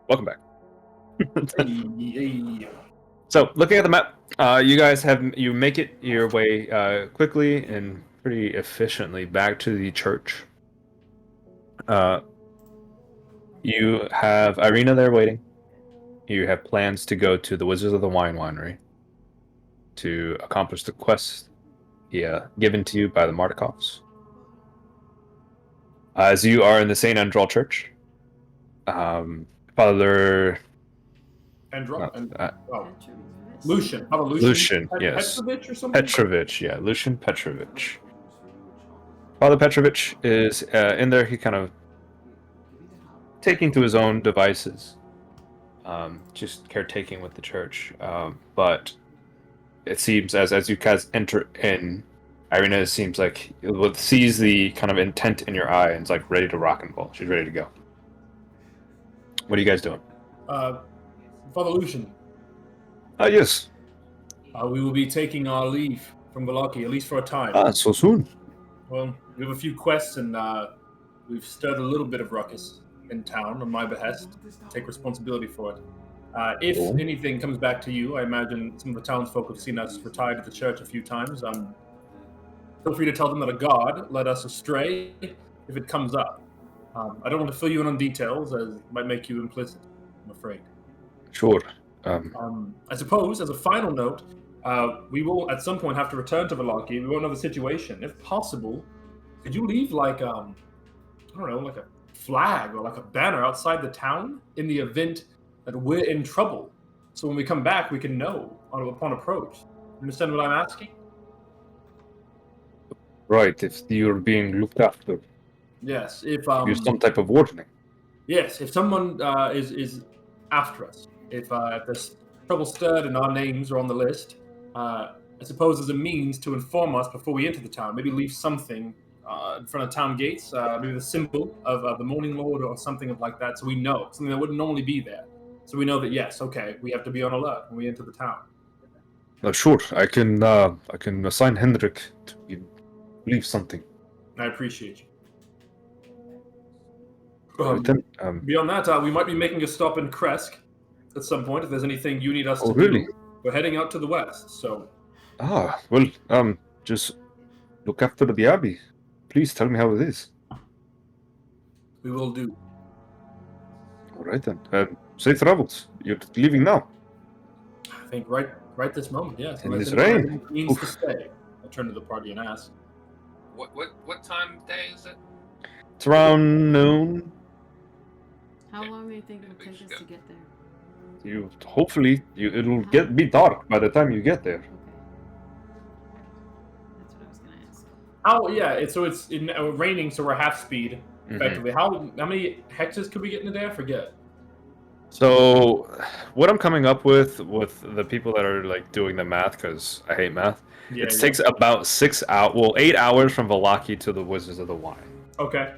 Welcome back. Hey. So, looking at the map, you guys make it your way quickly and pretty efficiently back to the church. You have Irina there waiting. You have plans to go to the Wizards of the Wine Winery to accomplish the quest given to you by the Mardikovs. As you are in the St. Andral Church, Father... Lucian. How about Lucian, yes. Petrovich or something? Petrovich, yeah. Lucian Petrovich. Father Petrovich is in there. He kind of taking to his own devices, just caretaking with the church. But it seems as you guys enter in, Irina seems like sees the kind of intent in your eye and is like ready to rock and roll. She's ready to go. What are you guys doing? Father Lucian. Yes. We will be taking our leave from Valaki, at least for a time. So soon. Well, we have a few quests, and we've stirred a little bit of ruckus in town on my behest. Take responsibility for it. If anything comes back to you, I imagine some of the townsfolk have seen us retire to the church a few times. Feel free to tell them that a god led us astray if it comes up. I don't want to fill you in on details, as it might make you implicit, I'm afraid. Sure. I suppose, as a final note, we will at some point have to return to Valaki. We won't know the situation. If possible, could you leave like I don't know, like a flag or like a banner outside the town in the event that we're in trouble? So when we come back, we can know upon approach. Understand what I'm asking? Right. If you're being looked after, Yes. If use some type of warning. yes, if someone is after us, if there's trouble stirred and our names are on the list, I suppose as a means to inform us before we enter the town. Maybe leave something in front of town gates, maybe the symbol of the Morning Lord or something like that, so we know. Something that wouldn't normally be there. So we know that, yes, okay, we have to be on alert when we enter the town. Sure. I can assign Hendrik to leave something. I appreciate you. Beyond that, we might be making a stop in Kresk at some point if there's anything you need us to really? do. We're heading out to the west, so... Well, just look after the Abbey. Please tell me how it is. We will do. All right then. Safe travels. You're leaving now. I think right this moment, yes. In Unless this anyone rain? has any means to stay. I turn to the party and ask. What time of day is it? It's around noon. How long do you think it'll take us to get there? It'll be dark by the time you get there. Okay. That's what I was gonna ask. Oh yeah, it's raining, so we're half speed effectively. How many hexes could we get in a day? I forget. So, what I'm coming up with the people that are like doing the math, because I hate math, Yeah, takes about 8 hours from Valaki to the Wizards of the Wine. Okay.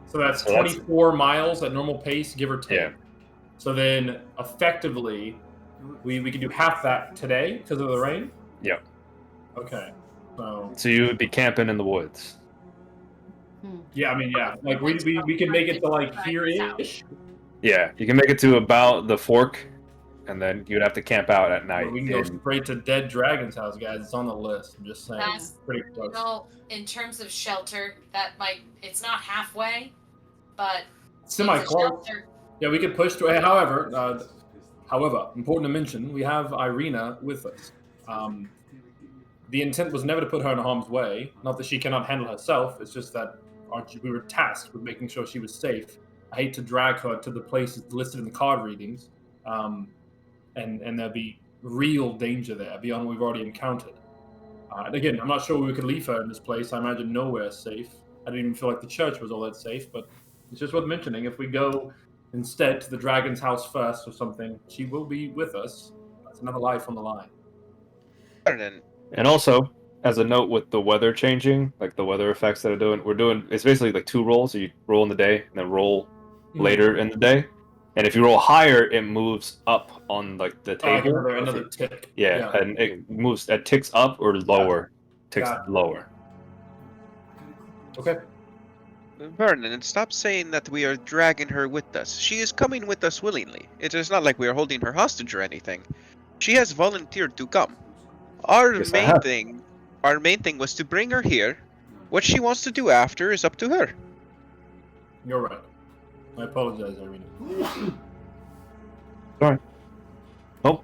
So that's 24 miles at normal pace, give or take. Yeah. So then, effectively, we can do half that today because of the rain? Yep. Okay. So you would be camping in the woods. Yeah, I mean, yeah. Like, we can make it to, like, here-ish. Yeah, you can make it to about the fork, and then you'd have to camp out at night. We can go straight to Dead Dragon's house, guys. It's on the list. I'm just saying. That's pretty close. No, in terms of shelter, it's not halfway, but Semi-close. Yeah, we could push through. However, important to mention, we have Irina with us. The intent was never to put her in harm's way. Not that she cannot handle herself. It's just that we were tasked with making sure she was safe. I hate to drag her to the places listed in the card readings, and there'll be real danger there beyond what we've already encountered. And again, I'm not sure we could leave her in this place. I imagine nowhere's safe. I didn't even feel like the church was all that safe, but it's just worth mentioning. If we go instead to the dragon's house first or something, she will be with us. That's another life on the line. And also, as a note with the weather changing, like the weather effects that we're doing, it's basically like 2 rolls. So you roll in the day and then roll later in the day. And if you roll higher, it moves up on like the table. Another tick. Yeah, and it ticks up or lower. Ticks lower. Okay. Vernon, stop saying that we are dragging her with us. She is coming with us willingly. It is not like we are holding her hostage or anything. She has volunteered to come. Our Yes, I main have. thing was to bring her here. What she wants to do after is up to her. You're right. I apologize, Irina. Sorry. Well,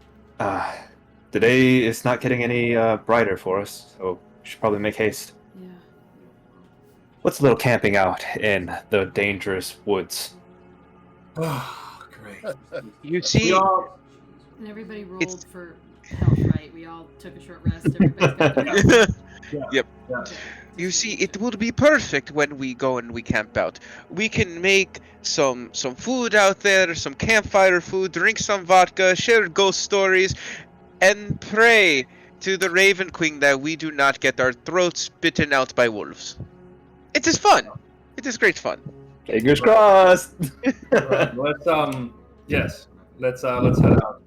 the day is not getting any brighter for us, so we should probably make haste. Yeah. What's a little camping out in the dangerous woods? Oh, great. You see, And everybody rolled for health, right? We all took a short rest. Everybody's got their health. Yep. Yeah. You see, it would be perfect when we go and we camp out. We can make some food out there, some campfire food, drink some vodka, share ghost stories, and pray to the Raven Queen that we do not get our throats bitten out by wolves. It is fun. It is great fun. Fingers crossed. Right, yes. Let's head out.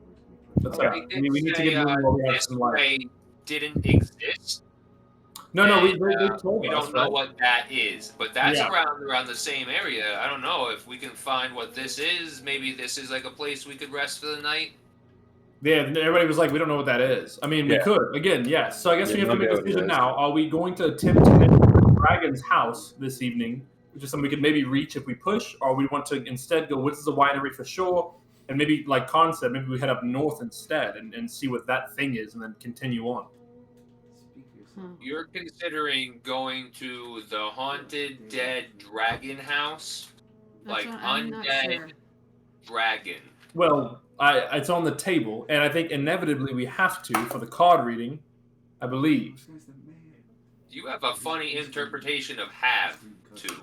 Let's Okay. head out. We need to get moving while we have This some light. way didn't exist. No, they and, told we us, don't know right? what that is, but that's Yeah. around the same area. I don't know if we can find what this is. Maybe this is like a place we could rest for the night. Yeah, everybody was like, we don't know what that is. I mean, we Yeah. could. Again, yes. So I guess Yeah, we have to make a nobody knows what decision it is. now. Are we going to attempt to enter the dragon's house this evening, which is something we could maybe reach if we push, or we want to instead go, which is a winery for sure, and maybe, like Khan said, maybe we head up north instead and see what that thing is and then continue on. You're considering going to the haunted dead dragon house? That's Like what- I'm not undead sure. dragon. Well, it's on the table, and I think inevitably we have to for the card reading, I believe. You have a funny interpretation of have to.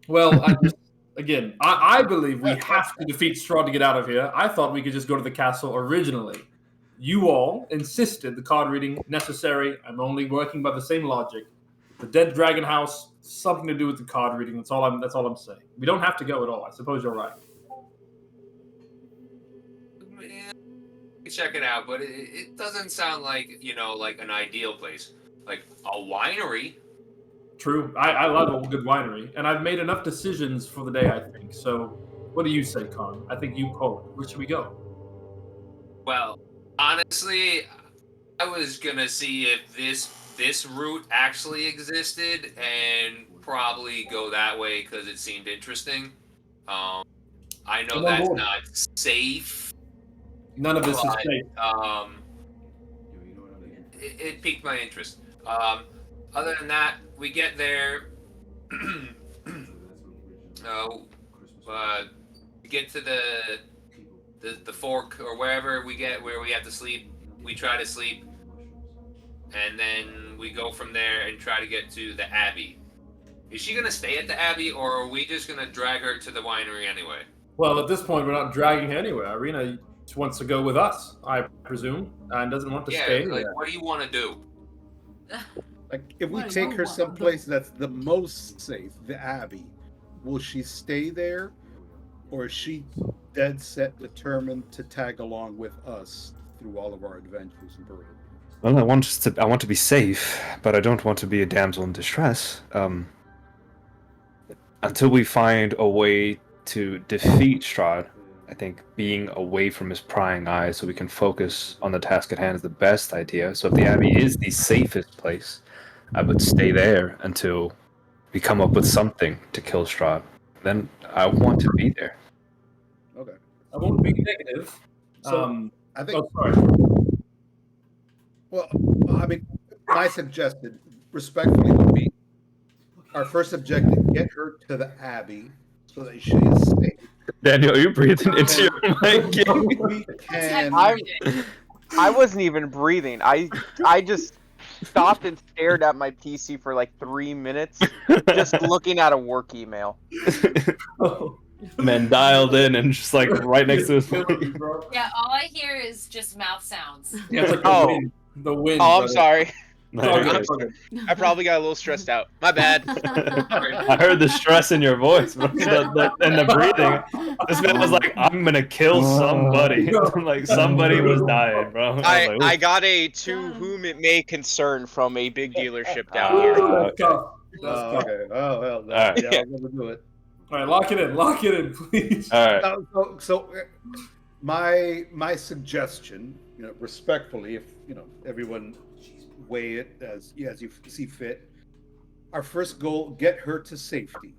Well, I believe we have to defeat Strahd to get out of here. I thought we could just go to the castle originally. You all insisted the card reading necessary. I'm only working by the same logic. The dead dragon house, something to do with the card reading. That's all I'm saying. We don't have to go at all. I suppose you're right. Check it out, but it doesn't sound like, like an ideal place. Like a winery. True. I love a good winery, and I've made enough decisions for the day, I think. So, what do you say, Con? I think you call it. Where should we go? Well, honestly, I was gonna see if this route actually existed and probably go that way because it seemed interesting. I know Come on that's board. not safe. None of this is But, safe. It piqued my interest. Other than that, we get there. We get to the fork or wherever we get where we have to sleep. We try to sleep, and then we go from there and try to get to the Abbey. Is she gonna stay at the Abbey, or are we just gonna drag her to the winery anyway? Well, at this point, we're not dragging her anywhere. Irina just wants to go with us, I presume, and doesn't want to Yeah, stay like anywhere. what do you want to do? Like, if we What do take you her want? someplace that's the most safe, the Abbey, will she stay there, or is she dead set determined to tag along with us through all of our adventures in Peru? Well, I want to be safe, but I don't want to be a damsel in distress. Until we find a way to defeat Strahd, I think being away from his prying eyes so we can focus on the task at hand is the best idea. So if the Abbey is the safest place, I would stay there until we come up with something to kill Strahd. Then I want to be there. Okay. I won't be negative. So, I think. Oh, sorry. Well, I mean, my suggestion, respectfully, would be our first objective: get her to the Abbey so that she is safe. Daniel, are you breathing into your mic? We can. I wasn't even breathing. I just stopped and stared at my PC for like 3 minutes, just looking at a work email. Man dialed in and just like right next to his mic. Yeah, all I hear is just mouth sounds. Yeah, it's like Oh. the wind. The wind. Oh, I'm brother. sorry. It's all good. I'm It's all good. I probably got a little stressed out. My bad. I heard the stress in your voice, bro. And the breathing. This man was like, "I'm gonna kill somebody." Like somebody was dying, bro. I was like, I "Oof." got a to Got him. whom it may concern from a big dealership down Ah. here. That's tough. That's Oh, tough. okay. Oh, well, All right. yeah, I'll never do it. All right, lock it in. Lock it in, please. All right. My suggestion, respectfully, if everyone weigh it as you see fit. Our first goal: get her to safety.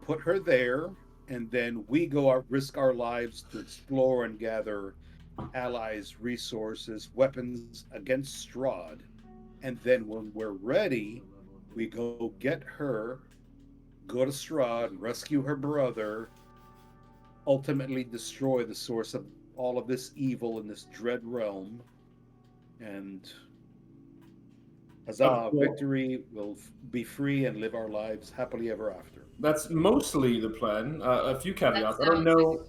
Put her there, and then we risk our lives to explore and gather allies, resources, weapons against Strahd. And then when we're ready, we go get her, go to Strahd, rescue her brother, ultimately destroy the source of all of this evil in this dread realm. And huzzah, victory, we'll be free and live our lives happily ever after. That's mostly the plan. A few caveats. That I don't sounds know.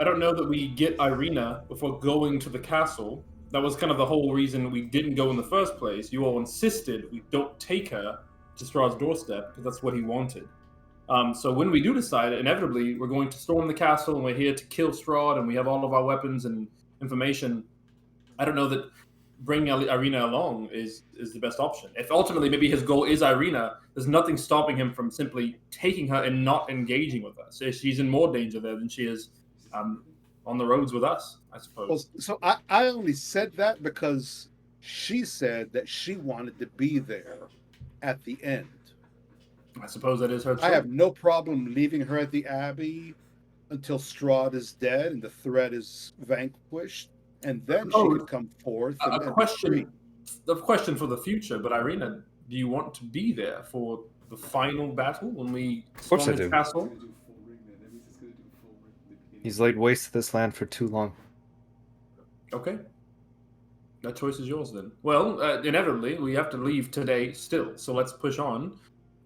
I don't know that we get Irina before going to the castle. That was kind of the whole reason we didn't go in the first place. You all insisted we don't take her to Strahd's doorstep because that's what he wanted. So when we do decide, inevitably, we're going to storm the castle and we're here to kill Strahd and we have all of our weapons and information. I don't know that bringing Irina along is the best option. If ultimately maybe his goal is Irina, there's nothing stopping him from simply taking her and not engaging with us. She's in more danger there than she is on the roads with us, I suppose. Well, so I only said that because she said that she wanted to be there at the end. I suppose that is her choice. I have no problem leaving her at the Abbey until Strahd is dead and the threat is vanquished, and then she could come forth. And A question for the future, but Irina, do you want to be there for the final battle when we course storm I the do. castle? He's laid waste to this land for too long. Okay. That choice is yours then. Well, inevitably, we have to leave today still, so let's push on.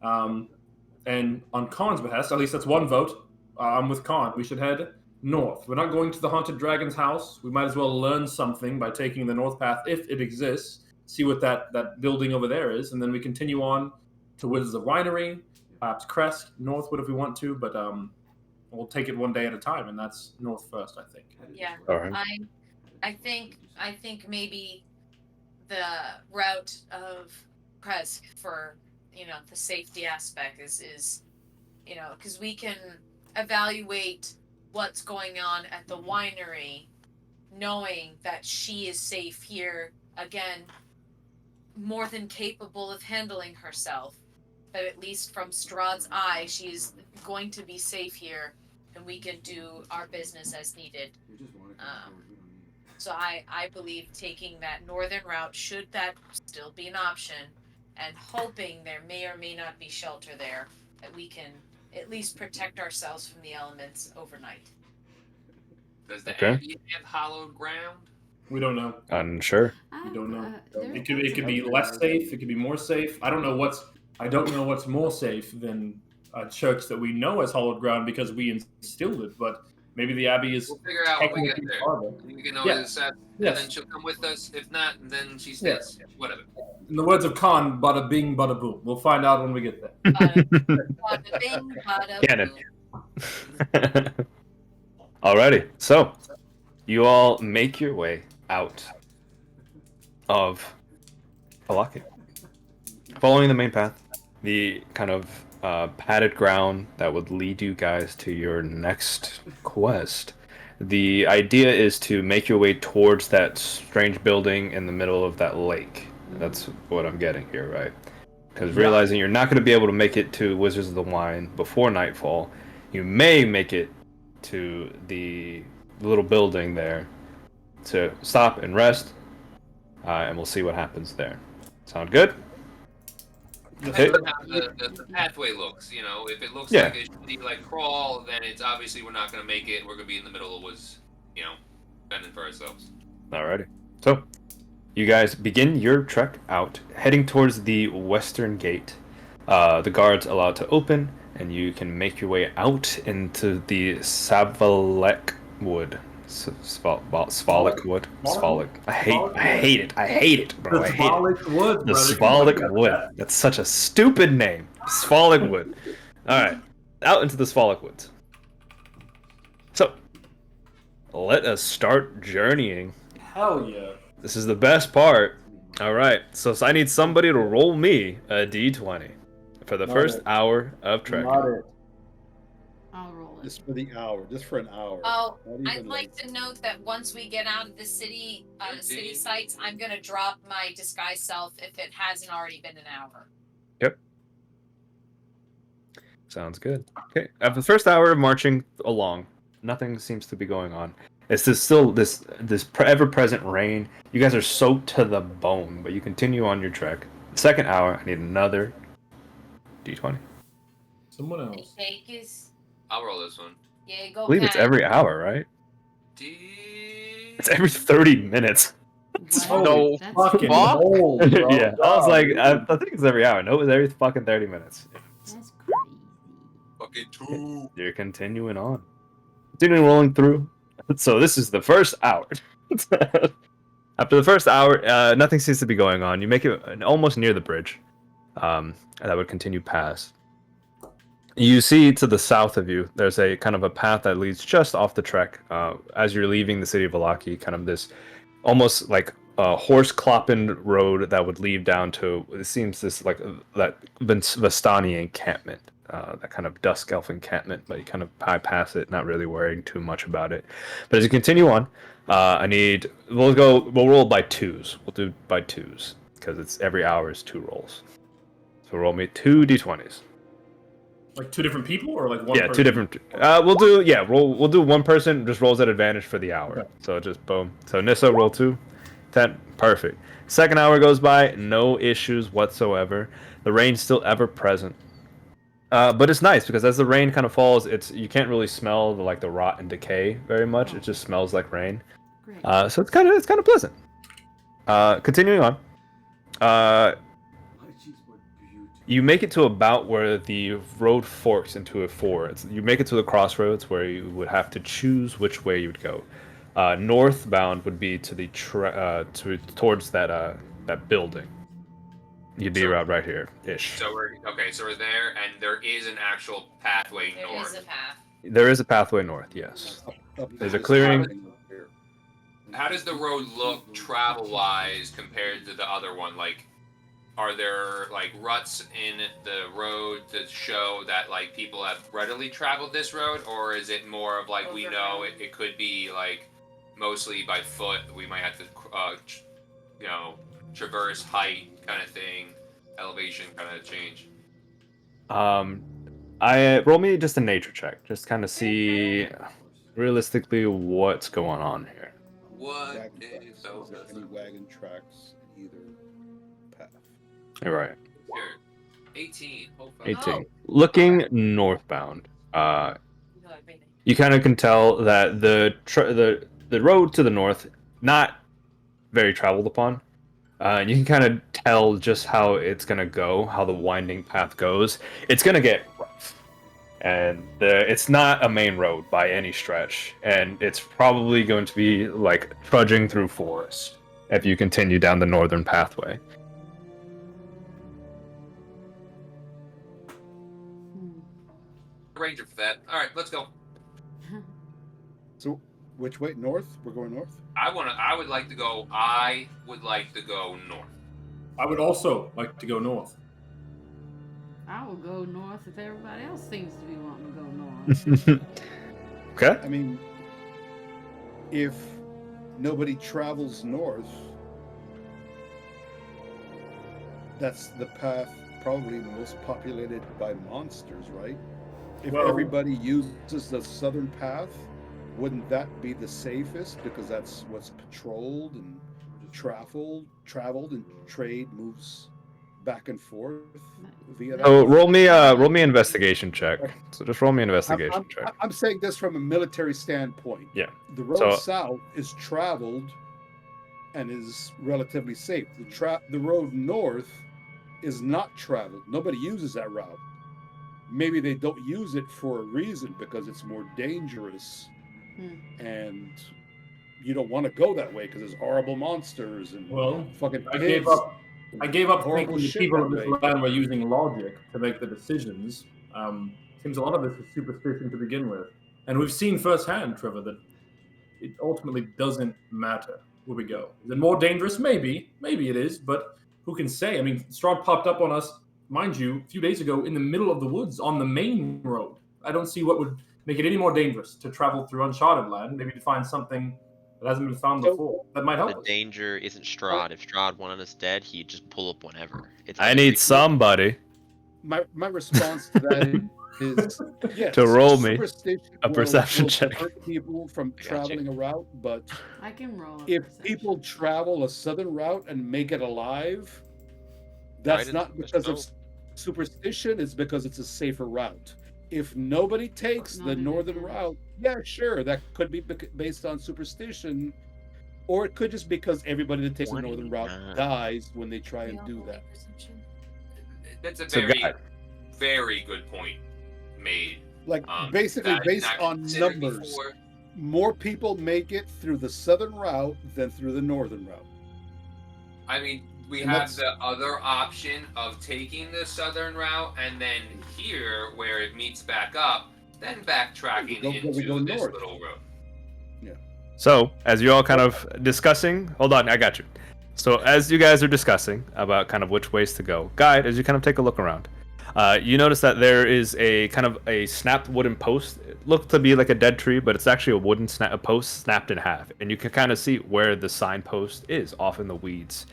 And on Khan's behest, at least that's one vote. I'm with Khan. We should head north. We're not going to the Haunted Dragon's house. We might as well learn something by taking the north path, if it exists, see what that building over there is, and then we continue on to Wizards of Winery, perhaps Crest, Northwood if we want to, but we'll take it one day at a time, and that's north first, I think. Yeah. All right. I think maybe the route of Kresk for the safety aspect is because we can evaluate what's going on at the winery, knowing that she is safe here, again, more than capable of handling herself. But at least from Strahd's eye, she is going to be safe here, and we can do our business as needed. So I believe taking that northern route, should that still be an option, and hoping there may or may not be shelter there, that we can at least protect ourselves from the elements overnight. Does the Okay. Abbey have hallowed ground? We don't know. Unsure. We don't know. There's It could be less safe. It could be more safe. I don't know what's more safe than a church that we know as hallowed ground because we instilled it. But maybe the Abbey is We'll figure out when we get technically there. farther. We can always assess, Yes. and then she'll come with us. If not, then she stays. Whatever. In the words of Khan, bada bing, bada boom. We'll find out when we get there. Bada bing, bada Cannon. boom. Alrighty, so you all make your way out of Palaki. Following the main path, the kind of padded ground that would lead you guys to your next quest. The idea is to make your way towards that strange building in the middle of that lake. That's what I'm getting here, right? Because realizing you're not going to be able to make it to Wizards of the Wine before nightfall, you may make it to the little building there to stop and rest, and we'll see what happens there. Sound good? Depends on how the pathway looks. If it looks like a shitty crawl, then it's obviously we're not going to make it. We're going to be in the middle of woods, fending for ourselves. Alrighty. So, you guys begin your trek out, heading towards the western gate. The guards allow it to open, and you can make your way out into the Savalek Wood. Sphalic wood. Sphalic. I hate it, bro. I hate it. Sphalic wood, The brother. Sphalic wood. That's such a stupid name. Sphalic wood. Alright. Out into the Sphalic woods. So, let us start journeying. Hell yeah. This is the best part. Alright, so I need somebody to roll me a d20 for the first hour of trekking. I'll roll it. Just for the hour, just for an hour. Oh, Not I'd even like to note that once we get out of the city sites, I'm gonna drop my disguise self if it hasn't already been an hour. Yep. Sounds good. Okay, after the first hour of marching along, nothing seems to be going on. It's still this ever-present rain. You guys are soaked to the bone, but you continue on your trek. The second hour, I need another d20. Someone else. Take is I'll roll this one. yeah, go. I believe it's Pat. every hour, right? D. It's every 30 minutes. Wow, No that's fucking crazy. Old, bro. Yeah, I was like, I think it's every hour. No, it was every fucking 30 minutes. That's crazy. Fucking 2. You're continuing on. Continuing rolling through. So this is the first hour. After the first hour, nothing seems to be going on. You make it almost near the bridge. That would continue past. You see to the south of you, there's a kind of a path that leads just off the trek. As you're leaving the city of Valaki, kind of this almost like a horse-clopping road that would lead down to, it seems this like that Vistani encampment. That kind of dusk elf encampment, but you kind of bypass it, not really worrying too much about it. But as you continue on, we'll roll by twos. We'll do by twos because it's every hour is 2 rolls. So roll me 2 d20s. Like 2 different people or like one Yeah, person? 2 different. We'll do one person just rolls at advantage for the hour. Okay. So just boom. So Nissa roll 2, 10, perfect. Second hour goes by, no issues whatsoever. The rain's still ever present. But it's nice because as the rain kind of falls, you can't really smell the rot and decay very much. It just smells like rain. Great. So it's kind of pleasant. Continuing on, you make it to about where the road forks into a 4. You make it to the crossroads where you would have to choose which way you would go. Northbound would be to the towards that building. You'd be around right here ish. So we're there, and there is an actual pathway There north. is a path. There is a pathway north. Yes. There's a clearing. How does the road look travel-wise compared to the other one? Like, are there like ruts in the road to show that like people have readily traveled this road, or is it more of like we know it could be like mostly by foot? We might have to, traverse height kind of thing, elevation kind of change. I roll me just a nature check, just kind of see realistically what's going on here. What Wagon is tracks. Is there any wagon tracks in either path? All right. Here. 18. Oh, fuck. 18. Oh. Looking northbound, you kind of can tell that the road to the north not very traveled upon. And you can kind of tell just how it's gonna go, how the winding path goes. It's gonna get rough, and it's not a main road by any stretch, and it's probably going to be like trudging through forest if you continue down the northern pathway. Ranger for that. All right, let's go. So, which way? North? We're going north? I would like to go north. I would also like to go north. I will go north if everybody else seems to be wanting to go north. Okay. I mean, if nobody travels north, that's the path probably most populated by monsters, right? If Well- everybody uses the southern path, wouldn't that be the safest because that's what's patrolled and traveled and trade moves back and forth via that? So roll me investigation check. So just roll me an investigation check. I'm saying this from a military standpoint. Yeah. The road So- south is traveled and is relatively safe. The road north is not traveled. Nobody uses that route. Maybe they don't use it for a reason because it's more dangerous and you don't want to go that way because there's horrible monsters and Well, fucking I pigs. gave up Horrible thinking the shit people that of this way. land were using logic to make the decisions. Seems a lot of this is superstition to begin with. And we've seen firsthand, Trevor, that it ultimately doesn't matter where we go. Is it more dangerous? Maybe. Maybe it is, but who can say? I mean, Strahd popped up on us, mind you, a few days ago in the middle of the woods on the main road. I don't see what would make it any more dangerous to travel through uncharted land, maybe to find something that hasn't been found So- before. That might help The us. danger isn't Strahd. If Strahd wanted us dead, he'd just pull up whenever. It's I other need people. somebody My response to that is yes. to roll me superstition a perception will check. prevent people from I got you. traveling a route, but I can roll. A if perception. people travel a southern route and make it alive, Right, that's it's not just because of hope. superstition, it's because it's a safer route. If nobody takes the Not an northern advantage. route, yeah, sure, that could be based on superstition, or it could just because everybody that takes the northern route 29. dies when they try We and all do roll that. perception. That's a So, very, guys, very good point made. Like Um, basically that based not on considered numbers, before. more people make it through the southern route than through the northern route. I mean, we And have that's- the other option of taking the southern route and then here, where it meets back up, then backtracking We go into this north. little road. So, as you all kind of discussing, hold on, I got you. So, as you guys are discussing about kind of which ways to go, Guide, as you kind of take a look around, you notice that there is a kind of a snapped wooden post. It looked to be like a dead tree, but it's actually a wooden a post snapped in half, and you can kind of see where the signpost is off in the weeds.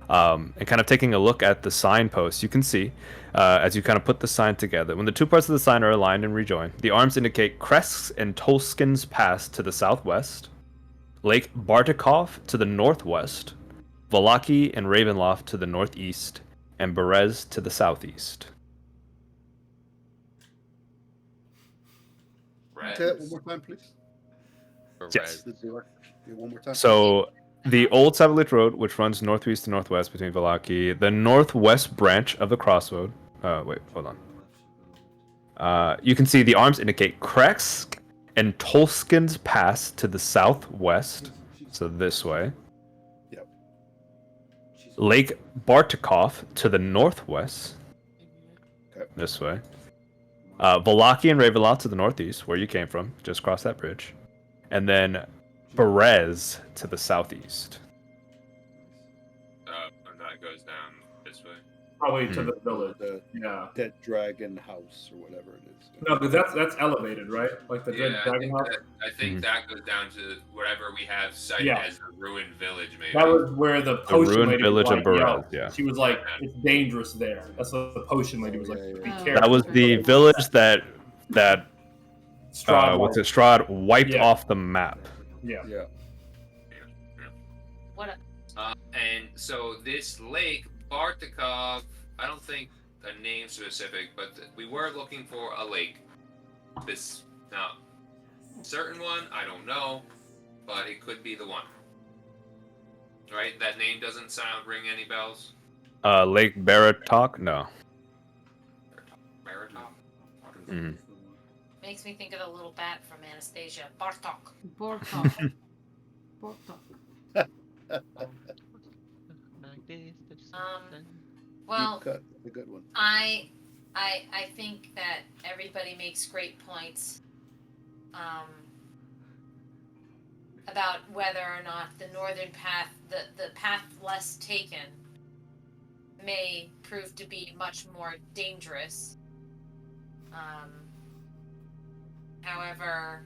And kind of taking a look at the signpost, you can see as you kind of put the sign together, when the two parts of the sign are aligned and rejoined, the arms indicate Kresk and Tolskin's Pass to the southwest, Lake Bartikov to the northwest, Valaki and Ravenloft to the northeast, and Berez to the southeast. Right. Say that one more time, please. Yes. One more time. So the old Savalit Road, which runs northeast to northwest between Valaki, the northwest branch of the crossroad. Wait, hold on. You can see the arms indicate Kresk and Tolskin's Pass to the southwest, so this way. Yep. Lake Bartikov to the northwest, Okay. this way. Valaki and Ravenloft to the northeast, where you came from, just cross that bridge. And then Berez to the southeast. And that goes down this way. Probably to the The village. Yeah. Dead Dragon House or whatever it is. No, because that's elevated, right? Like the Dread Yeah, I Dragon think, House. I think that goes down to whatever we have cited Yeah. as the ruined village, maybe. That was where the potion ruined lady village was of like, Berez, yo, yeah. She was like, it's dangerous there. That's what the potion lady was like. Yeah, Be yeah. careful. That was the village that Strahd what's it? was. Strahd wiped Yeah. off the map. Yeah. Yeah. What a And so this lake, Bartikov, I don't think a name specific, but we were looking for a lake. This now, certain one, I don't know, but it could be the one. Right? That name doesn't ring any bells. Lake Baratok? No. Maritop? Mhm. makes me think of the little bat from Anastasia. Bartok. Bortok. Bortok. Well, Deep cut. That's a good one. I think that everybody makes great points about whether or not the northern path, the path less taken, may prove to be much more dangerous. However,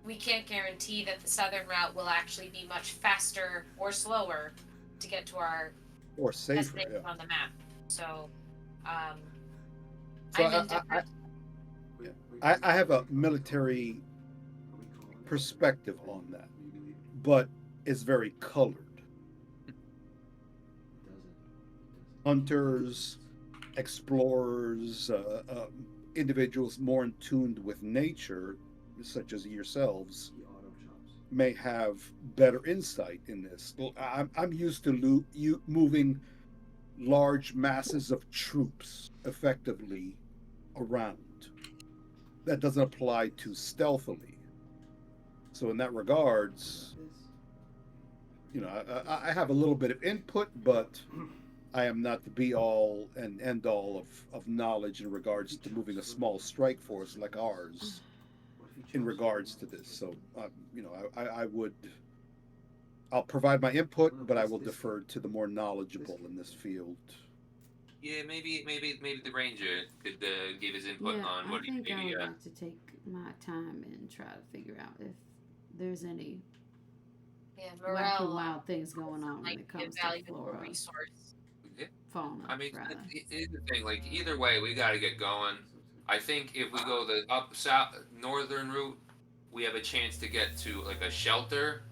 we can't guarantee that the southern route will actually be much faster or slower to get to our Or safer. destination Yeah. on the map. So, So I'm indifferent. I have a military perspective on that, but it's very colored. Hunters, explorers, individuals more in tune with nature, such as yourselves, may have better insight in this. I'm used to moving large masses of troops effectively around. That doesn't apply to stealthily. So in that regards, I have a little bit of input, but I am not the be all and end all of knowledge in regards to moving a small strike force like ours in regards to this. So, I'll provide my input, but I will defer to the more knowledgeable in this field. Yeah, maybe the ranger could give his input Yeah, on I what he think I maybe. would like to take my time and try to figure out if there's any Yeah, wacky Morel, wild things going on when might it be a comes to valuable flora, resource. Yeah. fauna, I mean, rather. here's the thing. Like either way, we got to get going. I think if we go the up south northern route, we have a chance to get to like a shelter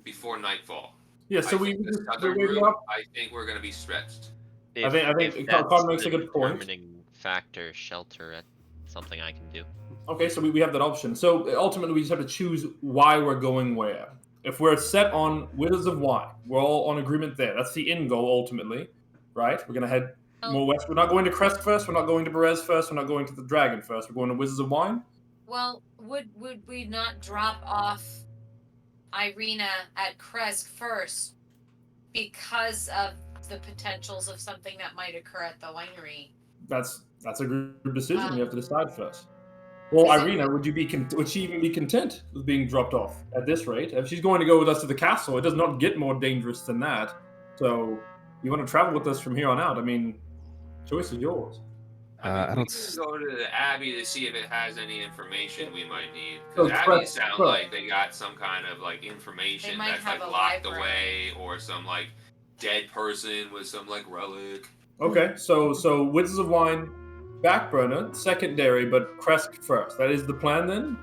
before nightfall. Yeah, so I we think the just southern we route, up. I think we're gonna be stretched. I think If Carl that's makes the a good point. determining factor, shelter, that's something I can do. Okay, so we have that option. So ultimately, we just have to choose why we're going where. If we're set on Withers of Wine, we're all on agreement there. That's the end goal ultimately, right? We're gonna head more west. We're not going to Crest first. We're not going to Perez first. We're not going to the Dragon first. We're going to Wizards of Wine. Well, would we not drop off Irina at Kresk first because of the potentials of something that might occur at the winery? That's a good decision. We have to decide first. Well, Irina, would she even be content with being dropped off at this rate? If she's going to go with us to the castle, it does not get more dangerous than that. So, you want to travel with us from here on out? I mean, choice is yours. I We can go to the Abbey to see if it has any information we might need. So Because Abbeys sound like they got some kind of like information might that's have like a locked library. away, or some like dead person with some like relic. Okay, so Wizards of Wine, back burner, secondary, but Kresk first. That is the plan then?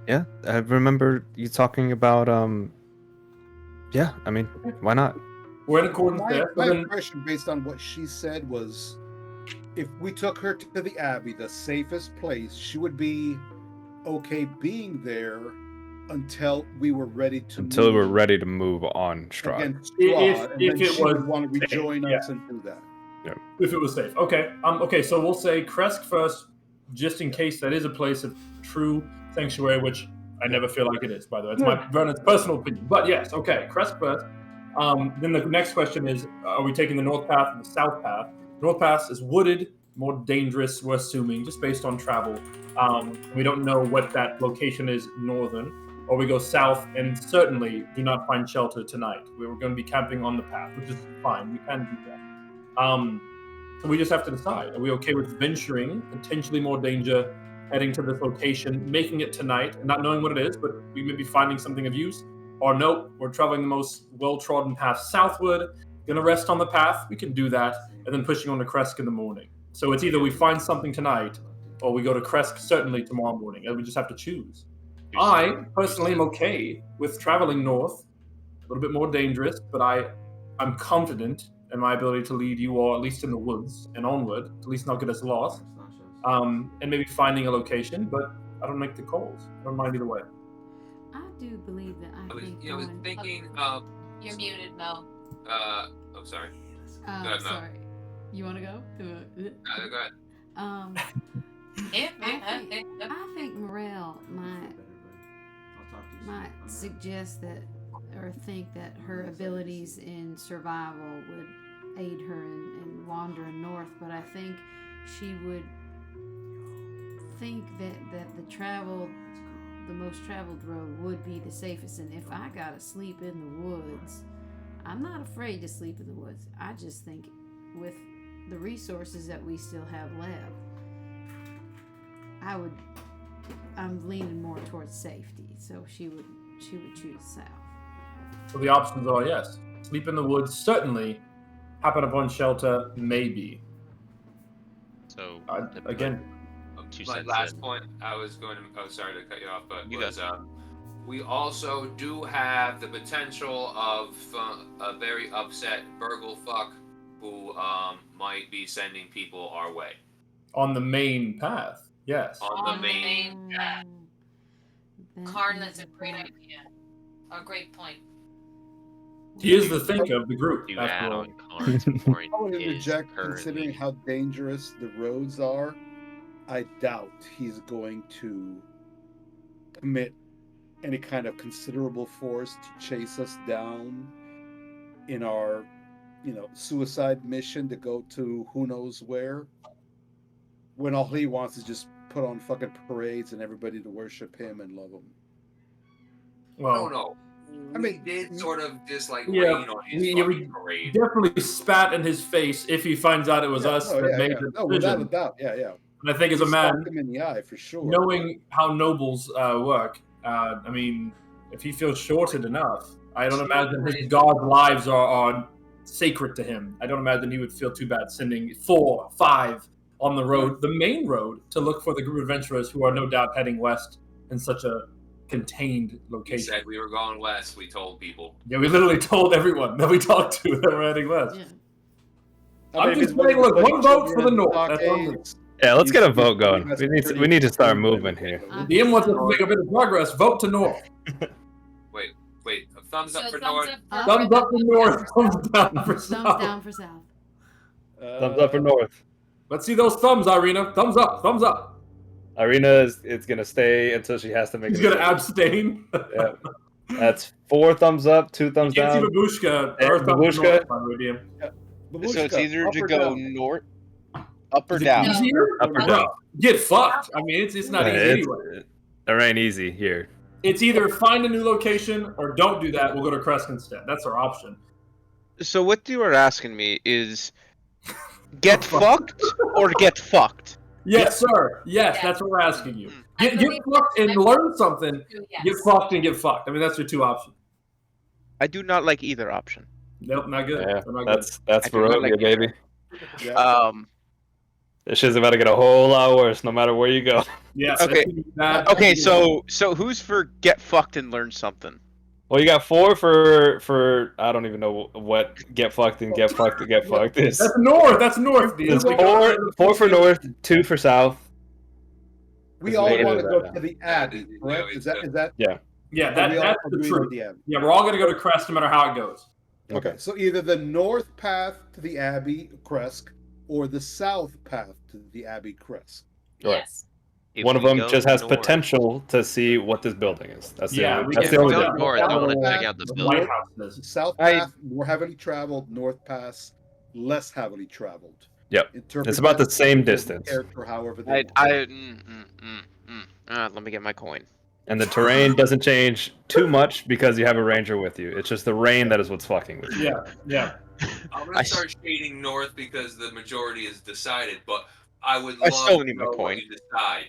Yeah, I remember you talking about yeah, I mean, why not? We're in accordance My there. So then, impression, based on what she said, was if we took her to the Abbey, the safest place, she would be okay being there until we were ready to Until we're move ready to move on Strahd. against If- Strahd, and if then it she was would want to safe, rejoin yeah. us and do that. if it was safe. Okay. Okay, so we'll say Kresk first, just in case that is a place of true sanctuary, which I never feel like it is, by the way. It's my Vernon's personal opinion. But yes, okay, Kresk first. Then the next question is, are we taking the north path or the south path? North path is wooded, more dangerous, we're assuming, just based on travel. We don't know what that location is northern. Or we go south and certainly do not find shelter tonight. We were going to be camping on the path, which is fine. We can do that. So we just have to decide. Are we okay with venturing, potentially more danger, heading to this location, making it tonight, and not knowing what it is, but we may be finding something of use? Or nope, we're traveling the most well-trodden path southward, gonna rest on the path, we can do that, and then pushing on to Kresk in the morning. So it's either we find something tonight, or we go to Kresk certainly tomorrow morning, and we just have to choose. I personally am okay with traveling north, a little bit more dangerous, but I'm confident in my ability to lead you all, at least in the woods and onward, at least not get us lost, and maybe finding a location, but I don't make the calls. I don't mind either way. I do believe that I was, think I was going- thinking. You're muted, Mel. Oh, sorry. Go ahead, Mel. sorry. You want to go? No, go ahead. I think Morel might suggest that, or think that her abilities in survival would aid her in wandering north, but I think she would think that the most traveled road would be the safest, and if I gotta sleep in the woods, I'm not afraid to sleep in the woods. I just think with the resources that we still have left, I'm leaning more towards safety, so she would choose south. So the options are yes, sleep in the woods, certainly. Happen upon shelter, maybe. So Again, two My cents last in. point, I was going to. Oh, sorry to cut you off, but You was we also do have the potential of a very upset burgle fuck who might be sending people our way on the main path, yes. on the main path. Karn, that's a great idea. A great point. He is the thinker of the group. To after add all. on Karn's point I would is interject, currently considering how dangerous the roads are, I doubt he's going to commit any kind of considerable force to chase us down in our, suicide mission to go to who knows where, when all he wants is just put on fucking parades and everybody to worship him and love him. Well, No. I mean, We did sort of just like yeah, rain on his we fucking parade. definitely spat in his face if he finds out it was us that made the No, without a decision. doubt. Yeah. And I think as a We man, slapped him in the eye for sure. knowing how nobles work, I mean, if he feels shorted enough, I don't imagine his god's lives are sacred to him. I don't imagine he would feel too bad sending 4, 5 on the road, the main road, to look for the group of adventurers who are no doubt heading west in such a contained He location. said we were going west. We told people. Yeah, we literally told everyone that we talked to that we're heading west. Yeah. I'm just saying, look, one vote for the North. That's all it is. Yeah, let's get a vote going. We need to start moving here. DM wants us to make a bit of progress. Vote to North. Wait, a thumbs up So for thumbs North. up Thumbs up for North. Thumbs down for Thumbs South. down for South. Thumbs up for North. Let's see those thumbs, Irina. Thumbs up. Thumbs up. Irina is gonna stay until she has to make. He's gonna abstain. Yeah, that's 4 thumbs up, 2 thumbs You can't down. see Babushka. Yeah, Or thumbs Babushka. north, by the way, DM. So it's either up to or go down? north, up or Is it down. easier? Up or No. down? Get fucked. I mean, it's not easy anyway. It ain't easy here. It's either find a new location or don't do that. We'll go to Kresk instead. That's our option. So what you are asking me is, get fucked or get fucked? Yes, sir. Yes, Yeah. that's what we're asking you. I Get believe fucked and I- learn something. Yes. Get fucked and get fucked. I mean, that's your 2 options. I do not like either option. Nope, not good. Yeah, They're not that's I do not Barovia, like baby. Yeah. This shit's about to get a whole lot worse, no matter where you go. good. Yeah. Okay. Bad. Okay, so who's for get fucked and learn something? Well, you got 4 for I don't even know what get fucked and get fucked and get fucked is. That's north. That's north, dude. It's We got- 4 for North, 2 for South. We all Rated want to right go now. to the Abbey, correct? Is that? Yeah, are we all that's the agreed on truth. the Abbey? Yeah, we're all gonna go to Crest no matter how it goes. Okay, so either the north path to the Abbey Kresk or the south path to the Abbey Kresk. Yes. If One of we them go just has north- potential to see what this building is. That's the Yeah, only, we that's can the only go difference. north. I want to South check out the The building. White House is. South I- path, more heavily traveled. North path, less heavily traveled. Yep. Interpret It's about that the same as a distance. Character, however they I want. let me get my coin. And the terrain doesn't change too much because you have a ranger with you. It's just the rain that is what's fucking with you. Yeah. I'm gonna start shading North because the majority is decided, but I would I love still to need my know what coin. you decide.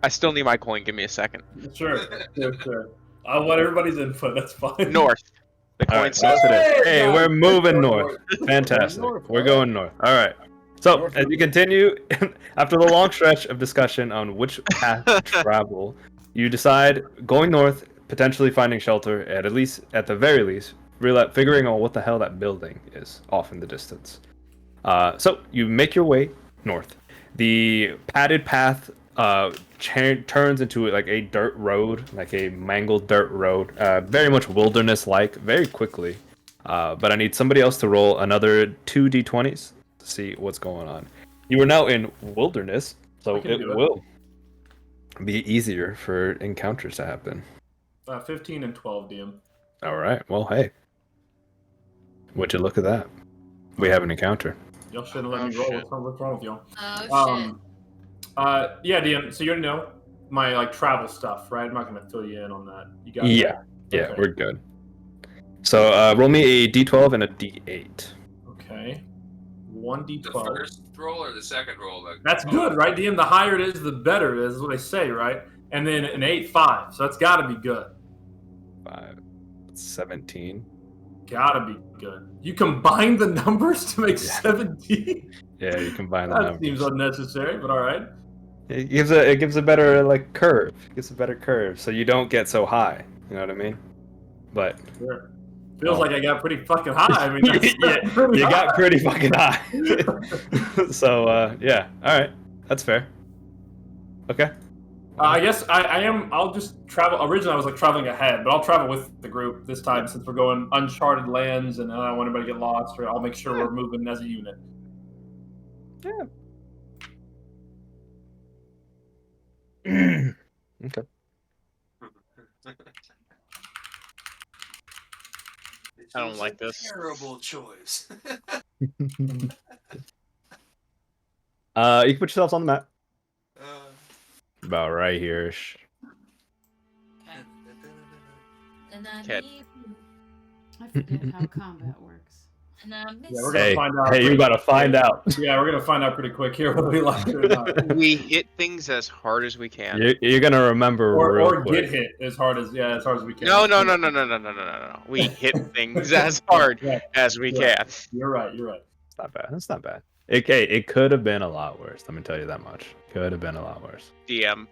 I still need my coin. Give me a second. Sure. I want everybody's input. That's fine. North. The All coin right, says north it is. Hey, Hey, we're guys. moving north. Fantastic. North, We're all going north. All right. So, North as you continue, after the long stretch of discussion on which path to travel, you decide going north, potentially finding shelter, at least, at the very least, figuring out what the hell that building is off in the distance. So you make your way north. The padded path turns into like a dirt road, like a mangled dirt road, very much wilderness-like, very quickly. But I need somebody else to roll another 2 d20s to see what's going on. You are now in wilderness, so I can it do it. will be easier for encounters to happen. 15 and 12, DM. All right. Well, hey, would you look at that? We have an encounter. Y'all shouldn't let Oh, me roll. shit. What's wrong with y'all? Oh Yeah, DM. So you already know my travel stuff, right? I'm not gonna fill you in on that. You got Yeah. Yeah, Okay. we're good. So roll me a d12 and a d8. Okay. The 1d12. first roll or the second roll? That's good, right, DM? The higher it is, the better it is, what they say, right? And then an 8-5, so that's got to be good. 5, 17. Gotta be good. You combine the numbers to make 17? Yeah, you combine the That numbers. seems unnecessary, but all right. It gives a better like curve. It gives a better curve, so you don't get so high. You know what I mean? But Sure. Feels Oh. like I got pretty fucking high. I mean, that's Yeah, pretty you got high. pretty fucking high. So yeah, all right, that's fair. Okay. I guess I am. I'll just travel. Originally, I was like traveling ahead, but I'll travel with the group this time since we're going uncharted lands and I don't want anybody to get lost. Or I'll make sure we're moving as a unit. Okay. I don't like this. Terrible choice. You can put yourselves on the map. About right here-ish. Okay. And I Cat. need I forget how combat works. and I miss Yeah, we're gonna Hey, find out. hey, you're about to find out. Yeah, we're gonna find out pretty quick here whether we like it or not. We hit things as hard as we can. You're gonna remember real Or quick. get hit as hard as we can. No. We hit things as hard Yeah, as we yeah. can. You're right. It's not bad. It's not bad. It could have been a lot worse. Let me tell you that much. Could have been a lot worse. DM.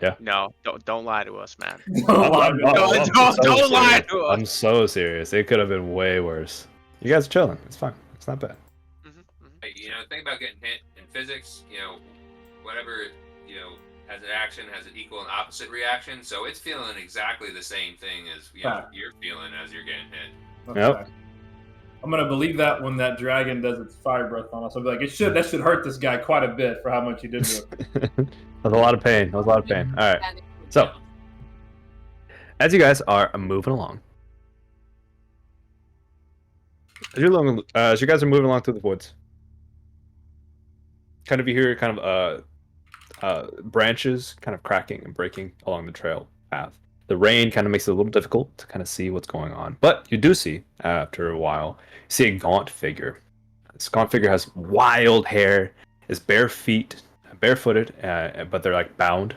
Yeah. No, don't lie to us, man. Don't lie. Don't lie to us. I'm so serious. It could have been way worse. You guys are chilling. It's fine. It's not bad. Hey, the thing about getting hit in physics, whatever, has an action has an equal and opposite reaction. So it's feeling exactly the same thing as you're feeling as you're getting hit. Okay. Yep. I'm gonna believe that when that dragon does its fire breath on us. I'll be like, that should hurt this guy quite a bit for how much he did to us. That was a lot of pain. That was a lot of pain. All right. So, as you guys are moving along, as you guys are moving along through the woods, kind of you hear kind of branches kind of cracking and breaking along the trail path. The rain kind of makes it a little difficult to kind of see what's going on, but you do see after a while, you see a gaunt figure. This gaunt figure has wild hair, is barefooted, but they're like bound.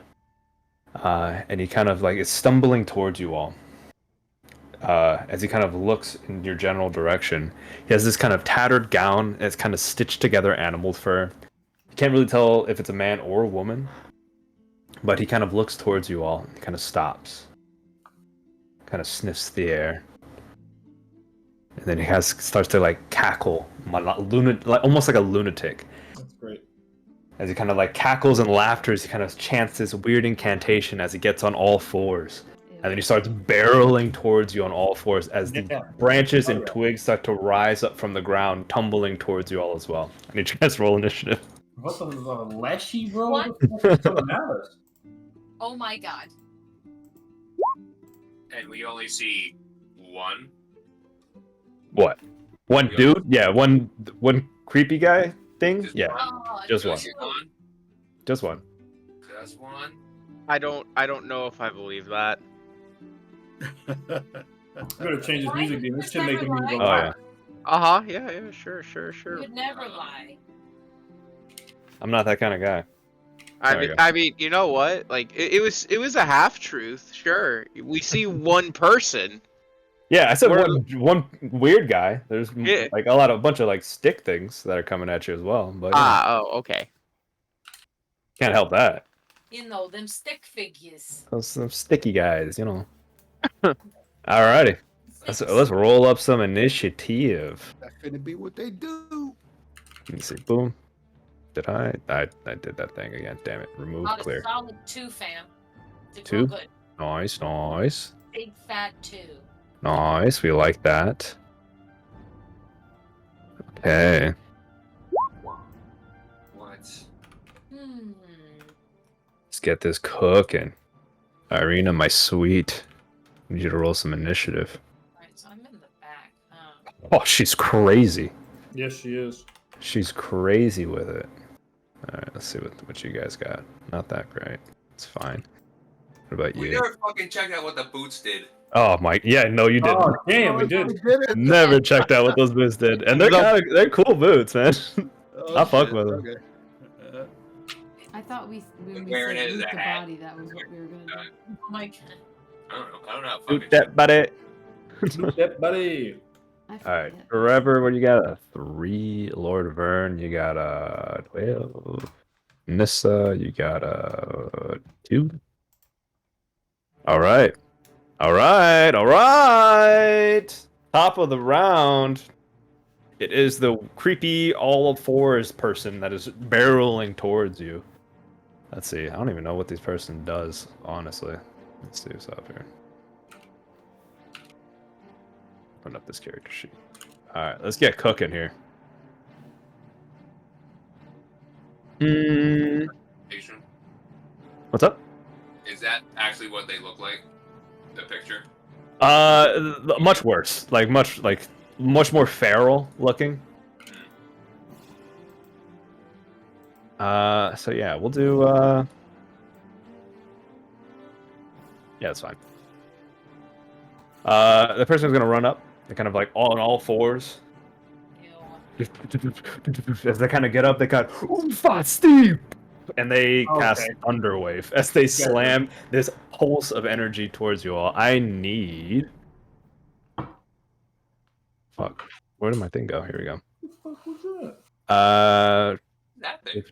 And he kind of like is stumbling towards you all. As he kind of looks in your general direction, he has this kind of tattered gown. It's kind of stitched together animal fur. You can't really tell if it's a man or a woman, but he kind of looks towards you all and kind of stops, kind of sniffs the air, and then he starts to like cackle, almost like a lunatic. That's great. As he kind of like cackles and laughters, he kind of chants this weird incantation as he gets on all fours. And then he starts barreling towards you on all fours as the branches and twigs start to rise up from the ground, tumbling towards you all as well. I need you guys to roll initiative. What the leshy, bro? What? What's the matter? Oh my god. And we only see one. What? One dude? Yeah, one creepy guy thing? Just Yeah, Oh, just one. Just one. Just one. Just one. I don't know if I believe that. I'm gonna change his music, dude. This should make him move a Oh, lot. Uh-huh, yeah, sure. You would never lie. I'm not that kind of guy. There you go. I mean, you know what? Like, it was a half truth. Sure, we see one person. Yeah, I said We're- one weird guy. There's Yeah. like a bunch of like stick things that are coming at you as well, but Okay. can't help that. Them stick figures. Some sticky guys, Alrighty, let's roll up some initiative. That's gonna be what they do. Let me see. Boom. Did I did that thing again. Damn it. Remove Not clear. a solid 2, fam. Did Two? real good. Nice. Big fat 2. Nice. We like that. Okay. What? Let's get this cooking. Irina, my sweet. I need you to roll some initiative. Alright, so I'm in the back. Oh, she's crazy. Yes, she is. She's crazy with it. Alright, let's see what you guys got. Not that great. It's fine. What about We you? never fucking checked out what the boots did. Oh my, yeah, no, you didn't. Oh, damn, we did. Never checked out what those boots did, and they're cool boots, man. I fuck with them. Okay. I thought when we Wearing said it as loot a the hat. body, that was what we were gonna do. Oh my god. I don't know. Shoot that buddy. Yep, buddy. I Alright, forget. Forever, what do you got? A 3. Lord Vern, you got a 12. Nissa, you got a 2. Alright. Top of the round. It is the creepy all fours person that is barreling towards you. Let's see. I don't even know what this person does, honestly. Let's see what's up here. Open up this character sheet. Alright, let's get cooking here. What's up? Is that actually what they look like? The picture? Much worse. Like much more feral looking. So yeah, we'll do. Yeah, it's fine. The person's gonna run up. They're kind of like all on all fours. Ew. As they kind of get up, they kind of steep, and they cast Okay. Thunderwave as they slam this pulse of energy towards you all. I need. Fuck. Where did my thing go? Here we go. What the fuck was that? That thing.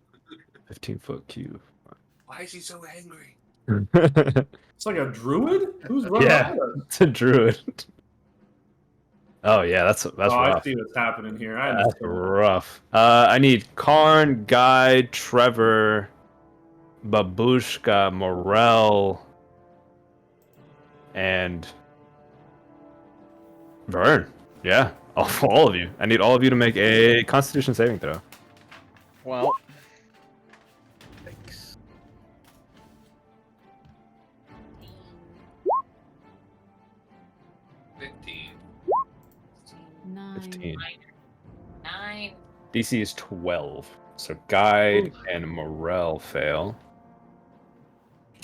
15-foot cube. Why is he so angry? It's like a druid? Who's running Yeah, up there? it's a druid. Oh yeah, that's Oh, rough. I see what's happening here. I That's understand. rough. I need Karn, Guy, Trevor, Babushka, Morel, and Vern. Yeah, all of you. I need all of you to make a Constitution saving throw. Well, Thanks. 15. 9. 15. 9. DC is 12. So Guide and Morel fail.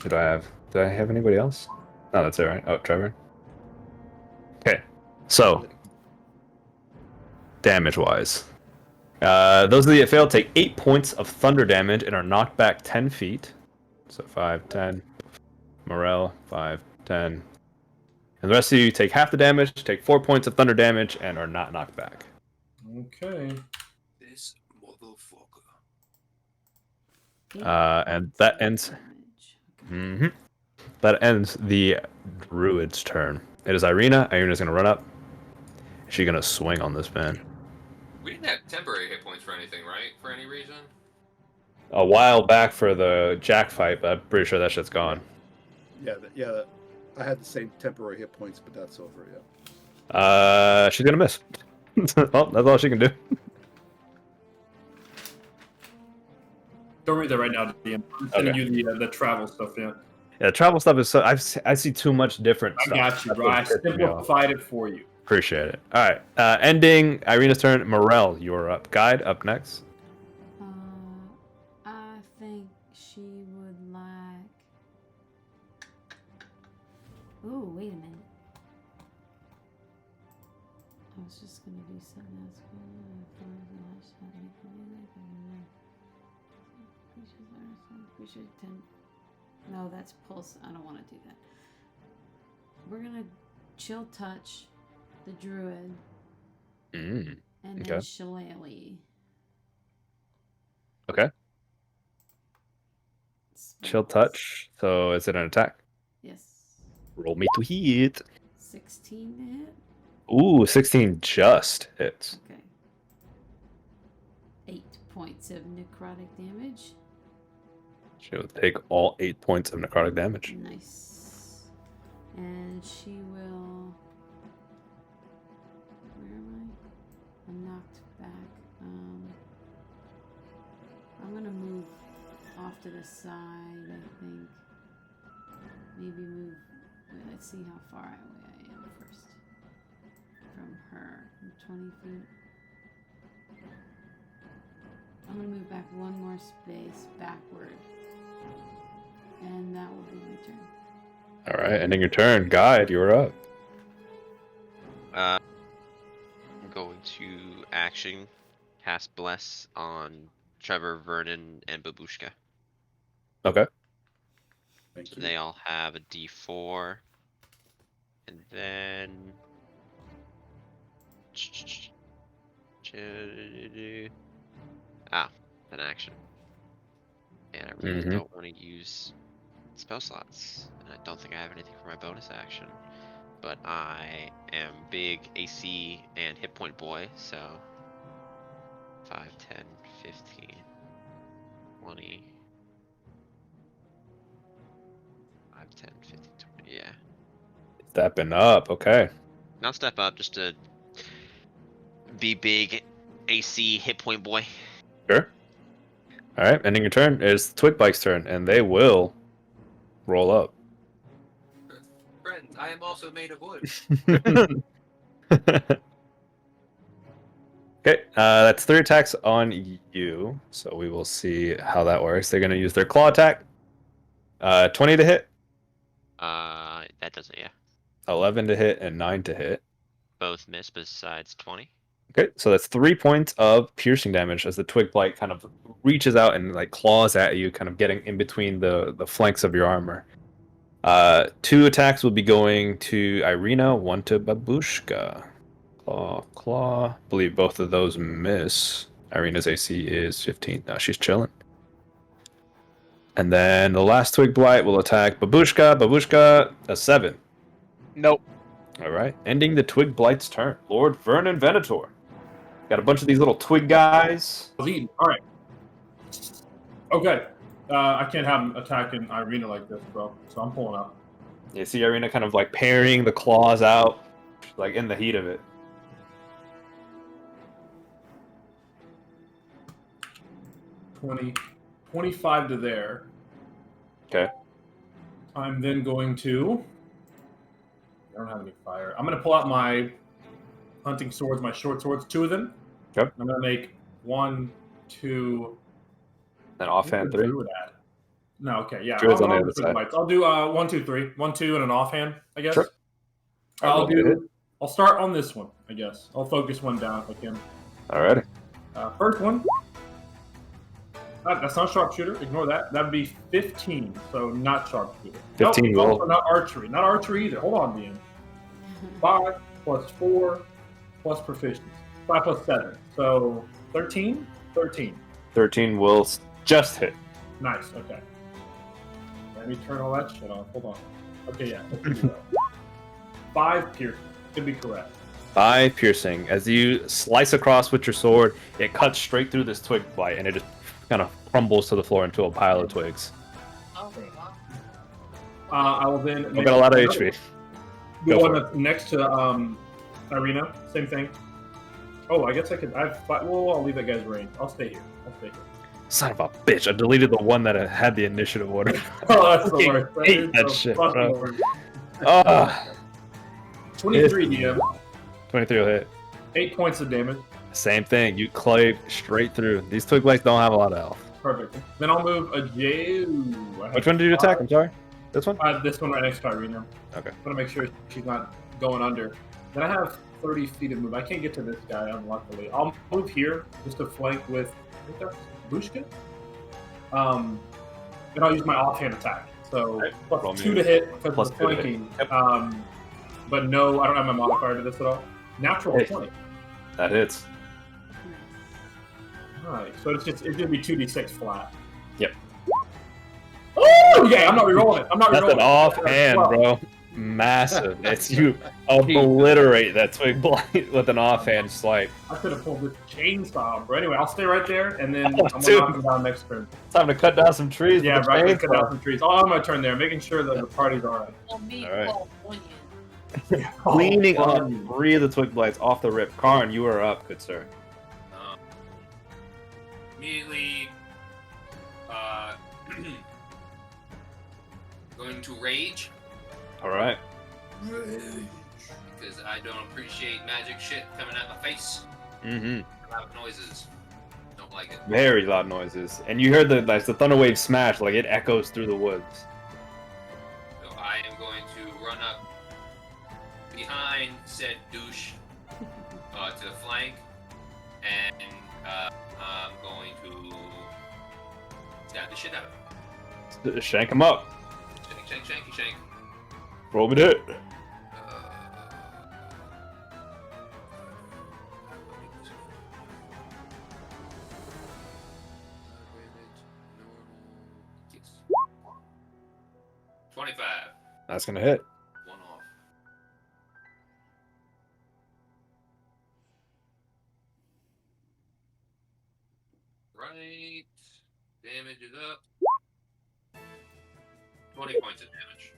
Did I have anybody else? No, that's it, right? Oh, Trevor. Okay. So, damage-wise. Those of you that fail take 8 points of thunder damage and are knocked back 10 feet. So 5, 10. Morel, 5, 10. And the rest of you take half the damage, take 4 points of thunder damage, and are not knocked back. Okay. This motherfucker. And that ends. Damage. That ends the druid's turn. It is Irina. Irina's gonna run up. She's gonna swing on this man. We didn't have temporary hit points for anything, right? For any reason? A while back for the Jack fight, but I'm pretty sure that shit's gone. Yeah. I had the same temporary hit points, but that's over. Yeah. She's gonna miss. Well, that's all she can do. Don't read that right now, DM. I'm sending Okay. you the travel stuff, yeah. Yeah, travel stuff is so I see too much different I stuff. got you, That's bro. I what's pissing me off. simplified it for you. Appreciate it. All right, ending Irina's turn. Morel, you're up. Guide up next. I think she would like. Ooh, wait a minute. I was just gonna do something else. No, that's pulse. I don't want to do that. We're gonna chill touch the druid Mm. and Okay. then shillelagh. Okay. Chill touch. So is it an attack? Yes. Roll me to hit. 16 to hit. Ooh, 16 just hits. Okay. 8 points of necrotic damage. She'll take all 8 points of necrotic damage. Nice. And she will. Where am I? I'm knocked back. I'm gonna move off to the side, I think. Maybe move. Wait, let's see how far away I am first. From her. I'm 20 feet. I'm gonna move back one more space backward. And that will be my turn. All right, ending your turn. Guide, you're up. I'm going to action cast Bless on Trevor, Vernon, and Babushka. Okay. Thank So you. they all have a D4. And then. An action. And I really don't want to use spell slots. And I don't think I have anything for my bonus action. But I am big AC and hit point boy, so 5, 10, 15, 20. 5, 10, 15, 20, yeah. Stepping up. Okay. Not step up, just to be big AC hit point boy. Sure. All right, ending your turn is Twig Bike's turn, and they will roll up. Friends, I am also made of wood. Okay, that's 3 attacks on you. So we will see how that works. They're gonna use their claw attack. 20 to hit, That doesn't. Yeah, 11 to hit, and 9 to hit. both miss besides 20. Okay, so that's 3 points of piercing damage as the twig blight kind of reaches out and like claws at you, kind of getting in between the flanks of your armor. 2 attacks will be going to Irina, 1 to Babushka. Claw. I believe both of those miss. Irina's AC is 15. No, she's chilling. And then the last twig blight will attack Babushka. Babushka, a 7. Nope. All right, ending the twig blight's turn. Lord Vernon Venator. Got a bunch of these little twig guys. All right. Okay. I can't have him attacking Irina like this, bro. So I'm pulling out. You see Irina kind of like parrying the claws out, like in the heat of it. 25 to there. Okay. I'm then going to... I don't have any fire. I'm going to pull out my hunting swords, my short swords, 2 of them. Yep. I'm going to make 1, 2... An offhand 3. No, okay, yeah. Druid's on the I'll other side. I'll do 1, 2, 3. 1, 2, and an offhand, I guess. Sure. I'll start on this one, I guess. I'll focus one down if I can. Alrighty. First one. That's not sharpshooter. Ignore that. That'd be 15. So not sharpshooter. 15 nope, will. Also not archery. Not archery either. Hold on, Dan. 5 plus 4 plus proficiency. 5 plus 7. So 13? 13. 13 will just hit. Nice. Okay. Let me turn all that shit off. Hold on. Okay, yeah. 5 piercing. Could be correct. 5 piercing. As you slice across with your sword, it cuts straight through this twig blight, and it just kind of crumbles to the floor into a pile of twigs. Oh, wow. I will then. I've got a lot of HP. The Go one for it. that's next to Irina, same thing. Oh, I guess I could. I'll leave that guy's range. I'll stay here. Son of a bitch! I deleted the one that had the initiative order. Oh, that's the Fucking worst. hate is that the shit, fucking bro. worst. 23 DM, 23 will hit. 8 points of damage. Same thing. You clave straight through. These twig blights don't have a lot of health. Perfect. Then I'll move a J. Which one did you attack? I'm sorry. This one? This one right next to Irina. Okay. I want to make sure she's not going under. Then I have 30 feet of move. I can't get to this guy, unluckily. I'll move here just to flank with, I think that's Bushka. Then I'll use my offhand attack. So plus 2 to hit because Plus of 2 to hit. flanking. Yep. But no, I don't have my modifier to this at all. Natural Hey. 20. That hits. Alright, so it's gonna be 2d6 flat. Yep. Oh yeah, I'm not rerolling it. That's an offhand, bro. Massive. It's you obliterate that twig blight with an offhand swipe. I could have pulled this chainsaw, bro. Anyway, I'll stay right there, and then Oh, I'm gonna dude. knock him down next turn. Time to cut down some trees. Yeah, with the right. Cut chainsaw. down some trees. Oh, I'm gonna turn there, making sure that the party's alright. Well, me, All right. well, onion. Cleaning Oh, up 3 of the twig blights off the rip. Karn, you are up, good sir. Immediately, going to rage All right. because I don't appreciate magic shit coming out my face. Mm-hmm. Loud noises. Don't like it. Very loud noises, and you heard the thunder wave smash, like it echoes through the woods. So I am going to run up behind said douche to the flank, and I'm going to stab the shit out of him. Shank him up. Shank. Roll me to hit. Yes. 25. That's gonna hit. 1 off. Right. Damage is up. 20 points of damage.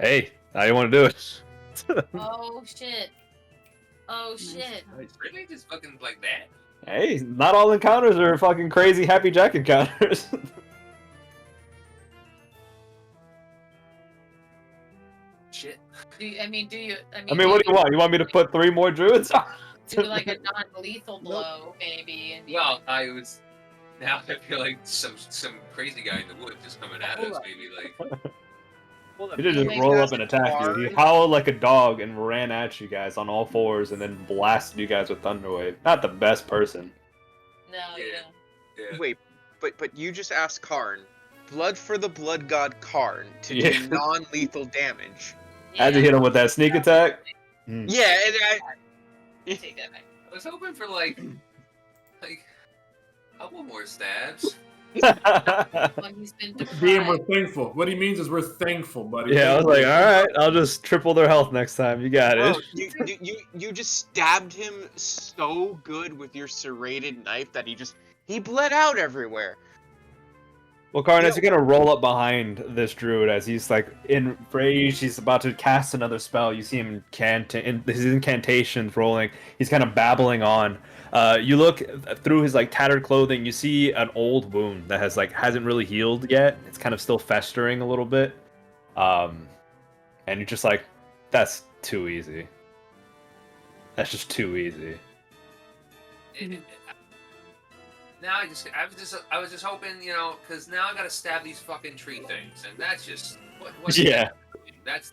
Hey, how you want to do it? Oh shit. Oh shit. Really? Just fucking like that? Hey, not all encounters are fucking crazy Happy Jack encounters. Shit. Do you, I mean, do you? I mean, I mean, what do you want? You want me to put 3 more druids? do like a non-lethal blow, maybe? And Well, now I feel like some crazy guy in the woods just coming at Hold us. on. Maybe like Hold He didn't just Maybe roll that's up and a attack you. He barn. howled like a dog and ran at you guys on all 4s and then blasted you guys with Thunderwave. Not the best person. no, Yeah. yeah. Wait, but you just asked Karn, blood for the blood god Karn, to Yeah. do non-lethal damage. Had to hit him with that sneak attack. Yeah, and Take that back. I was hoping for like a couple more stabs. Well, he's been Being we're deprived. thankful. What he means is we're thankful, buddy. Yeah, I was like, all right, I'll just triple their health next time. You got bro, it. you just stabbed him so good with your serrated knife that he bled out everywhere. Well, Karn, as you're gonna roll up behind this druid as he's like enraged, he's about to cast another spell. You see him his incantations rolling. He's kind of babbling on. You look through his like tattered clothing. You see an old wound that hasn't really healed yet. It's kind of still festering a little bit. And you're just like, that's too easy. That's just too easy. Now I was just hoping, because now I gotta stab these fucking tree things, and that's just what Yeah. That's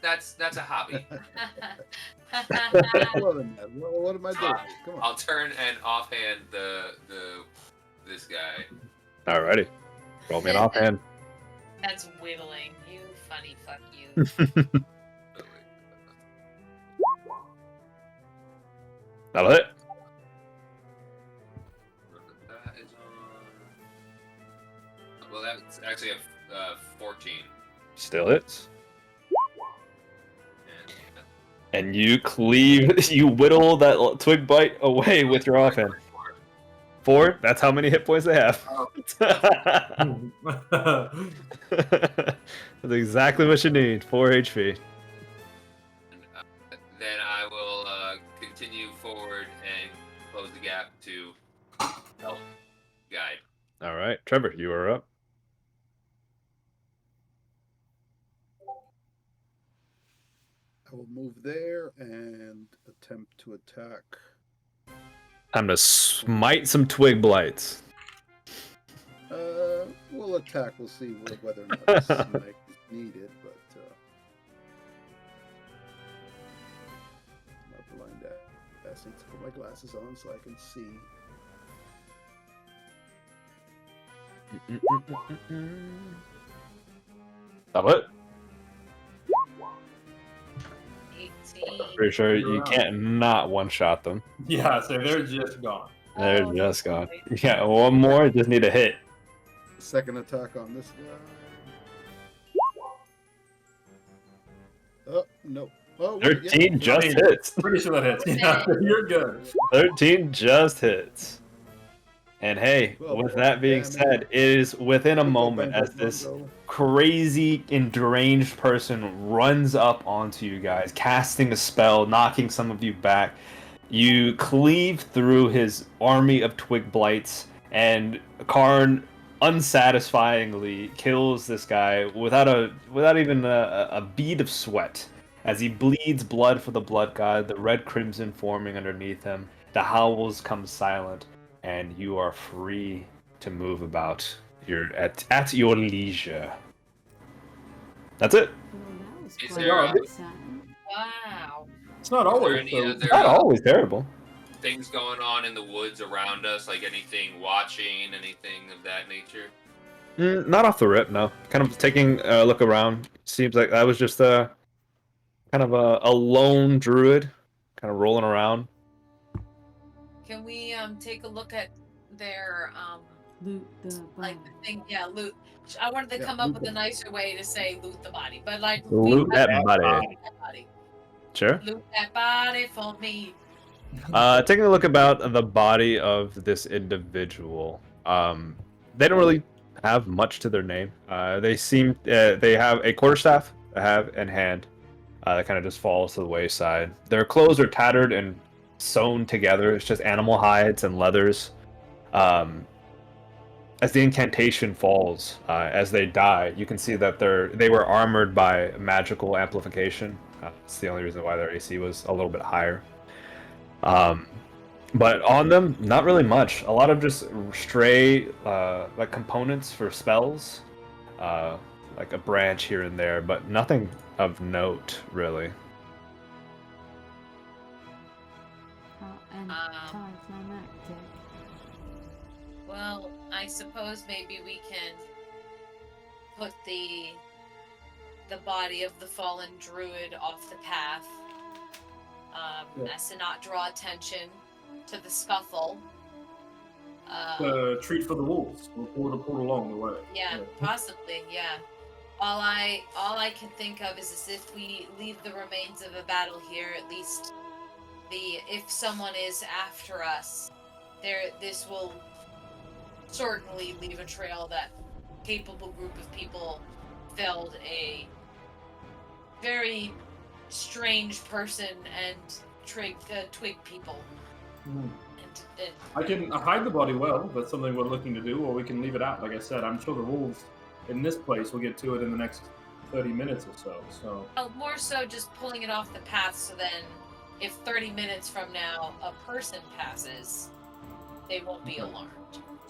a hobby. What am I doing? Come on. I'll turn and offhand this guy. Alrighty. Roll me an offhand. That's whittling. You funny fuck you. That'll hit. That is on. Well, that's actually a 14. Still hits. And And you whittle that twig bite away with your offhand. 4? That's how many hit points they have. Oh. That's exactly what you need. 4 HP. Then I will continue forward and close the gap to help guide. Alright, Trevor, you are up. I will move there and attempt to attack. Time to smite some twig blights. We'll attack. We'll see whether or not smite is needed, but not blind passing to put my glasses on so I can see. That'll hit. 18. Pretty sure you can't not one-shot them. Yeah, so they're just gone. They're Oh, just gone. boy. You got one more, just need a hit. Second attack on this guy. Oh, no. Oh, wait, 13 yeah. just hits. Pretty sure that hits. Yeah, you're good. 13 just hits. And hey, Well, with that being damn it. said, it is within a Bungo, moment bungo, as this bungo. crazy and deranged person runs up onto you guys, casting a spell, knocking some of you back. You cleave through his army of twig blights, and Karn unsatisfyingly kills this guy without even a bead of sweat. As he bleeds blood for the blood god, the red crimson forming underneath him, the howls come silent, and you are free to move about. You're at your leisure. That's it. Oh, that was Is quite there, sad. Wow. It's not Are there always any so. other Not always terrible. things going on in the woods around us? Like anything watching, anything of that nature? Not off the rip, no. Kind of taking a look around. Seems like I was just kind of a lone druid, kind of rolling around. Can we take a look at their Loot the like body. the thing? Yeah, loot. I wanted to Yeah, come up loot with a the- nicer way to say loot the body, but like Loot that body. that body. Sure. Loot that body for me. Taking a look about the body of this individual. They don't really have much to their name. They have a quarterstaff, a have, and hand. That kind of just falls to the wayside. Their clothes are tattered and sewn together. It's just animal hides and leathers. As the incantation falls, as they die, you can see that they were armored by magical amplification. It's the only reason why their AC was a little bit higher. But on them, not really much. A lot of just stray like components for spells, like a branch here and there, but nothing of note really. And anticlimactic. Well, I suppose maybe we can put the body of the fallen druid off the path, as to not draw attention to the scuffle. Treat for the wolves. We'll pull along the way. Yeah, possibly. Yeah. All I can think of is if we leave the remains of a battle here, at least if someone is after us, this will certainly leave a trail that capable group of people felled a very strange person and twig people. Mm. And I can hide the body well. That's something we're looking to do, or we can leave it out. Like I said, I'm sure the wolves in this place will get to it in the next 30 minutes or so. So more so just pulling it off the path, so then if 30 minutes from now a person passes, they won't be alarmed.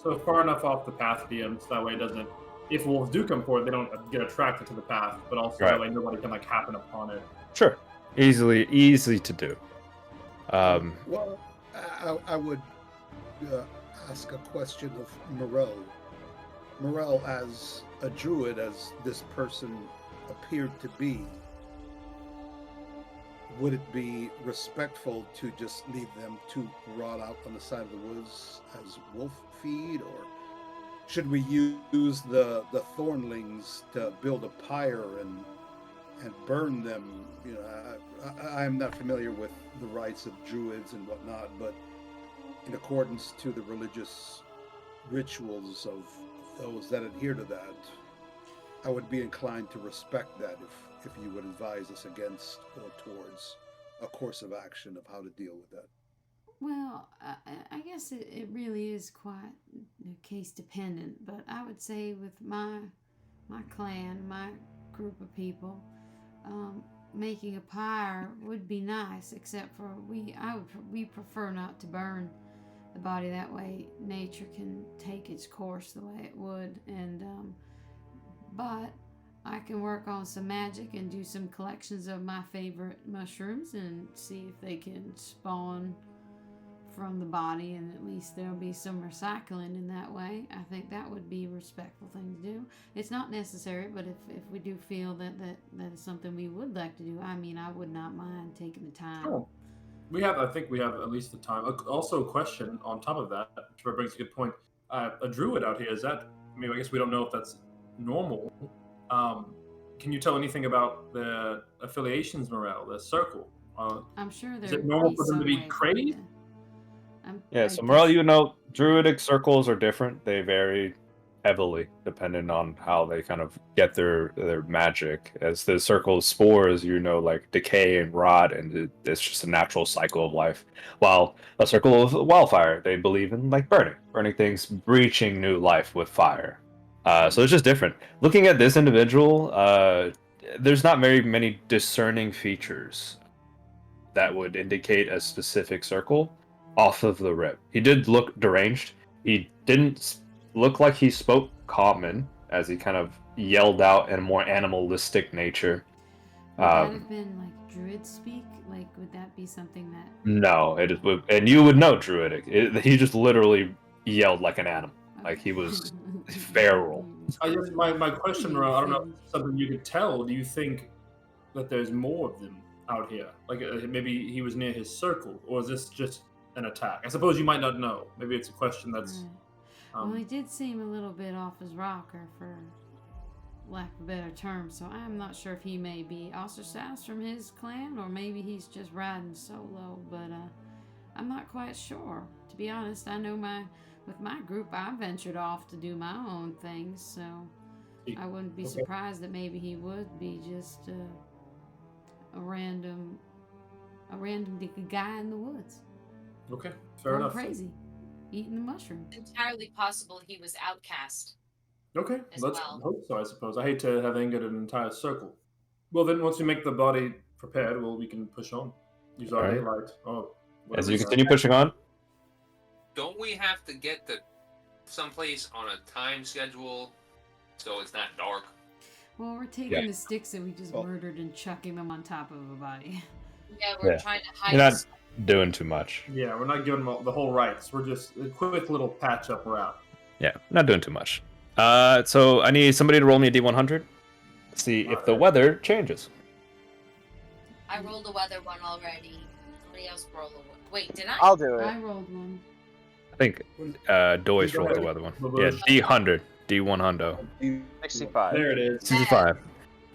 So far enough off the path, DM, so that way it doesn't. If wolves do come forward, they don't get attracted to the path, but also that way nobody can happen upon it. Sure, easy to do. Well, I would ask a question of Morel. Morel, as a druid, as this person appeared to be, would it be respectful to just leave them to rot out on the side of the woods as wolf feed, or should we use the thornlings to build a pyre and burn them? You know, I'm not familiar with the rites of druids and whatnot, but in accordance to the religious rituals of those that adhere to that, I would be inclined to respect that if you would advise us against or towards a course of action of how to deal with that. Well, I guess it really is quite case dependent, but I would say with my clan, my group of people, making a pyre would be nice, except for we prefer not to burn the body. That way nature can take its course the way it would, and but I can work on some magic and do some collections of my favorite mushrooms and see if they can spawn from the body, and at least there'll be some recycling in that way. I think that would be a respectful thing to do. It's not necessary, but if we do feel that is something we would like to do, I mean, I would not mind taking the time. Oh. I think we have at least the time. Also, a question on top of that, which brings a good point. A druid out here, is that, I mean, I guess we don't know if that's normal. Can you tell anything about the affiliations, Morel, the circle? I'm sure is it normal for them to be crazed? Yeah, so Morel, you know, druidic circles are different. They vary heavily depending on how they kind of get their magic. As the circle of spores, you know, like decay and rot, and it's just a natural cycle of life. While a circle of wildfire, they believe in like burning things, breaching new life with fire. So it's just different. Looking at this individual, there's not very many discerning features that would indicate a specific circle off of the rip. He did look deranged. He didn't look like he spoke common, as he kind of yelled out in a more animalistic nature. Would that have been like druid speak? Like, would that be something that? No, it would, and you would know druidic. He just literally yelled like an animal, like he was feral. I guess my question, Morel, I don't know if it's something you could tell. Do you think that there's more of them out here? Like maybe he was near his circle, or is this just an attack? I suppose you might not know. Maybe it's a question that's. Well, he did seem a little bit off his rocker, for lack of a better term, so I'm not sure if he may be ostracized from his clan, or maybe he's just riding solo, but I'm not quite sure. To be honest, I know with my group, I ventured off to do my own things, so I wouldn't be surprised that maybe he would be just a random guy in the woods. Okay, fair enough. Crazy. Eating the mushroom. It's entirely possible he was outcast. Okay, let's hope so, I suppose. I hate to have angered an entire circle. Well, then once we make the body prepared, well, we can push on. Use our Alright. daylight. Oh, As whatever you that- continue pushing on, Don't we have to get to someplace on a time schedule so it's not dark? Well, we're taking Yeah. the sticks that we just murdered and chucking them on top of a body. Yeah, we're Yeah. trying to hide. you're not doing too much. Yeah, we're not giving them the whole rights. We're just a quick little patch up. We're out. Yeah, not doing too much. So I need somebody to roll me a D100. See if the weather changes. I rolled a weather one already. Somebody else rolled a one. Wait, did I? I'll do it. I rolled one. I think Doyce Go rolled the ahead. weather one. Babush. Yeah, D100. D100. 65. There it is. 65.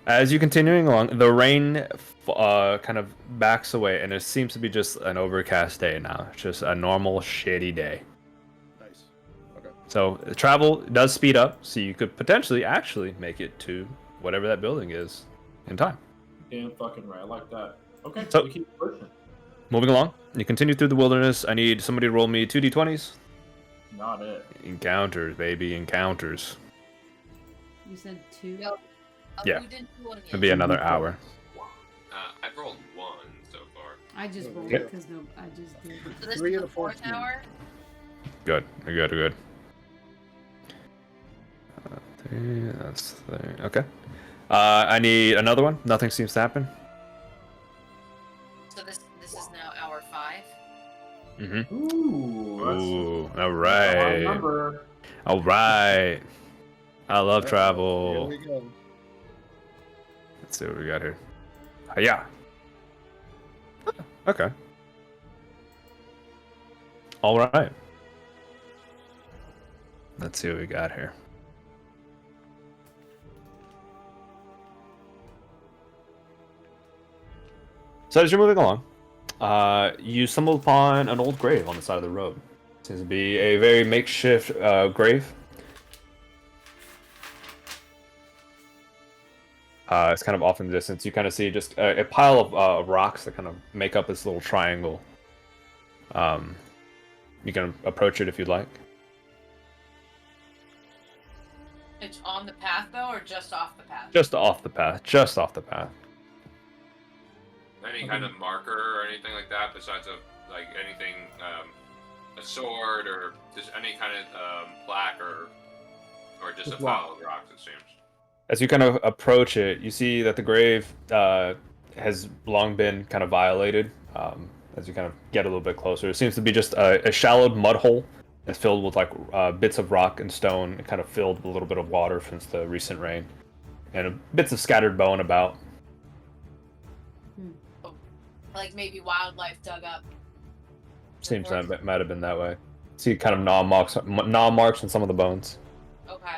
As you're continuing along, the rain kind of backs away, and it seems to be just an overcast day now. It's just a normal shitty day. Nice. Okay. So the travel does speed up, so you could potentially actually make it to whatever that building is in time. Damn fucking right. I like that. Okay, So- we keep pushing. Moving along, you continue through the wilderness. I need somebody to roll me 2d20s. Not it. Encounters, baby, encounters. You said 2? Yep. Yeah. Who didn't do one yet? It'll be another hour. I've rolled 1 so far. I just rolled Yeah. because I just did. So this 3 is and the a 4th 14. hour. Good, good, good. 3, that's 3. Okay. I need another one. Nothing seems to happen. So this is now hour 5. Mm-hmm. Ooh, that's Ooh, all a high right. number. All right. I love Here travel. we go. Let's see what we got here. Yeah. Okay. All right. Let's see what we got here. So as you're moving along, you stumble upon an old grave on the side of the road. Seems to be a very makeshift grave. It's kind of off in the distance. You kind of see just a pile of rocks that kind of make up this little triangle. You can approach it if you'd like. It's on the path though, or just off the path? Just off the path. Just off the path. Any kind of marker or anything like that besides anything, a sword or just any kind of plaque or just Just a pile of rocks, it seems. As you kind of approach it, you see that the grave has long been kind of violated. As you kind of get a little bit closer, it seems to be just a shallowed mud hole that's filled with bits of rock and stone, and kind of filled with a little bit of water since the recent rain, and bits of scattered bone about. Like maybe wildlife dug up. Seems that it might have been that way. See kind of gnaw marks on some of the bones. Okay.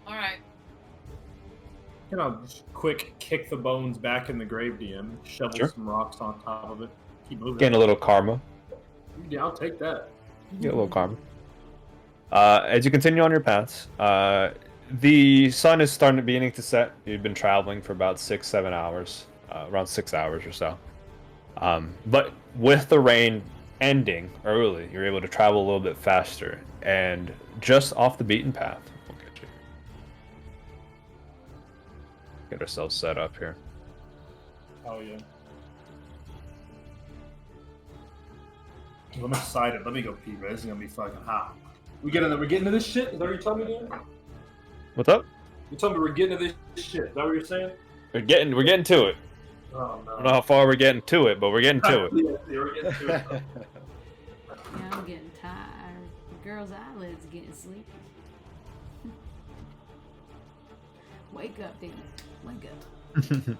All right. You know, just quick kick the bones back in the grave, DM. Shovel Sure. some rocks on top of it. Keep moving. Getting a little karma. Yeah, I'll take that. Get a little karma. As you continue on your paths, the sun is beginning to set. You've been traveling for about 6-7 hours, around 6 hours or so. But with the rain ending early, you're able to travel a little bit faster, and just off the beaten path. We'll get you. Get ourselves set up here. Oh yeah. I'm excited. Let me go pee, bro. This is gonna be fucking hot. We're getting to this shit? Is that what you're telling me, dude? What's up? You told me we're getting to this shit. Is that what you're saying? We're getting to it. Oh I don't know no. how far we're getting to it, but we're getting to it. Yeah, we're getting to it. Yeah, I'm getting tired. The girl's eyelids getting sleepy. Wake up, Dana. Wake up.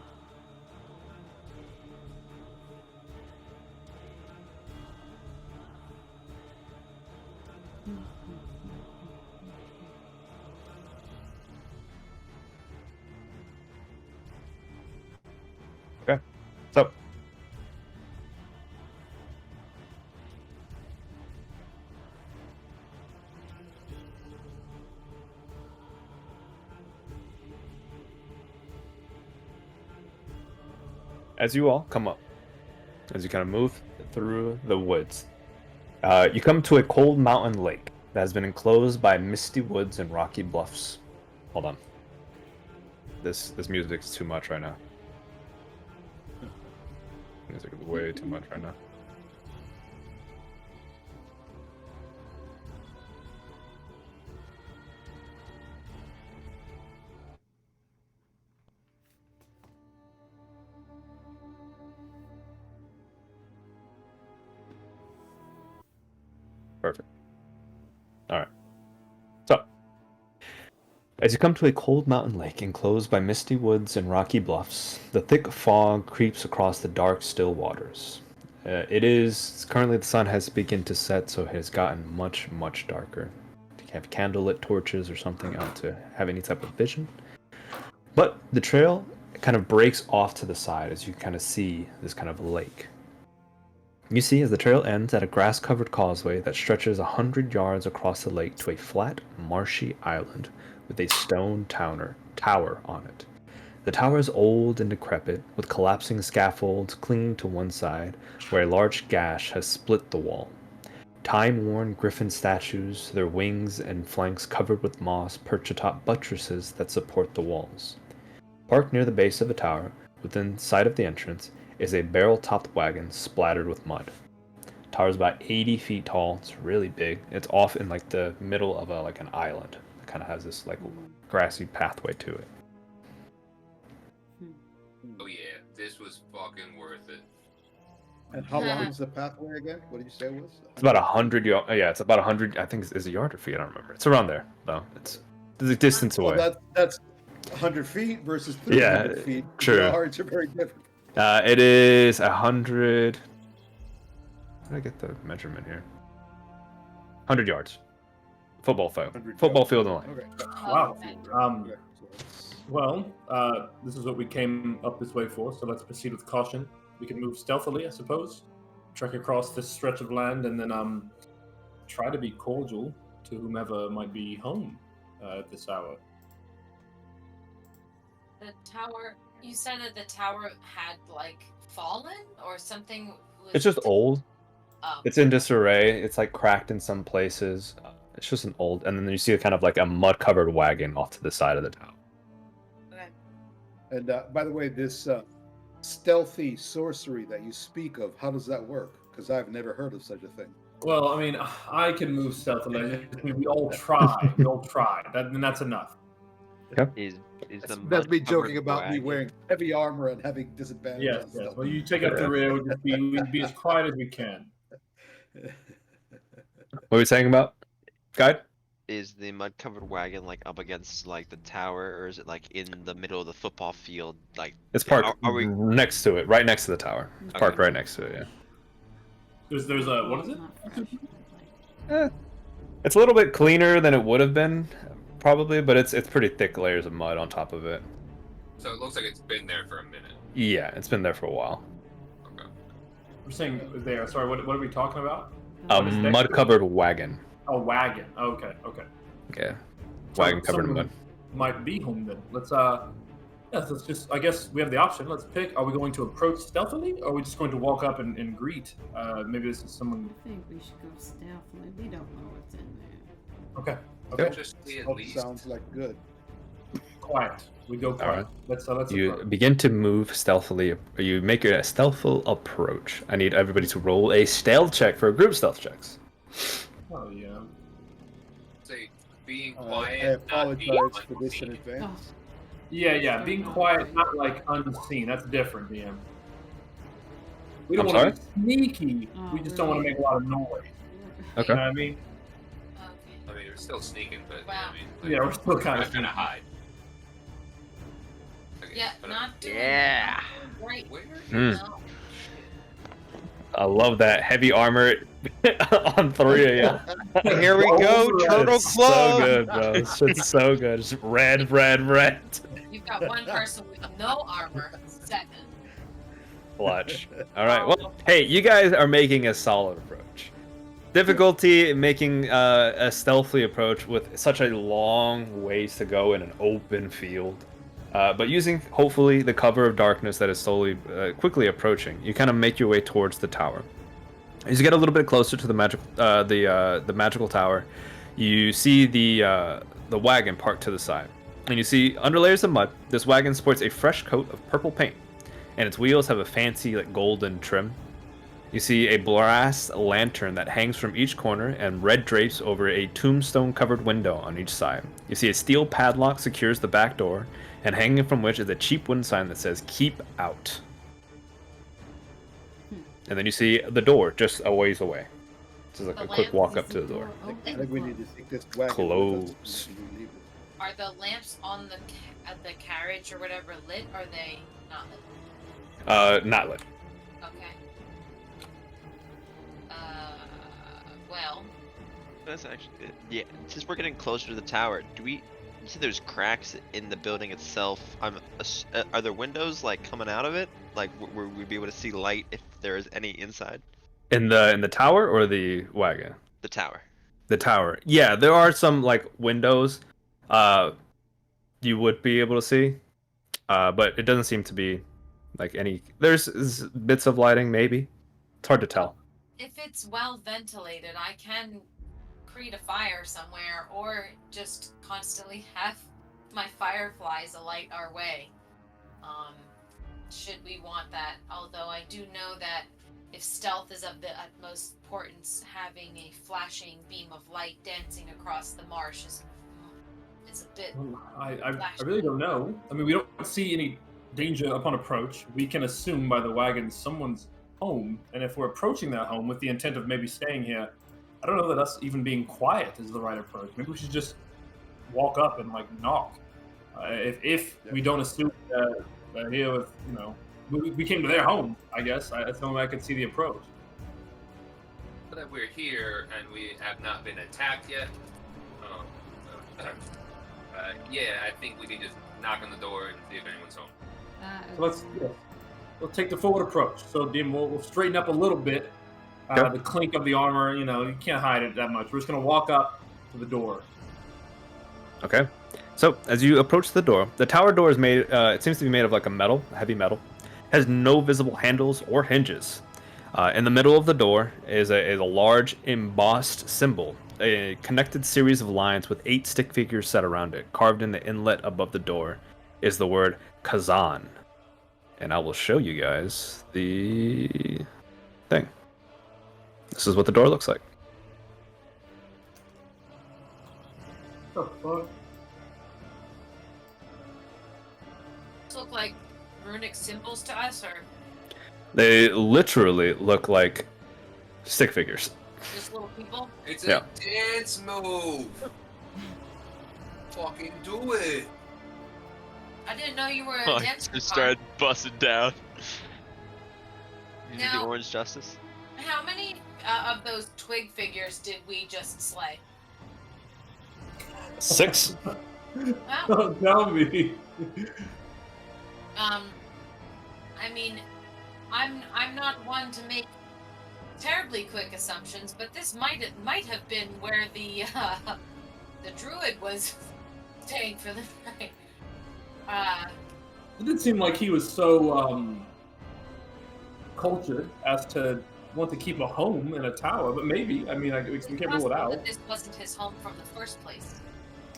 Okay. So as you all come up, as you kind of move through the woods, you come to a cold mountain lake that has been enclosed by misty woods and rocky bluffs. Hold on. This music is too much right now. Music is way too much right now. Perfect. All right. So, as you come to a cold mountain lake enclosed by misty woods and rocky bluffs, the thick fog creeps across the dark, still waters. Currently the sun has begun to set, so it has gotten much, much darker. You have candlelit torches or something out to have any type of vision. But the trail kind of breaks off to the side as you kind of see this kind of lake. You see as the trail ends at a grass-covered causeway that stretches 100 yards across the lake to a flat, marshy island with a stone tower on it. The tower is old and decrepit, with collapsing scaffolds clinging to one side, where a large gash has split the wall. Time-worn griffin statues, their wings and flanks covered with moss, perch atop buttresses that support the walls. Parked near the base of the tower, within sight of the entrance, is a barrel-topped wagon splattered with mud. The tower is about 80 feet tall. It's really big. It's off in like the middle of an island. It kind of has this like grassy pathway to it. Oh yeah, this was fucking worth it. And how long is the pathway again? What did you say it was? It's about 100 yards. Yeah, it's about 100. I think is a yard or feet. I don't remember. It's around there though. It's a distance away. Well, that's 100 feet versus 300 feet. True. The yards are very different. It is 100. How did I get the measurement here? 100 yards. Football field. 100 Football yards. field and line. Okay. Wow. Okay, so it's- Well, this is what we came up this way for, so let's proceed with caution. We can move stealthily, I suppose. Trek across this stretch of land and then try to be cordial to whomever might be home at this hour. The tower. You said that the tower had like fallen or something. It's just old. Oh. It's in disarray. It's like cracked in some places. It's just an old, and then you see kind of like a mud-covered wagon off to the side of the town. Okay. And by the way, this stealthy sorcery that you speak of, how does that work? Because I've never heard of such a thing. Well, I mean, I can move stealthily. We all try. We all try. And that's enough. That's me joking about me wearing heavy armor and having disadvantage. Yes, on yes. stealth. Well, you take up the rear. We'd be as quiet as we can. What are we saying about? Guide? Is the mud-covered wagon like up against like the tower, or is it like in the middle of the football field? Like It's parked Are we? next to it, right next to the tower. It's Okay. parked right next to it, yeah. There's a what is it? Not fresh. It's a little bit cleaner than it would have been, probably, but it's pretty thick layers of mud on top of it. So it looks like it's been there for a minute. Yeah, it's been there for a while. Okay. We're saying there. Sorry, what are we talking about? A What is next to it? mud-covered wagon. A wagon. Okay, okay. Yeah, wagon covered in Someone mud. might be home then. Let's just. I guess we have the option. Let's pick. Are we going to approach stealthily, or are we just going to walk up and greet? Maybe this is someone. I think we should go stealthily. We don't know what's in there. Okay. Okay. Just at Stealth least. sounds like good. Quiet. We go quiet. Alright. Let's You approach. begin to move stealthily. You make a stealthful approach. I need everybody to roll a stealth check for group stealth checks. Oh yeah. Say being I quiet. not being apologize for this in unseen. advance. Yeah. Being quiet, not like unseen. That's different, DM. We don't I'm want to be sneaky. Oh, We just don't want to make a lot of noise. Okay. You know what I mean? Okay. I mean, we're still sneaking, but Wow. I mean, like, Yeah, we're still kind we're of trying to hide. Okay, Yeah, but, not doing Yeah. great. Where? No. I love that heavy armor on 3 of you. Here we go, Turtle It's so Club. good, bro. It's just so good. It's red. You've got one person with no armor. Second. Clutch. All right. Well, hey, you guys are making a solid approach. Difficulty in making a stealthy approach with such a long ways to go in an open field. But using, hopefully, the cover of darkness that is slowly, quickly approaching, you kind of make your way towards the tower. As you get a little bit closer to the magical tower, you see the wagon parked to the side, and you see under layers of mud. This wagon sports a fresh coat of purple paint. and its wheels have a fancy like golden trim. You see a brass lantern that hangs from each corner and red drapes over a tombstone-covered window on each side. You see a steel padlock secures the back door, and hanging from which is a cheap wooden sign that says "Keep Out." And then you see the door just a ways away. This is like a quick walk up to the door. I think we need to take this wagon Close. with us when we leave it. Are the lamps on the carriage or whatever lit? Or are they not lit? Not lit. Okay. Well. That's actually yeah. Since we're getting closer to the tower, you see there's cracks in the building itself? Are there windows like coming out of it? Like where we'd be able to see light if there is any inside? In the tower or the wagon? The tower. The tower. Yeah, there are some like windows. You would be able to see, but it doesn't seem to be like any. There's bits of lighting, maybe. It's hard to tell. If it's well ventilated, I can create a fire somewhere, or just constantly have my fireflies alight our way. Should we want that? Although I do know that if stealth is of the utmost importance, having a flashing beam of light dancing across the marsh is a bit. I really don't know. I mean, we don't see any danger upon approach. We can assume by the wagon someone's home, and if we're approaching that home with the intent of maybe staying here, I don't know that us even being quiet is the right approach. Maybe we should just walk up and like knock. If we don't assume that they're here with, we came to their home, I guess. That's the only way I could see the approach. That we're here and we have not been attacked yet. Yeah, I think we can just knock on the door and see if anyone's home. So let's take the forward approach. So, Dim, we'll straighten up a little bit. Yep. The clink of the armor, you can't hide it that much. We're just going to walk up to the door. Okay. So as you approach the door, the tower door is made. It seems to be made of like a heavy metal. It has no visible handles or hinges. In the middle of the door is a large embossed symbol, a connected series of lines with 8 stick figures set around it. Carved in the inlet above the door is the word Kazan. And I will show you guys the thing. This is what the door looks like. What the fuck? Look like runic symbols to us, or They literally look like stick figures. just little people? It's Yeah. a dance move. Fucking do it. I didn't know you were a Oh, dancer. just started busting down. You did the Now- orange justice? How many of those twig figures did we just slay? 6. Well, Don't tell me. I mean, I'm not one to make terribly quick assumptions, but this might have been where the druid was staying for the night. It did seem like he was so cultured as to want to keep a home in a tower, but maybe. I mean, we can't rule it possible out. that this wasn't his home from the first place.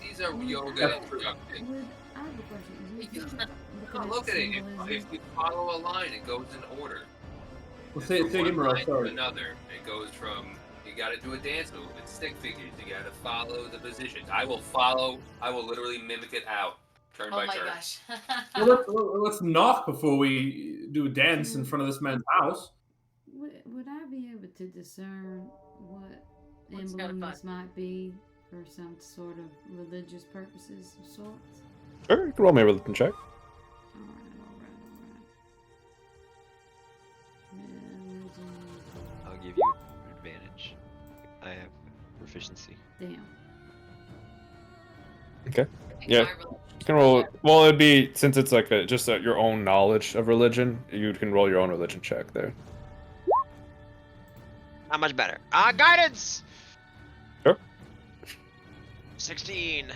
These are yoga Yeah. instructions. I have a question. No, look at it. If we follow a line, it goes in order. Well, say From again, one Morel, line to sorry. another. It goes from you got to do a dance move. It's stick figures. You got to follow the positions. I will literally mimic it out, turn Oh by my turn. gosh. Well, let's knock before we do a dance in front of this man's house. Would I be able to discern what What's kind of emblem fun? this might be for some sort of religious purposes of sorts? Sure, you can roll me a religion check. Alright. Religion. I'll give you advantage. I have proficiency. Damn. Okay. Make Yeah. my religion You can roll. check. Well, it'd be since it's like your own knowledge of religion. You can roll your own religion check there. Not much better. Guidance! Sure. 16.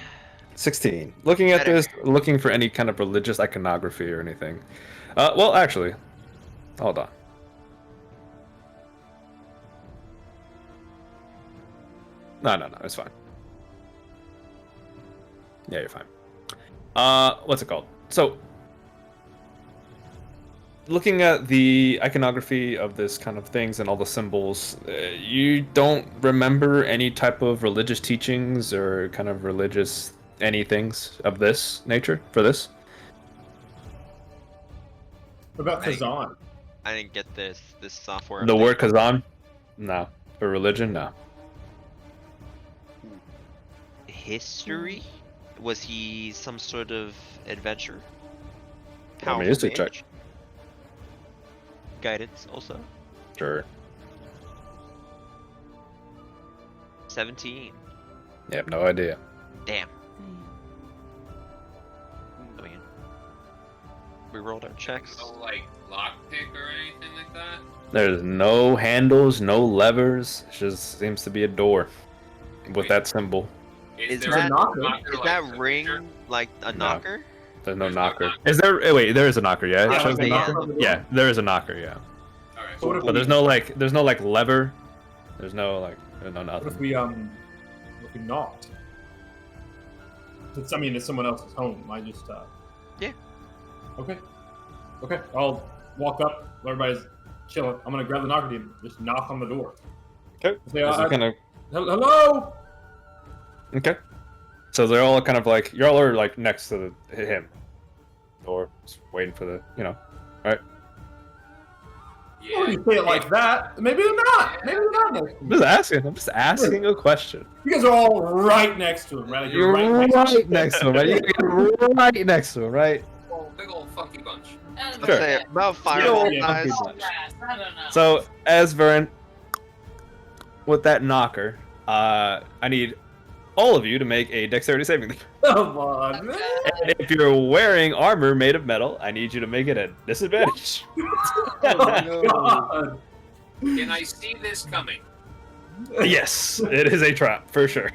16. Looking at Better. this, looking for any kind of religious iconography or anything. Well, actually, hold on. No, it's fine. Yeah, you're fine. What's it called? So, looking at the iconography of this kind of things and all the symbols, you don't remember any type of religious teachings or kind of religious anythings of this nature for this? What about Hey. Kazan? I didn't get this software. The update. word Kazan? No. For religion? No. History? Was he some sort of adventure? Roll me a history check. mage? Guidance also. Sure. 17. You have no idea. Damn. I mean, we rolled our checks. No, like, lockpick or anything like that? There's no handles, no levers. It just seems to be a door with that symbol. Is there that- a knocker, Is like, that signature? ring like a No. knocker? There's no There's no knocker. knocker. Is there? Wait, there is a knocker. Yeah. It Yeah, shows like the a knocker. knocker on the door? Yeah, there is a knocker. Yeah. Alright. So what if But there's no like lever. There's no What if nothing. we knocked? It's someone else's home. I just Yeah. Okay. Okay. I'll walk up. Everybody's chilling. I'm gonna grab the knocker and just knock on the door. Okay. Say, This is kind of hello. okay. So they're all kind of like you all are like next to him, or just waiting for the Oh, Yeah. you say it like that. Maybe they're not. Maybe they're not next to I'm me. just asking. I'm just asking a question. You guys are all right next to him, right? Like You're right next to him, right? You're right next to him, right? Big old funky bunch. I don't Sure. know. Say about Yeah, fireball yeah, size. okay. I don't know. So as Vern, with that knocker, I need all of you to make a dexterity saving throw. Come on, man. And if you're wearing armor made of metal, I need you to make it a disadvantage. Oh, God. Can I see this coming? Yes, it is a trap for sure.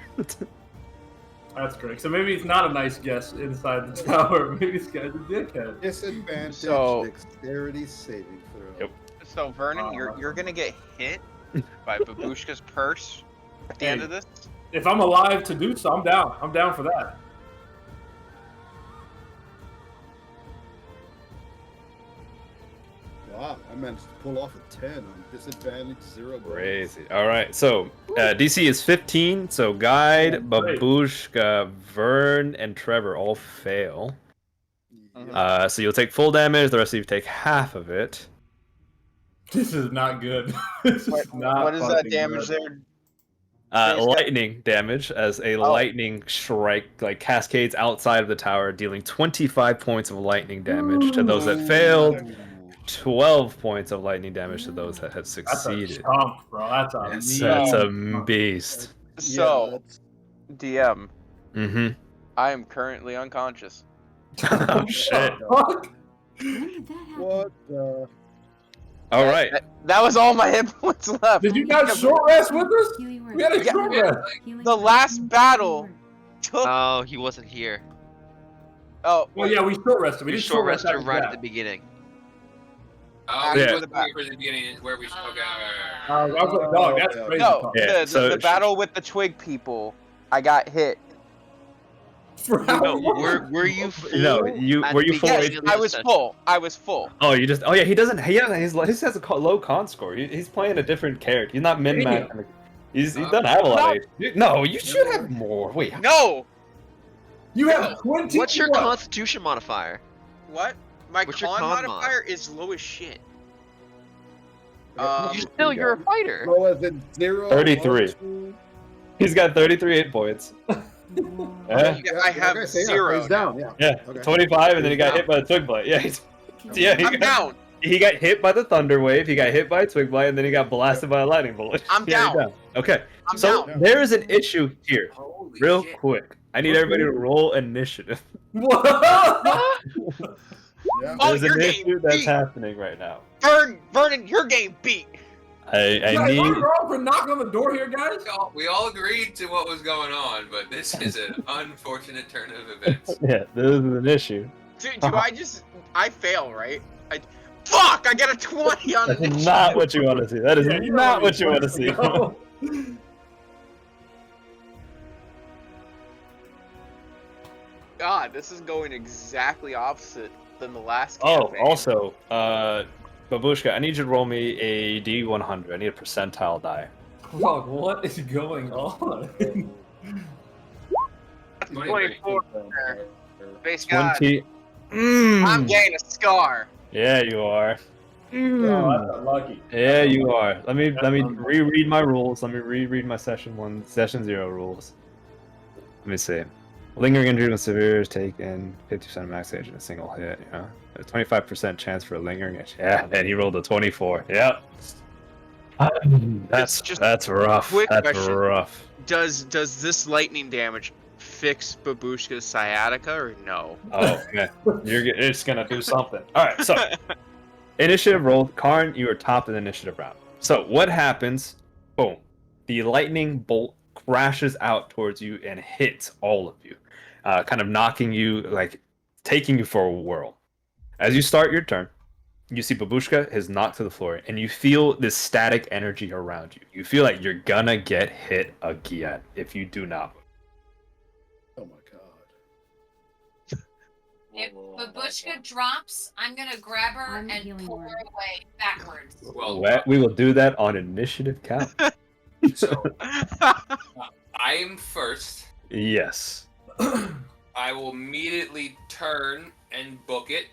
That's great. So maybe it's not a nice guess inside the tower. Maybe this guy's a dickhead. Disadvantage So- dexterity saving throw. Yep. So Vernon, you're gonna get hit by Babushka's purse at the end of this. If I'm alive to do so, I'm down. I'm down for that. Wow, I managed to pull off a 10 on disadvantage 0. Crazy. All right, so DC is 15. So Guide, Great. Babushka, Vern, and Trevor all fail. Yeah. So you'll take full damage. The rest of you take half of it. This is not good. This is not What is that fucking damage good. there? Lightning damage as a lightning strike like cascades outside of the tower, dealing 25 points of lightning damage to those that failed, 12 points of lightning damage to those that had That's a succeeded. chunk, bro. That's a Yes, mean that's a chunk. beast. So, DM, Mm-hmm. I am currently unconscious. Oh shit! Fuck. When did that happen? What the? All right. That was all my hit points left. Did you guys short rest with us? Healing word. We had a Yeah. short rest. Healing The word. last Healing battle word. Took. Oh, he wasn't here. Oh, Well, yeah, we short rested. We We did short rest rested after right that. at the beginning. Oh, Yeah. he wasn't here for the beginning where we okay. I was like, dog, that's crazy. no, talk. Yeah, the so- battle with the twig people. I got hit. For how No, long? were you full? No, you at were the you full? beginning Yes, of the I was session? full. I was full. Oh, you just. Oh yeah, he doesn't. He has a low con score. He's playing a different character. He's not min max. He doesn't have a lot. No, you should have more. Wait. No. You have 20. What's your what? constitution modifier? What? My What's your con con mod? modifier is low as shit. You're a fighter. Lower than 0. 33. 1, 2. He's got 33 hit points. Yeah. I have Okay, so yeah, 0 he's down. Yeah. Yeah, Okay. 25, and then he got hit by the twig blight. Yeah, I'm down. he got hit by the thunder wave. He got hit by a twig blight, and then he got blasted by a lightning bolt. I'm Yeah, down. Okay, I'm so down. there is an issue here, Holy real shit. quick. I need everybody to roll initiative. What? Yeah. Oh, There's you're an getting issue that's beat. happening right now. Vernon, you're getting beat. I Guys, need. am I wrong for knocking on the door here, guys? We all agreed to what was going on, but this is an unfortunate turn of events. Yeah, this is an issue. Do I fail, right? Fuck! I got a 20 on That's this. not what you want to see. That is Yeah, you know not where what you want to see. go. God, this is going exactly opposite than the last Oh, campaign. also, Babushka, I need you to roll me a D100. I need a percentile die. Fuck, what is going on? That's 24. Base God. 20. I'm getting a scar. Yeah, you are. Oh, that's unlucky. Yeah, you are. Let me That's reread my rules. Let me reread my session 0 rules. Let me see. Lingering injury when severe is taken 50% max age in a single hit. Yeah, a 25% chance for a lingering itch. Yeah, and he rolled a 24. Yep. That's rough. Quick That's question. rough. Does this lightning damage fix Babushka's sciatica or no? Oh man, it's gonna do something. All right, so initiative rolled. Karn, you are top of the initiative round. So what happens? Boom. The lightning bolt crashes out towards you and hits all of you, kind of knocking you, like taking you for a whirl. As you start your turn, you see Babushka is knocked to the floor, and you feel this static energy around you. You feel like you're gonna get hit again if you do not. Oh my god. If Babushka drops, I'm gonna grab her I'm and healing pull word. her away backwards. Well, We will do that on initiative count. so I'm first. Yes. I will immediately turn and book it,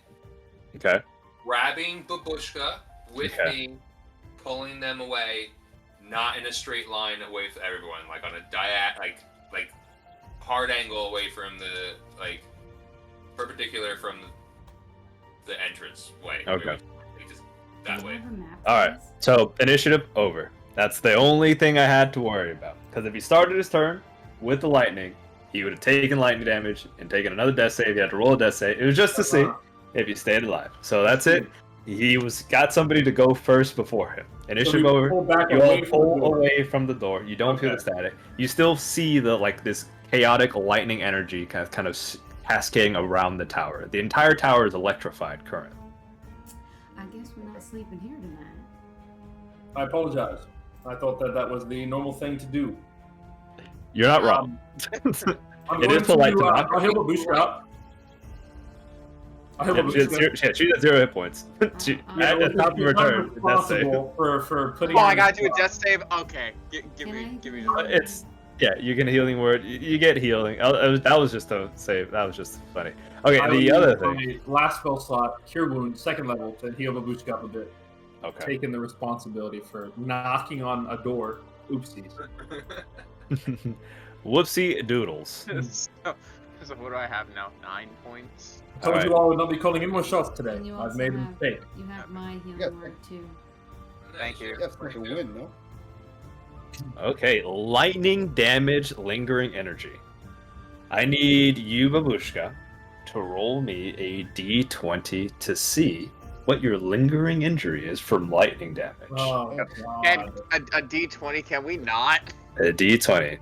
Okay. grabbing Babushka with Okay. me, pulling them away, not in a straight line away from everyone, like on a like hard angle away from the perpendicular from the entrance way. Okay. Just Do that you way. have a map All of right. this? So initiative over. That's the only thing I had to worry about. Because if he started his turn with the lightning, he would have taken lightning damage and taken another death save. He had to roll a death save. It was just to see if he stayed alive. So that's it. He got somebody to go first before him. Initiative we over. pull back You all away from the pull door. away from the door. You don't feel the static. You still see this chaotic lightning energy kind of cascading around the tower. The entire tower is electrified currently. I guess we're not sleeping here tonight. I apologize. I thought that was the normal thing to do. You're not wrong. I'm It going is polite to to knock. I'll heal Babushka up. I'll heal She has Babushka. 0 hit points. She, Yeah, at the top of her I'm turn, that's safe. responsible for putting. Oh, her I in gotta the do a spot. death save? Okay. Give Can I me heal the. you? It's you get a healing word. You get healing. That was just a save. That was just funny. Okay, I the will other use thing. my last spell slot, Cure Wound, second level, to heal Babushka up a bit. Okay. Taking the responsibility for knocking on a door. Oopsies. Whoopsie doodles. So what do I have now? 9 points? Told Alright. you all I would not be calling in more shots today. And you I've also made a have- mistake. You have my healing Yeah. word too. Thank you. That's like a win, no? Okay, lightning damage, lingering energy. I need you, Babushka, to roll me a d20 to see what your lingering injury is from lightning damage. Oh, And God. a D20, can we not? A d20.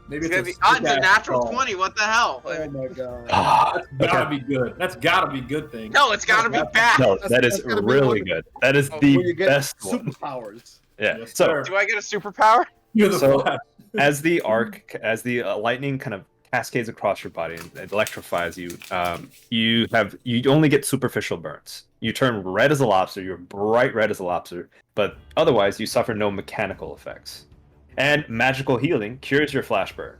Maybe It's gonna be a odds a sick-ass natural call. 20. What the hell? Oh my god. Ah, That's gotta okay. be good. That's gotta be a good thing. No, it's gotta be bad. No, That's- that is that's gonna be really one- good. That is Oh, the Where you get best one. superpowers. Yeah. Yes, So sir. Do I get a superpower? You're the So- Flash. as the lightning kind of cascades across your body and it electrifies you, you only get superficial burns. You turn red as a lobster. You're bright red as a lobster, but otherwise you suffer no mechanical effects. And magical healing cures your flash burn.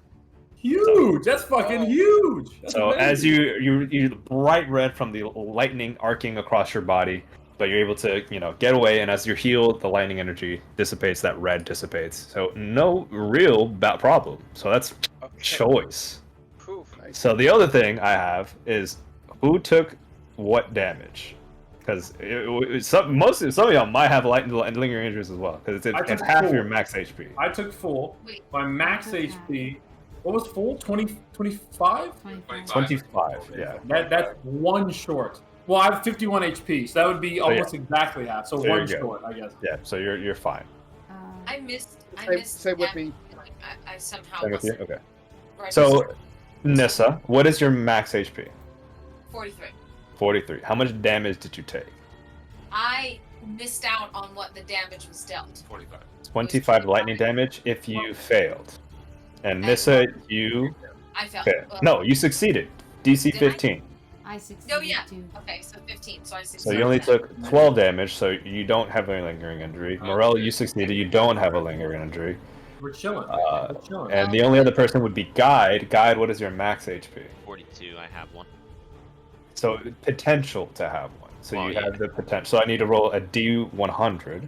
Huge. That's fucking huge. That's So as amazing. you bright red from the lightning arcing across your body, but you're able to get away, and as you're healed, the lightning energy dissipates. That red dissipates. So no real problem. So that's Okay. choice. Poof. So the other thing I have is who took what damage, because some of y'all might have lingering injuries as well, because I it's took half full. your max HP. I took full. Wait, My max I took HP. What was full? 20, 25? 25. 25, yeah. That's one short. Well, I have 51 HP, so that would be yeah. almost exactly half. So So you're one good. short, I guess. Yeah, so you're fine. I missed. Say with that. me. Like, I somehow Same with you? wasn't Okay. registered. So Nissa, what is your max HP? 43. 43. How much damage did you take? I missed out on what the damage was dealt. 45. 25 lightning damage if you failed. And Nissa, you I felt. failed. No, you succeeded. DC Did I? 15. I succeeded Oh yeah. too. Okay, so 15. So I succeeded. So you only that. took 12 damage, so you don't have a lingering injury. Morel, you succeeded. You don't have a lingering injury. We're chilling. We're chilling. And the only other person would be Guide. Guide, what is your max HP? 42. I have one. So potential to have one. So Well, you yeah. have the potential. So I need to roll a D100,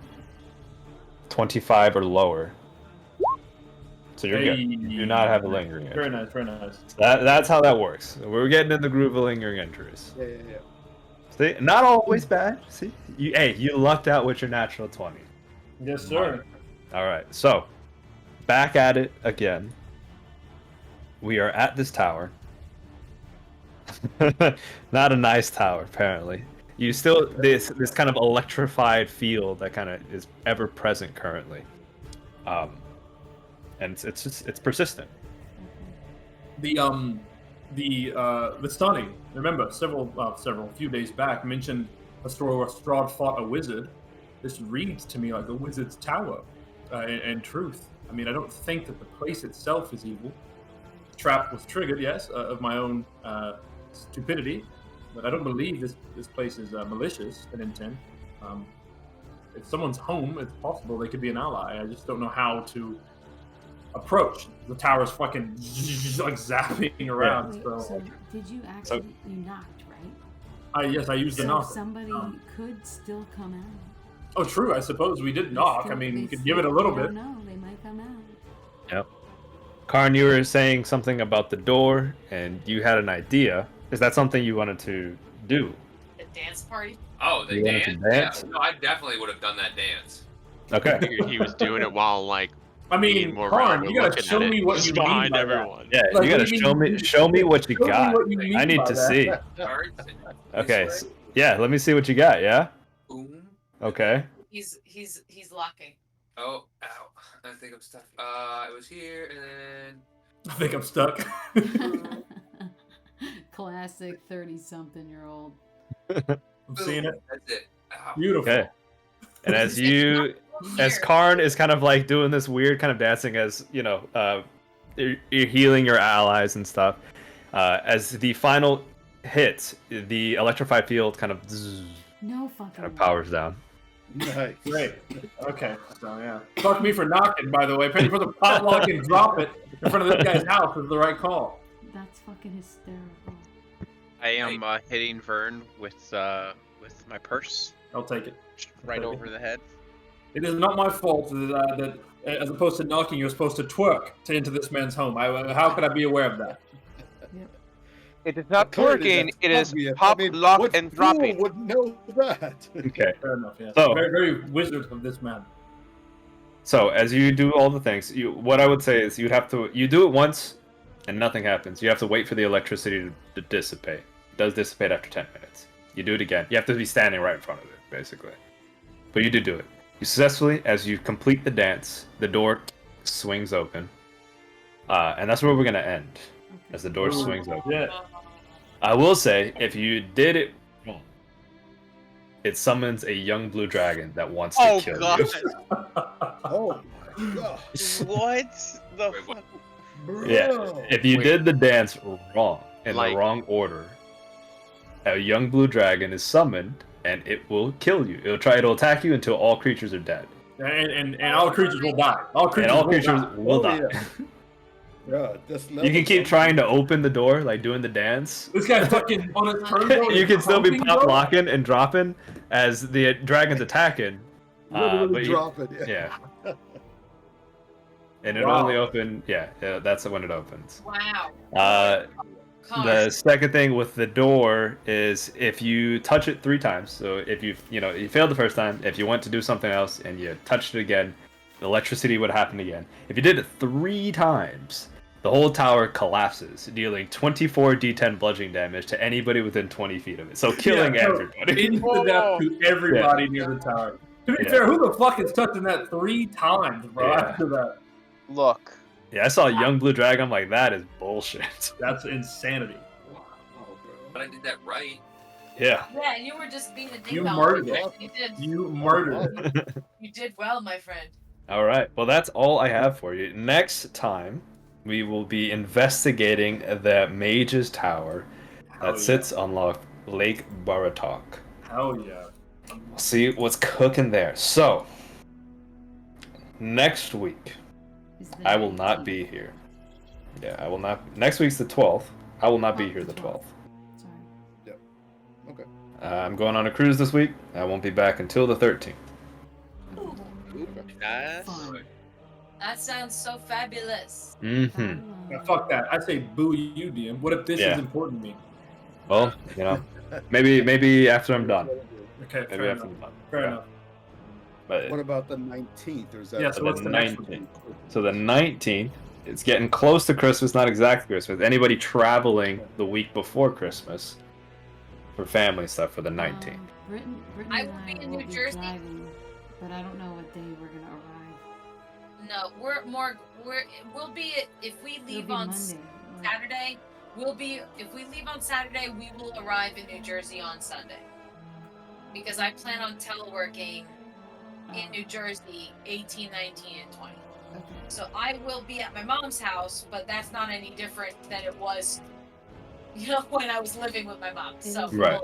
25 or lower. So you're good. You do not have a lingering injury. Very nice, very nice. That's how that works. We're getting in the groove of lingering injuries. Yeah. See, not always bad. See, you lucked out with your natural 20. Yes, sir. All right, so back at it again. We are at this tower. Not a nice tower, apparently. You still this kind of electrified field that kind of is ever present currently, and it's persistent. The Vistani, remember a few days back mentioned a story where Strahd fought a wizard. This reads to me like a wizard's tower, in truth. I mean, I don't think that the place itself is evil. The trap was triggered, yes, of my own stupidity, but I don't believe this place is malicious in intent. If someone's home, it's possible they could be an ally. I just don't know how to approach. The tower's fucking like zapping around. Wait, So, so did you actually you knocked, right? yes, I used the So knocker. somebody could still come out. Oh, true. I suppose we did They knock. still- I mean, they you could still- give it a little I don't bit. know. They might come out. Yep. Karn, you were saying something about the door, and you had an idea. Is that something you wanted to do? The dance party. Oh, the You wanted dance? to dance? Yeah, no, I definitely would have done that dance. Okay. Figured he was doing it while like I me mean, and Morel Karn, were you gotta looking show at me it, what just you mean behind by that. everyone. Yeah, Like, you what gotta do you show mean? me what you Show me got. what you mean I need by to that. see. Cards and Okay. this way. Yeah, let me see what you got. Yeah. Boom. Okay. He's locking. Oh, ow. I think I'm stuck. It was here, and then... I think I'm stuck. Classic 30-something-year-old. I'm seeing it. That's it. Ow. Beautiful. Okay. And as Here. Karn is kind of like doing this weird kind of dancing, as you know, you're healing your allies and stuff. As the final hits, the electrified field kind of No fucking way. powers down. Nice. Great. Okay. So yeah. Fuck me for knocking, by the way. Paying for the pop lock and drop it in front of this guy's house is the right call. That's fucking hysterical. I am hitting Vern with my purse I'll take it. right over the head. It is not my fault that as opposed to knocking, you're supposed to twerk to enter this man's home. How could I be aware of that? It is not Clearly twerking. that's It is obvious. pop, I mean, lock, what and fool dropping. would know that? Okay. Fair enough. Yes. So- Very, very wizard of this man. So as you do all the things, what I would say is you do it once, and nothing happens. You have to wait for the electricity to dissipate. It does dissipate after 10 minutes. You do it again. You have to be standing right in front of it, basically. But you do it. You successfully, as you complete the dance, the door swings open, and that's where we're gonna end. As the door swings open. Yeah. I will say, if you did it wrong, it summons a young blue dragon that wants to Oh kill god! you. Oh my god. What the Wait, what? fuck? Yeah, Bro. if you Wait. did the dance wrong, in Like- the wrong order, a young blue dragon is summoned, and it will kill you. It'll attack you until all creatures are dead. And all creatures will die. All creatures And all will creatures die. will Oh, die. yeah. Yeah, that's You can keep trying to open the door, like doing the dance. This guy's fucking on his turn. though, You he's can still be pumping, pop bro. locking and dropping as the dragon's attacking. Literally but you- drop it. Yeah. And it Wow. only opened, that's when it opens. Wow. The Connor. second thing with the door is if you touch it 3 times. So if you failed the first time, if you went to do something else and you touched it again, the electricity would happen again. If you did it 3 times, the whole tower collapses, dealing 24 d10 bludgeoning damage to anybody within 20 feet of it. So killing Yeah, so everybody. Instant death to everybody near the tower. To be Yeah. fair, who the fuck is touching that 3 times, bro? Yeah. After that, Look, Yeah, I saw a young blue dragon. I'm like, that is bullshit. that's insanity. But I did that right. Yeah. Yeah, and you were just being a ding You dong. murdered You it. did. You murdered. You did well, my friend. All right. Well, that's all I have for you. Next time, we will be investigating the Mage's Tower. that sits on Lake Baratok. Hell yeah. We'll see what's cooking there. So, next week, Is the I will not 19th. be here. Yeah, I will not. Next week's the 12th. I will not be here the 12th. Sorry. Okay. I'm going on a cruise this week. I won't be back until the 13th. Ooh, Nice. Fun. that sounds so fabulous. Mm-hmm. Yeah, fuck that. I say boo you, DM. What if this Yeah. is important to me? Well, you know, maybe after I'm done. Okay, Maybe fair after enough. I'm done. Fair Yeah. enough. But What about the 19th? Or is that Yeah, so what's the next 19th. one? So the 19th, it's getting close to Christmas, not exactly Christmas. Anybody traveling the week before Christmas for family stuff for the 19th. Brittany I and will I be in will New be Jersey. driving, but I don't know what day we're gonna arrive. No, we'll be if we It'll leave be on Monday. Saturday. If we leave on Saturday, we will arrive in New Jersey on Sunday. Because I plan on teleworking in New Jersey 18, 19, and 20. Okay. So I will be at my mom's house, but that's not any different than it was, when I was living with my mom. So Right.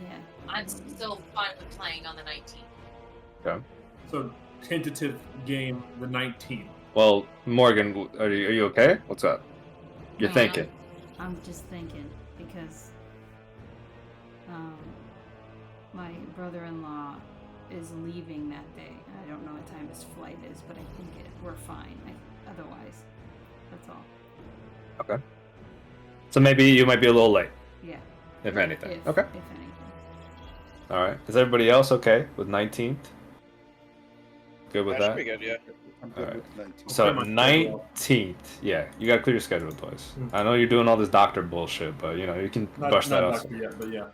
Yeah. I'm still fine with playing on the 19th. Okay. So tentative game the 19th. Well, Morgan, are you okay? What's up? You're No, thinking. I'm just thinking because my brother-in-law is leaving that day. I don't know what time his flight is, but I think we're fine. Otherwise, that's all. Okay. So maybe you might be a little late, Yeah. if anything. If, Okay. If anything. All right. Is everybody else okay with 19th? Good with That should that? be good, yeah. I'm good Alright. with 19th. So Clear my schedule. 19th, yeah, you gotta clear your schedule twice. Mm. I know you're doing all this doctor bullshit, but you can brush that not out. doctor yet, but yeah.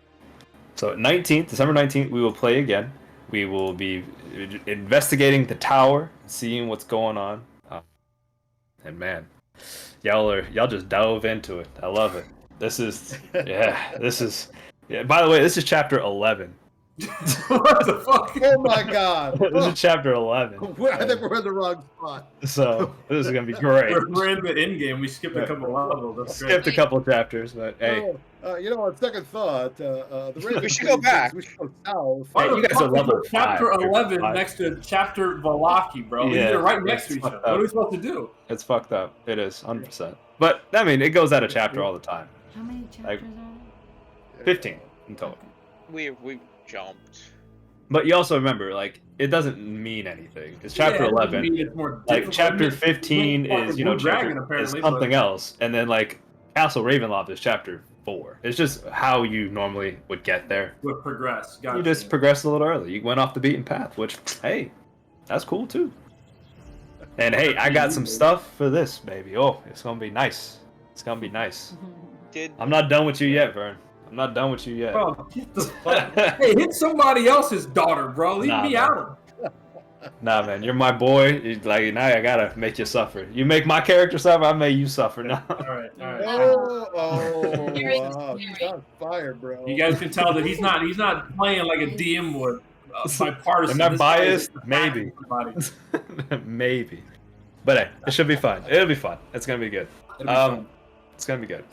So 19th, December 19th, we will play again. We will be investigating the tower, seeing what's going on. And man, y'all just dove into it. I love it. This is yeah. By the way, this is chapter 11. What the fuck? Oh my god! This is chapter 11. I think we're in the wrong spot. So this is gonna be great. We're in the end game. We skipped a couple levels. That's great. Skipped a couple chapters, but hey. Oh, on second thought, the We should go back. We should go south. Why Hey, the you guys fuck are is level chapter 5. 11 Five. next to chapter Valaki, bro? Yeah, They're right next to it's each other. fucked What up. are we supposed to do? It's fucked up. It is 100%. But I mean, it goes out of chapter all the time. How many chapters are 15 in total. there? We jumped. But you also remember, like, it doesn't mean anything because chapter Yeah, it doesn't 11, mean it's more like difficult. chapter It means 15 fucking is Blue chapter, Dragon, is apparently, something but- else, and then like Castle Ravenloft is chapter 4. It's just how you normally would get there. Would progress. Gotcha. You just progressed a little early. You went off the beaten path, which hey, that's cool too. And hey, I got some stuff for this, baby. Oh, it's gonna be nice. It's gonna be nice. Did I'm not done with you yet, Vern. I'm not done with you yet. Bro, get the fuck. Hey, hit somebody else's daughter, bro. Leave Nah, me bro. out. Nah, man, you're my boy. Like now, I gotta make you suffer. You make my character suffer, I make you suffer now. All right, all right. Oh, Very wow! scary. Shots fired, bro. You guys can tell that he's not playing like a DM would. Bipartisan. Am I This guy is biased? Maybe. somebody. Maybe. But hey, it should be fun. It'll be fun. It's gonna be good. It'll be fun. It's gonna be good.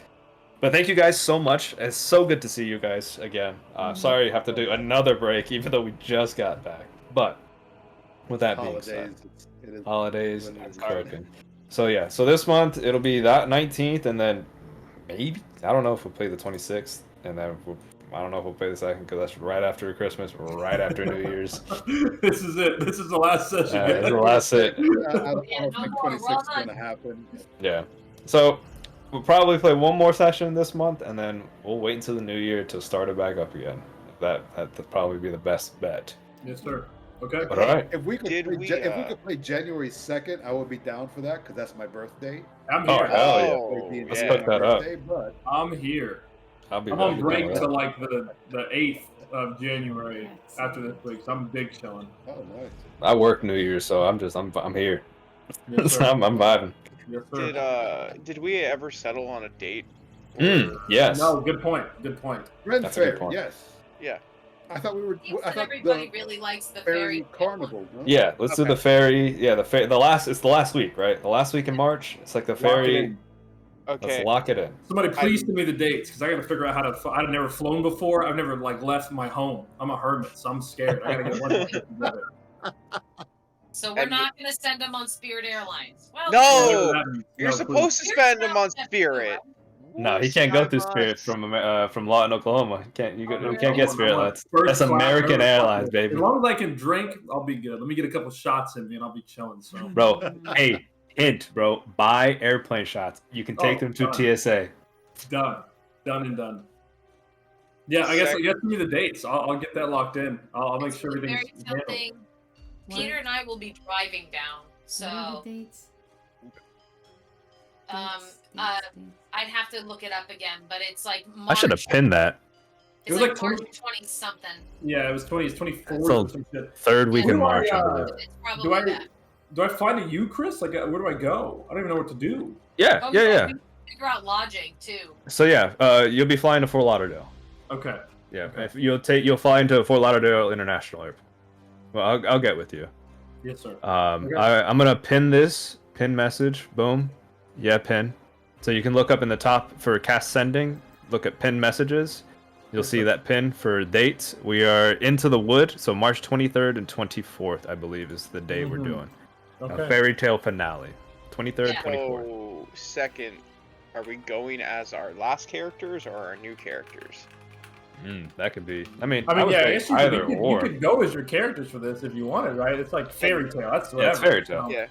But thank you guys so much. It's so good to see you guys again. Sorry you have to do another break, even though we just got back. But with that being said, holidays, when it is cooking. So yeah, so this month it'll be that 19th, and then maybe I don't know if we'll play the 26th, and then I don't know if we'll play the second because that's right after Christmas, right after New Year's. This is it. This is the last session. This is the last set. I don't Yeah, think no more. 26 Well is going to happen. Yeah. So we'll probably play one more session this month, and then we'll wait until the new year to start it back up again. That'd probably be the best bet. Yes, sir. Okay. But all right. If we could, Did play, we, if we could play January 2nd, I would be down for that because that's my birthday. I'm Oh, here. hell yeah. Oh, It'd be Let's yeah. put that up. birthday, but I'm here. I'll be I'm I'll on be break doing that. till like the 8th of January after this week, so I'm big chilling. oh, nice. I work New Year's, so I'm here. Yes, So sir. I'm vibing. Yes, sir. Did we ever settle on a date? Yes. No, good point. Good point. Ren That's a good Fair, point. yes. Yeah. I thought we were. He I said thought everybody the really likes the fairy fairy carnival. No? Yeah, let's do Okay. the fairy. Yeah, it's the last week, right? The last week in March. It's like the Lock it fairy. in. Okay. Let's lock it in. Somebody please send me the dates because I got to figure out how to. I've never flown before. I've never like left my home. I'm a hermit, so I'm scared. I got to get a bunch of shit together. So we're And- not going to send them on Spirit Airlines. Well, No! You're No, supposed to You're spend them on supposed to, Spirit. No, he can't go through Spirit from Lawton, Oklahoma. You can't get Spirit. That's American Airlines, baby. As long as I can drink, I'll be good. Let me get a couple shots in me, and I'll be chilling. So, Bro, hey, hint, bro. Buy airplane shots. You can take them to TSA. done and done. Yeah, I guess give me the dates. I'll get that locked in. I'll make sure everything's very handled. tempting. Peter and I will be driving down, What are so the dates? I'd have to look it up again. But it's like I March. should have pinned that. It's It was like like March 20 20 something. Yeah, it was 20. It's 24 So, or some shit. third week Yeah. in Who do I, March, I believe. It's probably that. Do I find a you, Chris? Like, where do I go? I don't even know what to do. Yeah, Oh, yeah. we can figure out lodging too. So yeah, you'll be flying to Fort Lauderdale. Okay. Yeah, Okay. if you'll fly into Fort Lauderdale International Airport. Well, I'll get with you. Yes, sir. Okay. I'm gonna pin message. Boom. Yeah, pin. So you can look up in the top for cast sending. Look at pin messages. You'll see that pin for dates. We are into the wood. So March 23rd and 24th, I believe, is the day we're doing. Okay. Fairy Tale finale. 23rd, Yeah. 24th. So, second, are we going as our last characters or our new characters? That could be. I mean, I would say guess you either could, or. you could go as your characters for this if you wanted, right? It's like fairy tale. That's whatever. Yeah, it's fairy tale. Yeah.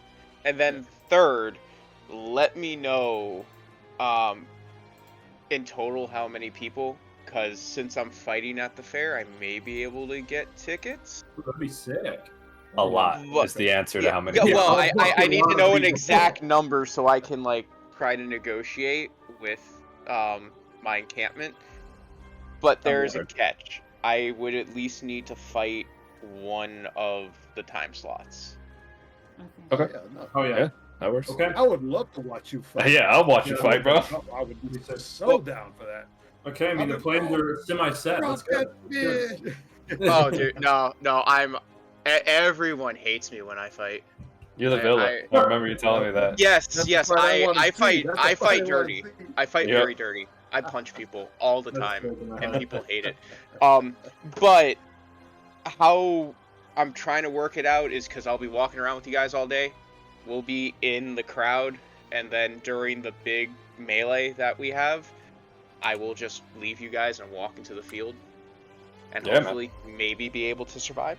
And then third, let me know in total how many people, because since I'm fighting at the fair, I may be able to get tickets. That'd be sick. A lot What- is the answer to Yeah, how many. yeah, people. well, Yeah. I need to know an People. exact number so I can like try to negotiate with my encampment. But there's a Lord. catch. I would at least need to fight one of the time slots. Okay. Yeah, no. Oh yeah. Yeah. That works. Okay. I would love to watch you fight. Yeah, I'll watch you Yeah, fight, bro. I would be so down for that. Okay. I mean, the plans are semi-set. Let's go. Oh, dude, no, everyone hates me when I fight. You're the I- villain. I remember you telling me that. Yes, That's yes, what I wanna I see. fight, That's I what fight I wanna dirty. see. I fight Yep. very dirty. I punch people all the That's time, good. and people hate it. But how I'm trying to work it out is because I'll be walking around with you guys all day. We'll be in the crowd, and then during the big melee that we have, I will just leave you guys and walk into the field, and Yeah, man. hopefully maybe be able to survive.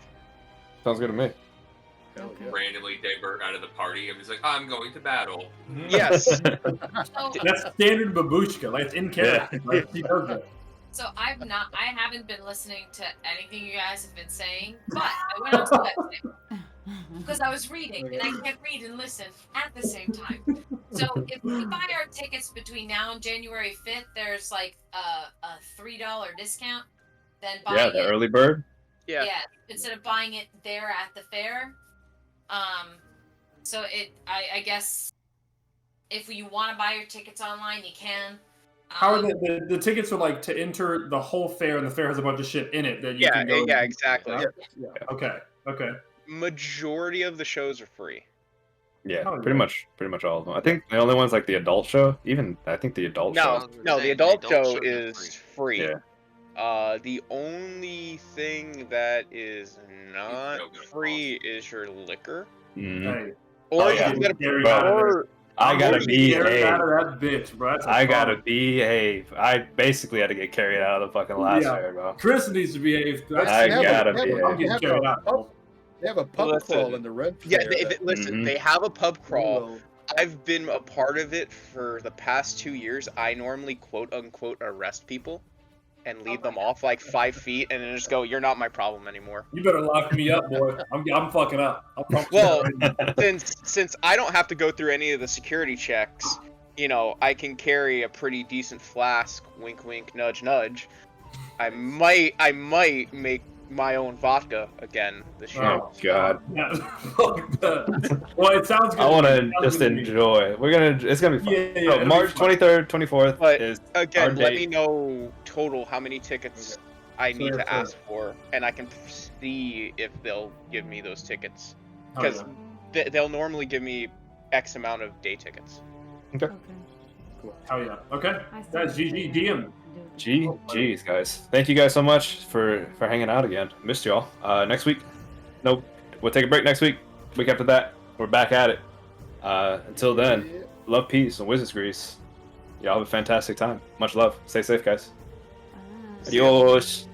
Sounds good to me. Hell Okay. yeah. Randomly divert out of the party. I'm just like, I'm going to battle. Yes. So, That's standard babushka. Like, it's in character. Like, she does that. so I haven't been listening to anything you guys have been saying, but I went on to the website because I was reading and I can't read and listen at the same time. So if we buy our tickets between now and January 5th, there's like a $3 discount. Then buying Yeah, the it, early bird. Yeah. instead of buying it there at the fair. So I guess if you want to buy your tickets online, you can. How are the tickets are like to enter the whole fair, and the fair has a bunch of shit in it that you can go. Yeah, exactly. Right? Yeah. Okay. Majority of the shows are free. Yeah, Oh, pretty yeah. much all of them. I think the only one's like the adult show. Even I think the adult show. No, the adult show is free. Yeah. The only thing that is not free is your liquor. Mhm. Hey, Or yeah. you get Gary Bro. out of it. or I gotta Gary out behave. of that bitch, bro. That's a I gotta problem. behave. I basically had to get carried out of the fucking last Yeah. fair, bro. Chris needs to behave. I gotta I'm behave. getting carried out. They have a pub Listen. crawl in the Red yeah, Fair that listen, Mhm. they have a pub crawl. will- I've been a part of it for the past 2 years. I normally quote unquote arrest people and leave them off like 5 feet and then just go, "You're not my problem anymore." You better lock me up, boy. I'm fucking up. I'll pump you Well, up right now. since I don't have to go through any of the security checks, you know, I can carry a pretty decent flask. Wink, wink, nudge, nudge. I might make my own vodka again this year. Oh God. Yeah. Fuck that. Well, it sounds good. I want It to sounds just good to me. enjoy. It's gonna be fun. Yeah, So, it'll be March fun. 23rd, 24th But is Again, our let date. me know total how many tickets I need Fair, to fair. ask for, and I can see if they'll give me those tickets. Oh, Because yeah. they'll normally give me X amount of day tickets. Okay. Hell yeah. Okay. I still Guys, GG, DM. GG's, guys. Thank you guys so much for hanging out again. Missed y'all. Next week, nope. We'll take a break next week. Week after that, we're back at it. Until then, love, peace, and wizard's grease. Y'all have a fantastic time. Much love. Stay safe, guys. Ah. Adios.